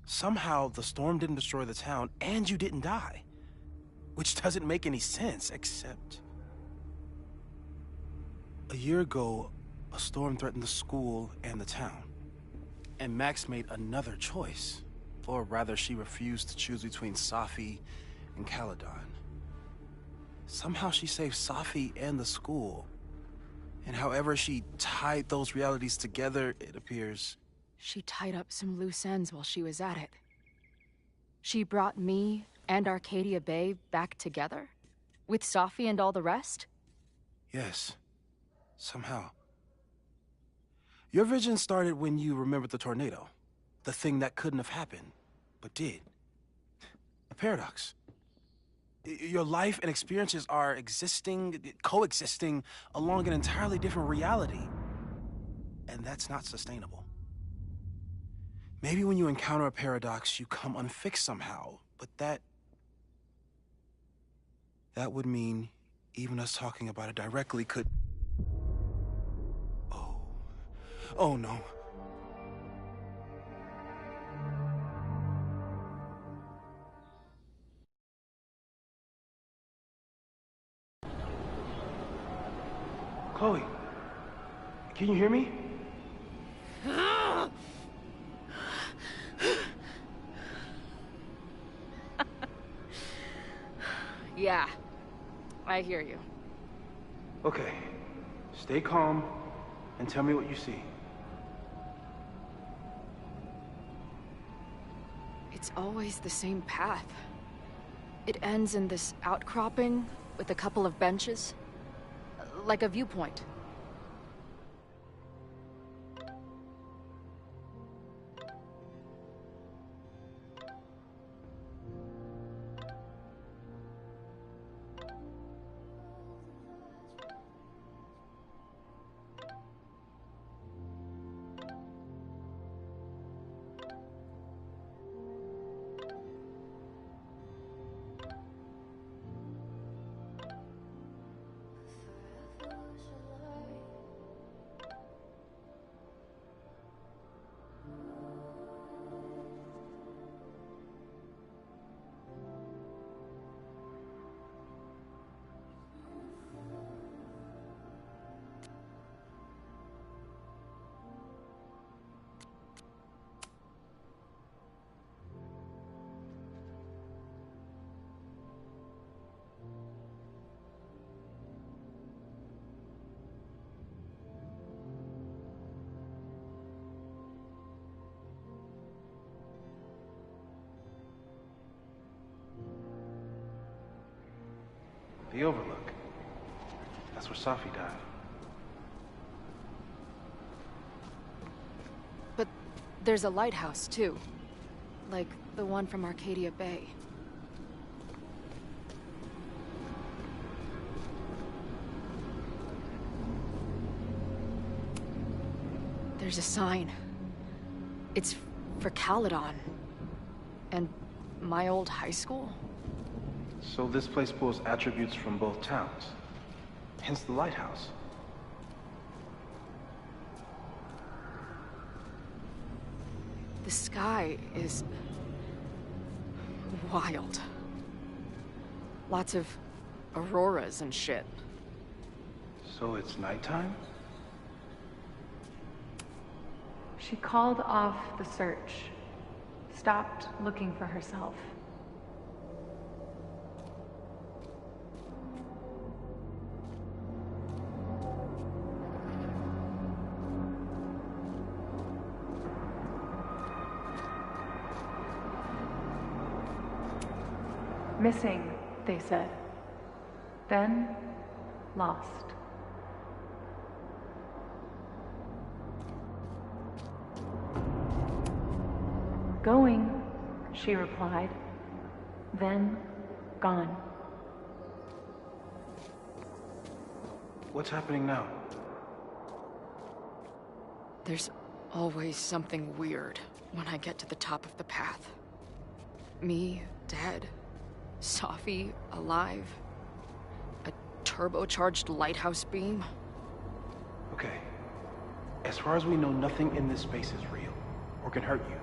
Somehow, the storm didn't destroy the town, and you didn't die. Which doesn't make any sense, except... A year ago, a storm threatened the school and the town. And Max made another choice. Or rather, she refused to choose between Safi and Caledon. Somehow she saved Safi and the school. And however she tied those realities together, it appears... She tied up some loose ends while she was at it. She brought me and Arcadia Bay back together? With Safi and all the rest? Yes. Somehow. Your vision started when you remembered the tornado. The thing that couldn't have happened, but did. A paradox. Your life and experiences are coexisting along an entirely different reality. And that's not sustainable. Maybe when you encounter a paradox, you come unfixed somehow, but that That would mean even us talking about it directly could... Oh. Oh, no. Chloe, can you hear me? Yeah, I hear you. Okay, stay calm and tell me what you see. It's always the same path. It ends in this outcropping with a couple of benches, like a viewpoint. The Overlook. That's where Safi died. But there's a lighthouse, too. Like the one from Arcadia Bay. There's a sign. It's for Caledon. And my old high school? So this place pulls attributes from both towns. Hence the lighthouse. The sky is... wild. Lots of auroras and shit. So it's nighttime? She called off the search. Stopped looking for herself. Missing, they said. Then, lost. Going, she replied. Then, gone. What's happening now? There's always something weird when I get to the top of the path. Me, dead. Safi, alive. A turbocharged lighthouse beam. Okay. As far as we know, nothing in this space is real, or can hurt you.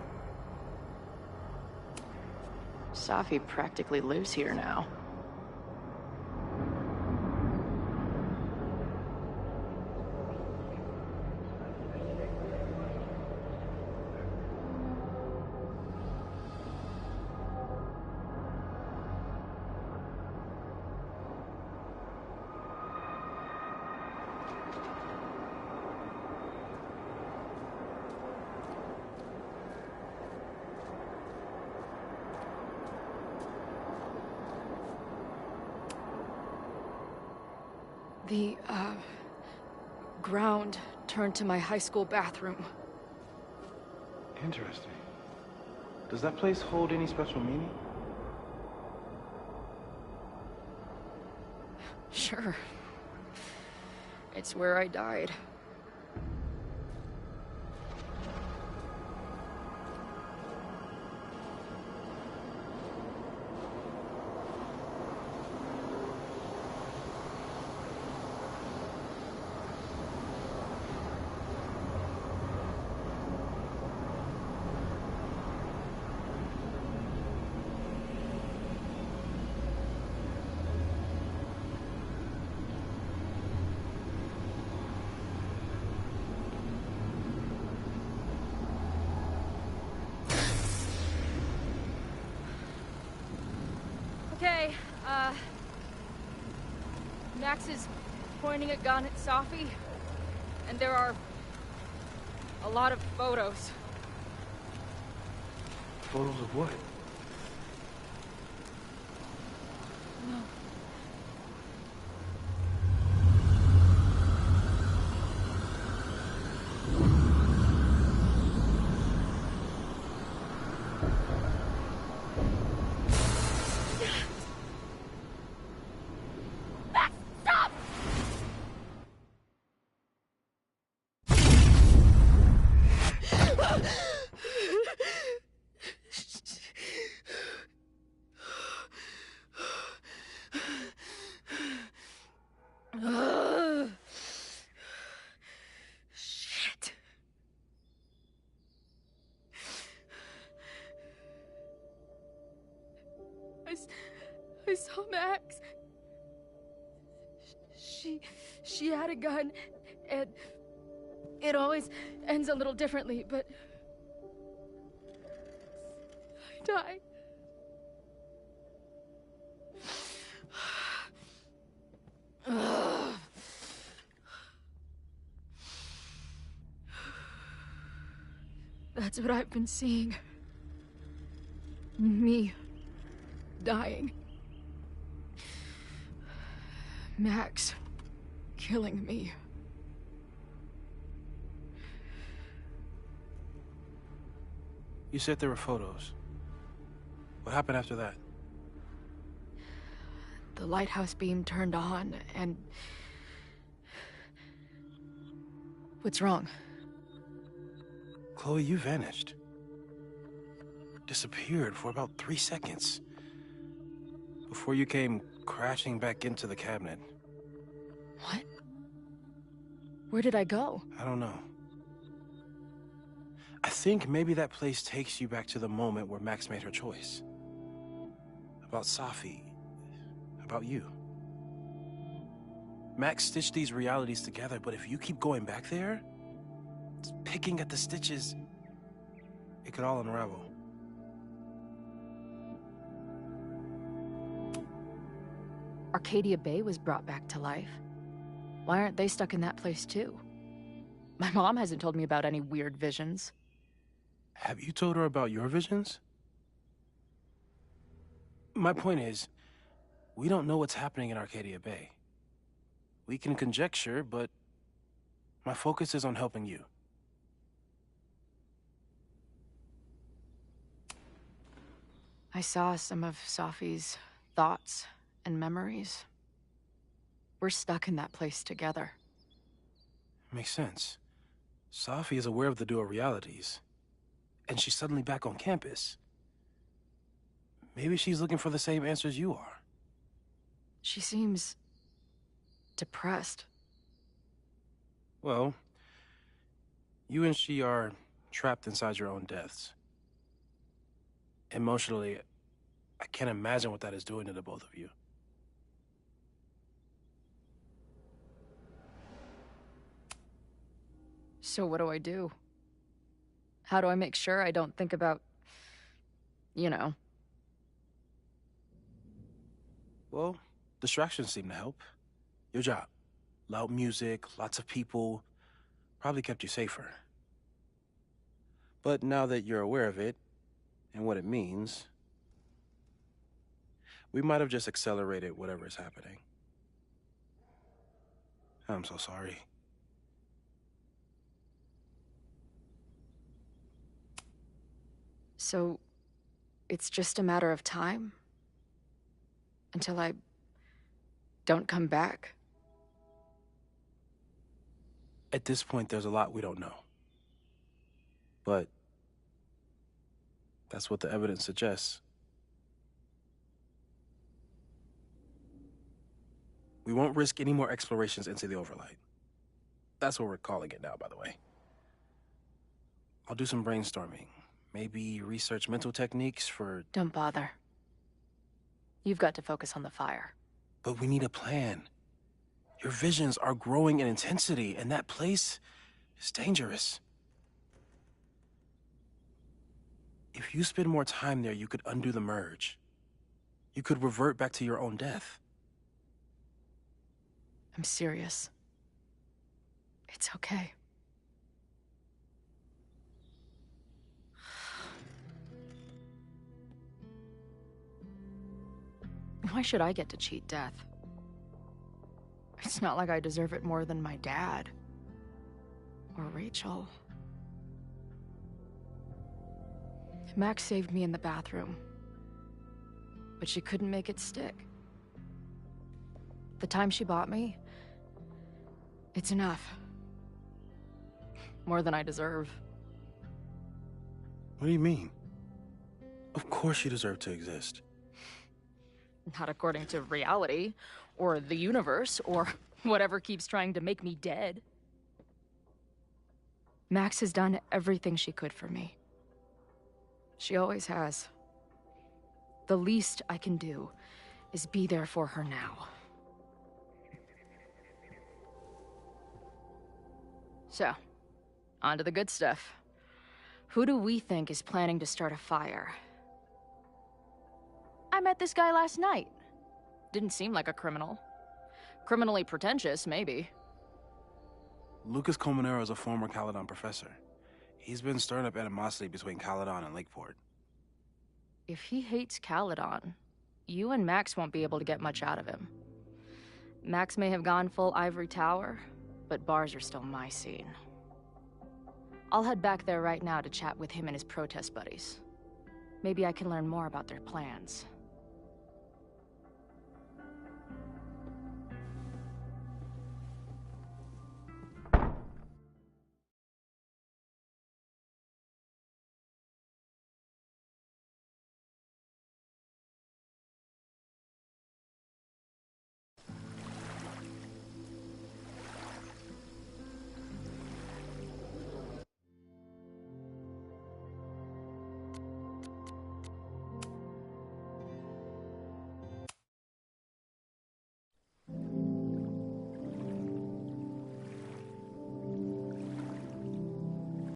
Safi practically lives here now. The, ground turned to my high school bathroom. Interesting. Does that place hold any special meaning? Sure. It's where I died. Okay, Max is pointing a gun at Safi, and there are a lot of photos. Photos of what? No. Shit. I saw Max. She had a gun, and it always ends a little differently, but I died. That's what I've been seeing. Me dying. Max killing me. You said there were photos. What happened after that? The lighthouse beam turned on, and... What's wrong? Chloe, you vanished. Disappeared for about 3 seconds. Before you came crashing back into the cabinet. What? Where did I go? I don't know. I think maybe that place takes you back to the moment where Max made her choice. About Safi. About you. Max stitched these realities together, but if you keep going back there, picking at the stitches, it could all unravel. Arcadia Bay was brought back to life. Why aren't they stuck in that place too? My mom hasn't told me about any weird visions. Have you told her about your visions? My point is, we don't know what's happening in Arcadia Bay. We can conjecture, but my focus is on helping you. I saw some of Safi's thoughts and memories. We're stuck in that place together. Makes sense. Safi is aware of the dual realities, and she's suddenly back on campus. Maybe she's looking for the same answers you are. She seems... depressed. Well, you and she are trapped inside your own deaths. Emotionally, I can't imagine what that is doing to the both of you. So what do I do? How do I make sure I don't think about... you know? Well, distractions seem to help. Your job. Loud music, lots of people, probably kept you safer. But now that you're aware of it, and what it means, we might have just accelerated whatever is happening. I'm so sorry. So, it's just a matter of time? Until I don't come back? At this point, there's a lot we don't know. But that's what the evidence suggests. We won't risk any more explorations into the Overlight. That's what we're calling it now, by the way. I'll do some brainstorming. Maybe research mental techniques for... Don't bother. You've got to focus on the fire. But we need a plan. Your visions are growing in intensity, and that place is dangerous. If you spend more time there, you could undo the merge. You could revert back to your own death. I'm serious. It's okay. Why should I get to cheat death? It's not like I deserve it more than my dad. Or Rachel. Max saved me in the bathroom. But she couldn't make it stick. The time she bought me, it's enough. More than I deserve. What do you mean? Of course you deserve to exist. Not according to reality, or the universe, or whatever keeps trying to make me dead. Max has done everything she could for me. She always has. The least I can do is be there for her now. So, on to the good stuff. Who do we think is planning to start a fire? I met this guy last night. Didn't seem like a criminal. Criminally pretentious, maybe. Lucas Colmenero is a former Caledon professor. He's been stirring up animosity between Caledon and Lakeport. If he hates Caledon, you and Max won't be able to get much out of him. Max may have gone full Ivory Tower, but bars are still my scene. I'll head back there right now to chat with him and his protest buddies. Maybe I can learn more about their plans.